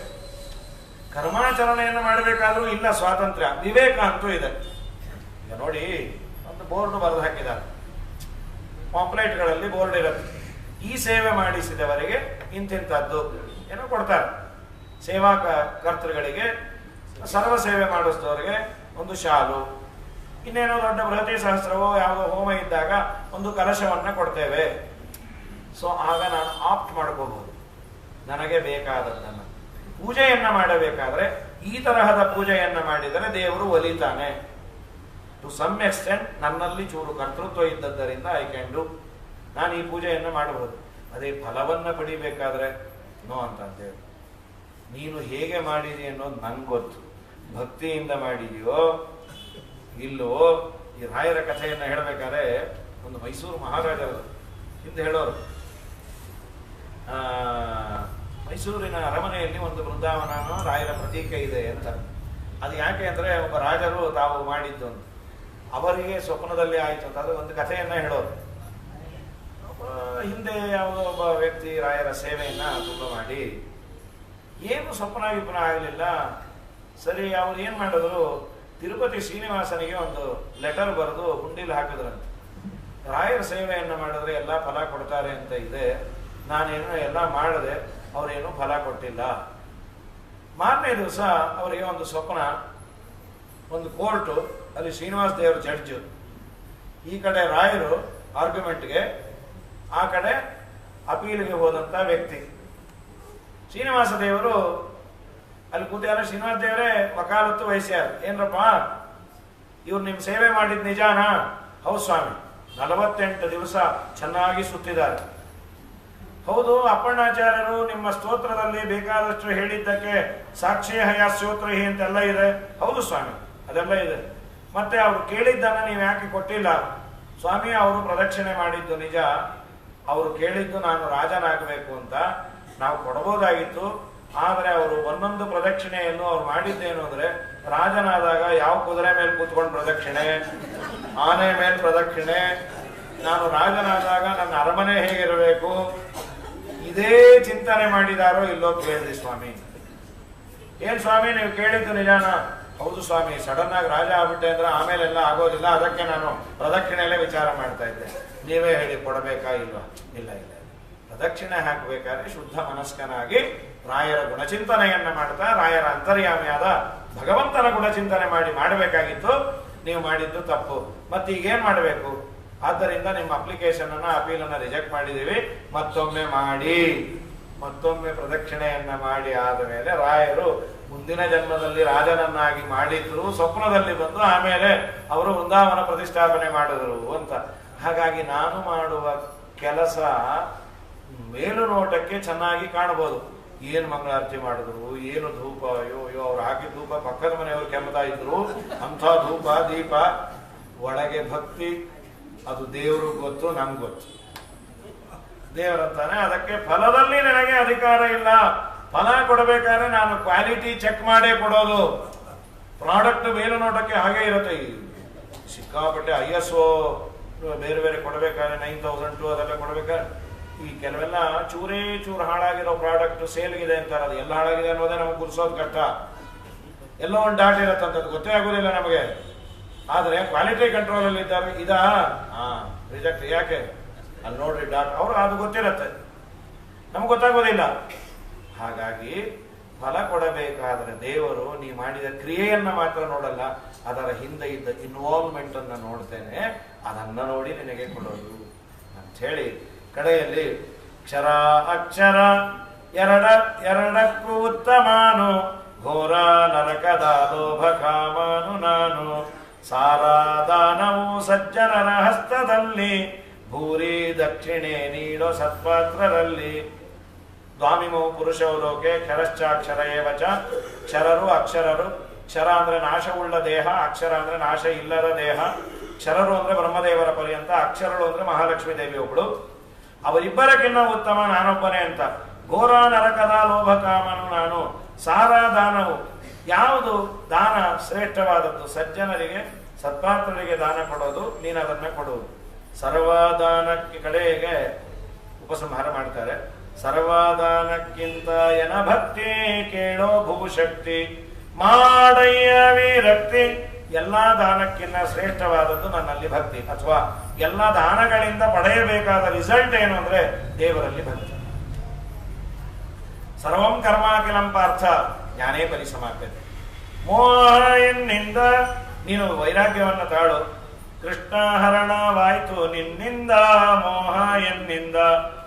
ಕರ್ಮಾಚರಣೆಯನ್ನು ಮಾಡಬೇಕಾದ್ರೂ ಇಲ್ಲ ಸ್ವಾತಂತ್ರ್ಯ. ವಿವೇಕ ಅಂತೂ ಇದೆ. ಈಗ ನೋಡಿ, ಒಂದು ಬೋರ್ಡ್ ಬರೆದು ಹಾಕಿದ್ದಾರೆ. ಪಾಂಪ್ಲೆಟ್ಗಳಲ್ಲಿ ಬೋರ್ಡ್ ಇರುತ್ತೆ. ಈ ಸೇವೆ ಮಾಡಿಸಿದವರಿಗೆ ಇಂತಿಂತದ್ದು ಏನೋ ಕೊಡ್ತಾರೆ. ಸೇವಾ ಕರ್ತೃಗಳಿಗೆ, ಸರ್ವ ಸೇವೆ ಮಾಡಿಸಿದವರಿಗೆ ಒಂದು ಶಾಲು, ಇನ್ನೇನೋ ದೊಡ್ಡ ಬೃಹತಿ ಸಹಸ್ರವೋ ಯಾವುದೋ ಹೋಮ ಇದ್ದಾಗ ಒಂದು ಕಲಶವನ್ನ ಕೊಡ್ತೇವೆ. ಸೊ ಆಗ ನಾನು ಆಪ್ಟ್ ಮಾಡ್ಕೋಬಹುದು ನನಗೆ ಬೇಕಾದದ್ದನ್ನು. ಪೂಜೆಯನ್ನ ಮಾಡಬೇಕಾದ್ರೆ ಈ ತರಹದ ಪೂಜೆಯನ್ನ ಮಾಡಿದರೆ ದೇವರು ಒಲಿತಾನೆ. ಟು ಸಮ್ ಎಕ್ಸ್ಟೆಂಟ್ ನನ್ನಲ್ಲಿ ಚೂರು ಕರ್ತೃತ್ವ ಇದ್ದದ್ದರಿಂದ ಐ ಕ್ಯಾನ್ ಡು. ನಾನು ಈ ಪೂಜೆಯನ್ನು ಮಾಡಬಹುದು. ಅದೇ ಫಲವನ್ನ ಪಡಿಬೇಕಾದ್ರೆ ನೋ ಅಂತ ದೇವರು. ನೀನು ಹೇಗೆ ಮಾಡಿದಿ ಅನ್ನೋದು ನಂಗೆ ಗೊತ್ತು. ಭಕ್ತಿಯಿಂದ ಮಾಡಿದೆಯೋ ಇಲ್ಲೋ. ಈ ರಾಯರ ಕಥೆಯನ್ನ ಹೇಳಬೇಕಾದ್ರೆ ಒಂದು ಮೈಸೂರು ಮಹಾರಾಜರು ಹಿಂದೆ ಹೇಳೋರು, ಮೈಸೂರಿನ ಅರಮನೆಯಲ್ಲಿ ಒಂದು ಬೃಂದಾವನ ರಾಯರ ಪ್ರತೀಕ ಇದೆ ಅಂತ. ಅದು ಯಾಕೆ ಅಂದ್ರೆ ಒಬ್ಬ ರಾಜರು ತಾವು ಮಾಡಿದ್ದು ಅಂತ ಅವರಿಗೆ ಸ್ವಪ್ನದಲ್ಲಿ ಆಯ್ತು ಅಂತ. ಅದು ಒಂದು ಕಥೆಯನ್ನ ಹೇಳೋರು. ಹಿಂದೆ ಯಾವುದೋ ಒಬ್ಬ ವ್ಯಕ್ತಿ ರಾಯರ ಸೇವೆಯನ್ನ ತುಂಬ ಮಾಡಿ ಏನು ಸ್ವಪ್ನ ವಿಪ್ನ ಆಗಲಿಲ್ಲ. ಸರಿ, ಅವ್ರು ಏನ್ ಮಾಡಿದ್ರು, ತಿರುಪತಿ ಶ್ರೀನಿವಾಸನಿಗೆ ಒಂದು ಲೆಟರ್ ಬರೆದು ಹುಂಡಿಲಿ ಹಾಕಿದ್ರಂತೆ. ರಾಯರ ಸೇವೆಯನ್ನ ಮಾಡಿದ್ರೆ ಎಲ್ಲ ಫಲ ಕೊಡ್ತಾರೆ ಅಂತ ಇದೆ, ನಾನೇನು ಎಲ್ಲ ಮಾಡಿದೆ, ಅವರೇನು ಫಲ ಕೊಟ್ಟಿಲ್ಲ. ಮಾರನೇ ದಿವಸ ಅವರಿಗೆ ಒಂದು ಸ್ವಪ್ನ, ಒಂದು ಕೋರ್ಟು, ಅಲ್ಲಿ ಶ್ರೀನಿವಾಸ ದೇವರು ಜಡ್ಜು, ಈ ಕಡೆ ರಾಯರು ಆರ್ಗ್ಯುಮೆಂಟ್ಗೆ, ಆ ಕಡೆ ಅಪೀಲ್ಗೆ ಹೋದಂತ ವ್ಯಕ್ತಿ. ಶ್ರೀನಿವಾಸ ದೇವರು ಅಲ್ಲಿ ಕೂತ ಯಾರೋ ಶ್ರೀನಿವಾಸ ದೇವರೇ ವಕಾಲತ್ತು ವಹಿಸ್ಯಾರ. ಏನ್ರಪ್ಪ ಇವ್ರು ನಿಮ್ಮ ಸೇವೆ ಮಾಡಿದ್ ನಿಜಾನಾ? ಹೌದು ಸ್ವಾಮಿ, 48 ದಿವಸ ಚೆನ್ನಾಗಿ ಸುತ್ತಿದ್ದಾರೆ. ಹೌದು, ಅಪ್ಪಣ್ಣಾಚಾರ್ಯರು ನಿಮ್ಮ ಸ್ತೋತ್ರದಲ್ಲಿ ಬೇಕಾದಷ್ಟು ಹೇಳಿದ್ದಕ್ಕೆ ಸಾಕ್ಷಿ ಹಯ ಸ್ತೋತ್ರಹಿ ಅಂತೆಲ್ಲ ಇದೆ. ಹೌದು ಸ್ವಾಮಿ, ಅದೆಲ್ಲ ಇದೆ. ಮತ್ತೆ ಅವರು ಕೇಳಿದ್ದನ್ನ ನೀವು ಯಾಕೆ ಕೊಟ್ಟಿಲ್ಲ? ಸ್ವಾಮಿ, ಅವರು ಪ್ರದಕ್ಷಿಣೆ ಮಾಡಿದ್ದು ನಿಜ. ಅವರು ಕೇಳಿದ್ದು ನಾನು ರಾಜನಾಗಬೇಕು ಅಂತ, ನಾವು ಕೊಡಬಹುದಾಗಿತ್ತು. ಆದರೆ ಅವರು ಒಂದೊಂದು ಪ್ರದಕ್ಷಿಣೆಯನ್ನು ಅವ್ರು ಮಾಡಿದ್ದೇನು ಅಂದ್ರೆ, ರಾಜನಾದಾಗ ಯಾವ ಕುದುರೆ ಮೇಲೆ ಕೂತ್ಕೊಂಡು ಪ್ರದಕ್ಷಿಣೆ, ಆನೆ ಮೇಲೆ ಪ್ರದಕ್ಷಿಣೆ, ನಾನು ರಾಜನಾದಾಗ ನನ್ನ ಅರಮನೆ ಹೇಗಿರಬೇಕು, ಇದೇ ಚಿಂತನೆ ಮಾಡಿದಾರೋ ಇಲ್ಲೋ ಕೇಳಿದ್ರಿ ಸ್ವಾಮಿ. ಏನ್ ಸ್ವಾಮಿ ನೀವು ಕೇಳಿದ್ದು ನಿಜಾನ? ಹೌದು ಸ್ವಾಮಿ, ಸಡನ್ ಆಗಿ ರಾಜ ಆಗ್ಬಿಟ್ಟೆ ಅಂದ್ರೆ ಆಮೇಲೆಲ್ಲ ಆಗೋದಿಲ್ಲ, ಅದಕ್ಕೆ ನಾನು ಪ್ರದಕ್ಷಿಣೆಯಲ್ಲೇ ವಿಚಾರ ಮಾಡ್ತಾ ಇದ್ದೆ. ನೀವೇ ಹೇಳಿ ಕೊಡಬೇಕಾ ಇಲ್ವಾ? ಇಲ್ಲ ಇಲ್ಲ, ಪ್ರದಕ್ಷಿಣೆ ಹಾಕಬೇಕಾದ್ರೆ ಶುದ್ಧ ಮನಸ್ಕನಾಗಿ ರಾಯರ ಗುಣಚಿಂತನೆಯನ್ನ ಮಾಡ್ತಾ, ರಾಯರ ಅಂತರ್ಯಾಮಿಯಾದ ಭಗವಂತನ ಗುಣಚಿಂತನೆ ಮಾಡಬೇಕಾಗಿತ್ತು. ನೀವು ಮಾಡಿದ್ದು ತಪ್ಪು. ಮತ್ತೆ ಈಗೇನ್ ಮಾಡಬೇಕು? ಆದ್ದರಿಂದ ನಿಮ್ಮ ಅಪ್ಲಿಕೇಶನ್ ಅನ್ನ, ಅಪೀಲನ್ನ ರಿಜೆಕ್ಟ್ ಮಾಡಿದೀವಿ. ಮತ್ತೊಮ್ಮೆ ಮಾಡಿ, ಮತ್ತೊಮ್ಮೆ ಪ್ರದಕ್ಷಿಣೆಯನ್ನ ಮಾಡಿ ಆದ ಮೇಲೆ ರಾಯರು ಮುಂದಿನ ಜನ್ಮದಲ್ಲಿ ರಾಜನನ್ನಾಗಿ ಮಾಡಿದ್ರು, ಸ್ವಪ್ನದಲ್ಲಿ ಬಂದು ಆಮೇಲೆ ಅವರು ವೃಂದಾವನ ಪ್ರತಿಷ್ಠಾಪನೆ ಮಾಡಿದ್ರು ಅಂತ. ಹಾಗಾಗಿ ನಾನು ಮಾಡುವ ಕೆಲಸ ಮೇಲು ನೋಟಕ್ಕೆ ಚೆನ್ನಾಗಿ ಕಾಣಬಹುದು. ಏನು ಮಂಗಳಾರತಿ ಮಾಡಿದ್ರು, ಏನು ಧೂಪ, ಅಯ್ಯೋ ಅವ್ರು ಹಾಕಿದ ಧೂಪ ಪಕ್ಕದ ಮನೆಯವರು ಕೆಮ್ತಾ ಇದ್ರು, ಅಂಥ ಧೂಪ ದೀಪ. ಒಳಗೆ ಭಕ್ತಿ, ಅದು ದೇವರು ಗೊತ್ತು, ನಮ್ಗೆ ಗೊತ್ತು. ದೇವರಂತಾನೆ ಅದಕ್ಕೆ ಫಲದಲ್ಲಿ ನನಗೆ ಅಧಿಕಾರ ಇಲ್ಲ. ಫಲ ಕೊಡಬೇಕಾದ್ರೆ ನಾನು ಕ್ವಾಲಿಟಿ ಚೆಕ್ ಮಾಡೇ ಕೊಡೋದು. ಪ್ರಾಡಕ್ಟ್ ಮೇಲು ನೋಟಕ್ಕೆ ಹಾಗೆ ಇರುತ್ತೆ. ಈ ಸಿಕ್ಕಾಪಟ್ಟೆ ISO ಬೇರೆ ಬೇರೆ ಕೊಡಬೇಕಾದ್ರೆ 9002 ಅದೆಲ್ಲ ಕೊಡಬೇಕಾದ್ರೆ ಈ ಕೆಲವೆಲ್ಲ ಚೂರೇ ಚೂರು ಹಾಳಾಗಿರೋ ಪ್ರಾಡಕ್ಟ್ ಸೇಲ್ಗಿದೆ ಅಂತಾರೆ. ಅದು ಎಲ್ಲ ಹಾಳಾಗಿದೆ ಅನ್ನೋದೇ ನಮಗೆ ಗುರ್ಸೋದು ಕಷ್ಟ. ಎಲ್ಲೋ ಒಂದು ಡಾಟ್ ಇರತ್ತಂತದ್ದು ಗೊತ್ತೇ ಆಗೋದಿಲ್ಲ ನಮಗೆ. ಆದರೆ ಕ್ವಾಲಿಟಿ ಕಂಟ್ರೋಲ್ ಅಲ್ಲಿ ಇದ್ದಾರೆ. ರಿಜೆಕ್ಟ್. ಯಾಕೆ? ಅಲ್ಲಿ ನೋಡ್ರಿ ಡಾಟ್, ಅವರು ಅದು ಗೊತ್ತಿರತ್ತೆ, ನಮ್ಗೆ ಗೊತ್ತಾಗೋದಿಲ್ಲ. ಹಾಗಾಗಿ ಫಲ ಕೊಡಬೇಕಾದ್ರೆ ದೇವರು ನೀ ಮಾಡಿದ ಕ್ರಿಯೆಯನ್ನ ಮಾತ್ರ ನೋಡಲ್ಲ, ಅದರ ಹಿಂದೆ ಇದ್ದ ಇನ್ವಾಲ್ವ್ಮೆಂಟ್ ಅನ್ನ ನೋಡ್ತೇನೆ, ಅದನ್ನ ನೋಡಿ ನಿನಗೆ ಕೊಡೋದು ಅಂತ ಹೇಳಿ ಕಡೆಯಲ್ಲಿ ಕ್ಷರ ಅಕ್ಷರ ಎರಡಕ್ಕೂ ಉತ್ತಮಾನು, ಘೋರ ನರಕದ ಲೋಭ ಕಾಮನು ನಾನು, ಸಾರಾದಾನವು ಸಜ್ಜನರ ಹಸ್ತದಲ್ಲಿ, ಭೂರಿ ದಕ್ಷಿಣೆ ನೀಡೋ ಸತ್ಪಾತ್ರರಲ್ಲಿ. ದ್ವಾಮಿಮೌ ಪುರುಷೌ ಲೋಕೆ ಕ್ಷರಶ್ಚಾಕ್ಷರ ಏವಚ. ಕ್ಷರರು ಅಕ್ಷರರು. ಕ್ಷರ ಅಂದ್ರೆ ನಾಶವುಳ್ಳ ದೇಹ, ಅಕ್ಷರ ಅಂದ್ರೆ ನಾಶ ಇಲ್ಲದ ದೇಹ. ಕ್ಷರರು ಅಂದ್ರೆ ಬ್ರಹ್ಮದೇವರ ಪರ್ಯಂತ, ಅಕ್ಷರರು ಅಂದ್ರೆ ಮಹಾಲಕ್ಷ್ಮೀ ದೇವಿ ಒಬ್ಬಳು. ಅವರಿಬ್ಬರಕ್ಕಿನ್ನ ಉತ್ತಮ ನಾನೊಬ್ಬನೇ ಅಂತ. ಘೋರ ನರಕದ ಲೋಭ ಕಾಮನು ನಾನು. ಸಾರ ದಾನವು, ಯಾವುದು ದಾನ ಶ್ರೇಷ್ಠವಾದದ್ದು? ಸಜ್ಜನರಿಗೆ ಸತ್ಪಾತ್ರರಿಗೆ ದಾನ ಕೊಡೋದು, ನೀನು ಅದನ್ನ ಕೊಡುವುದು. ಸರ್ವದಾನಕ್ಕೆ ಕಡೆಗೆ ಉಪಸಂಹಾರ ಮಾಡ್ತಾರೆ. ಸರ್ವದಾನಕ್ಕಿಂತ ಎನ ಭಕ್ತಿ ಕೇಳೋ ಭೂಶಕ್ತಿ, ಮಾಡಯ್ಯ ವಿರಕ್ತಿ. ಎಲ್ಲಾ ದಾನಕ್ಕಿಂತ ಶ್ರೇಷ್ಠವಾದದ್ದು ನನ್ನಲ್ಲಿ ಭಕ್ತಿ, ಅಥವಾ ಎಲ್ಲಾ ದಾನಗಳಿಂದ ಪಡೆಯಬೇಕಾದ ರಿಸಲ್ಟ್ ಏನು ಅಂದ್ರೆ ದೇವರಲ್ಲಿ ಭಕ್ತಿ. ಸರ್ವಂ ಕರ್ಮಾಖಿಲಂ ಪಾರ್ಥ ಜ್ಞಾನೇ ಪರಿಸಮಾಪ್ಯತೆ. ಮೋಹ ಎನ್ನಿಂದ ನೀನು ವೈರಾಗ್ಯವನ್ನ ತಾಳು. ಕೃಷ್ಣ ಹರಣವಾಯ್ತು ನಿನ್ನಿಂದ, ಮೋಹ ಎನ್ನಿಂದ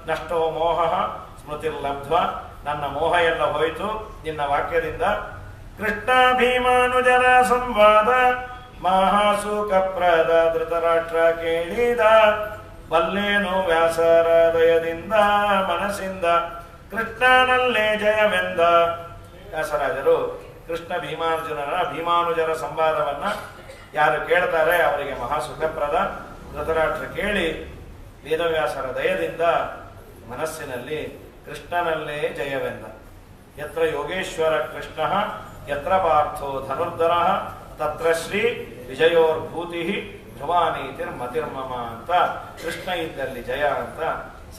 ನಷ್ಟೋ ಮೋಹ ಸ್ಮೃತಿರ್ಲಬ್ಧ್ವ. ನನ್ನ ಮೋಹ ಎಲ್ಲ ಹೋಯಿತು ನಿನ್ನ ವಾಕ್ಯದಿಂದ. ಕೃಷ್ಣ ಭೀಮಾನುಜರ ಸಂವಾದ, ಮಹಾಸುಖಪ್ರದ ಧೃತರಾಷ್ಟ್ರ ಕೇಳಿದ. ಬಲ್ಲೇನು ವ್ಯಾಸರ ದಯದಿಂದ ಮನಸ್ಸಿಂದ, ಕೃಷ್ಣನಲ್ಲೇ ಜಯವೆಂದ. ವ್ಯಾಸರಾಜರು ಕೃಷ್ಣ ಭೀಮಾನುಜರ ಸಂವಾದವನ್ನ ಯಾರು ಕೇಳ್ತಾರೆ ಅವರಿಗೆ ಮಹಾಸುಖಪ್ರದ. ಧೃತರಾಷ್ಟ್ರ ಕೇಳಿ ವೇದವ್ಯಾಸರ ದಯದಿಂದ ಮನಸ್ಸಿನಲ್ಲಿ ಕೃಷ್ಣನಲ್ಲೇ ಜಯವೆಂದ. ಯತ್ರ ಯೋಗೇಶ್ವರ ಕೃಷ್ಣ ಯತ್ರ ಪಾರ್ಥೋ ಧನುರ್ಧರ, ತತ್ರ ಶ್ರೀ ವಿಜಯೋರ್ಭೂತಿ ಧ್ರುವಾನೀತಿರ್ ಮತಿರ್ಮಮ ಅಂತ. ಕೃಷ್ಣ ಇದ್ದಲ್ಲಿ ಜಯ ಅಂತ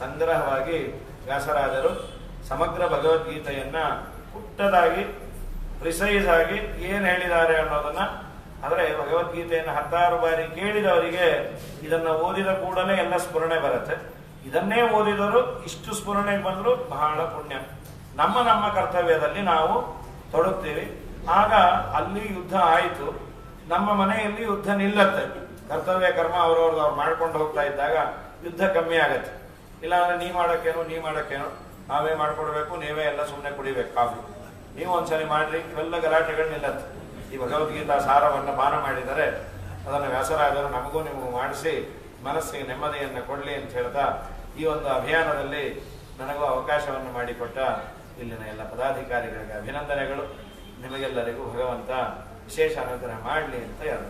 ಸಂಗ್ರಹವಾಗಿ ವ್ಯಾಸರಾಜರು ಸಮಗ್ರ ಭಗವದ್ಗೀತೆಯನ್ನ ಪುಟ್ಟದಾಗಿ ಪ್ರಿಸೈಸ್ ಆಗಿ ಏನು ಹೇಳಿದ್ದಾರೆ ಅನ್ನೋದನ್ನ. ಆದರೆ ಭಗವದ್ಗೀತೆಯನ್ನು 16 ಬಾರಿ ಕೇಳಿದವರಿಗೆ ಇದನ್ನ ಓದಿದ ಕೂಡಲೇ ಎಲ್ಲ ಸ್ಫುರಣೆ ಬರುತ್ತೆ. ಇದನ್ನೇ ಓದಿದರು ಇಷ್ಟು ಸ್ಫುರಣೆಗೆ ಬಂದ್ರು ಬಹಳ ಪುಣ್ಯ. ನಮ್ಮ ಕರ್ತವ್ಯದಲ್ಲಿ ನಾವು ತೊಡಗ್ತೀವಿ. ಆಗ ಅಲ್ಲಿ ಯುದ್ಧ ಆಯಿತು, ನಮ್ಮ ಮನೆಯಲ್ಲಿ ಯುದ್ಧ ನಿಲ್ಲತ್ತೆ. ಕರ್ತವ್ಯ ಕರ್ಮ ಅವ್ರವ್ರದ್ದು ಅವ್ರು ಮಾಡ್ಕೊಂಡು ಹೋಗ್ತಾ ಇದ್ದಾಗ ಯುದ್ಧ ಕಮ್ಮಿ ಆಗತ್ತೆ. ಇಲ್ಲಾಂದ್ರೆ ನೀ ಮಾಡಕ್ಕೇನು ನಾವೇ ಮಾಡ್ಕೊಡ್ಬೇಕು, ನೀವೇ ಎಲ್ಲ ಸುಮ್ಮನೆ ಕುಡಿಬೇಕು ಕಾಫಿ. ನೀವು ಒಂದ್ಸಲಿ ಮಾಡ್ರಿ, ಇವೆಲ್ಲ ಗಲಾಟೆಗಳು ನಿಲ್ಲತ್ತೆ. ಈ ಭಗವದ್ಗೀತಾ ಸಾರವನ್ನು ಪಾನ ಮಾಡಿದರೆ ಅದನ್ನು ವ್ಯಾಸರಾಜರು ನಮಗೂ ನಿಮಗೂ ಮಾಡಿಸಿ ಮನಸ್ಸಿಗೆ ನೆಮ್ಮದಿಯನ್ನು ಕೊಡಲಿ ಅಂತ ಹೇಳ್ತಾ ಈ ಒಂದು ಅಭಿಯಾನದಲ್ಲಿ ನನಗೂ ಅವಕಾಶವನ್ನು ಮಾಡಿಕೊಟ್ಟ ಇಲ್ಲಿನ ಎಲ್ಲ ಪದಾಧಿಕಾರಿಗಳಿಗೆ ಅಭಿನಂದನೆಗಳು. ನಿಮಗೆಲ್ಲರಿಗೂ ಭಗವಂತ ವಿಶೇಷ ಅನುಗ್ರಹ ಮಾಡಲಿ ಅಂತ ಯಾರು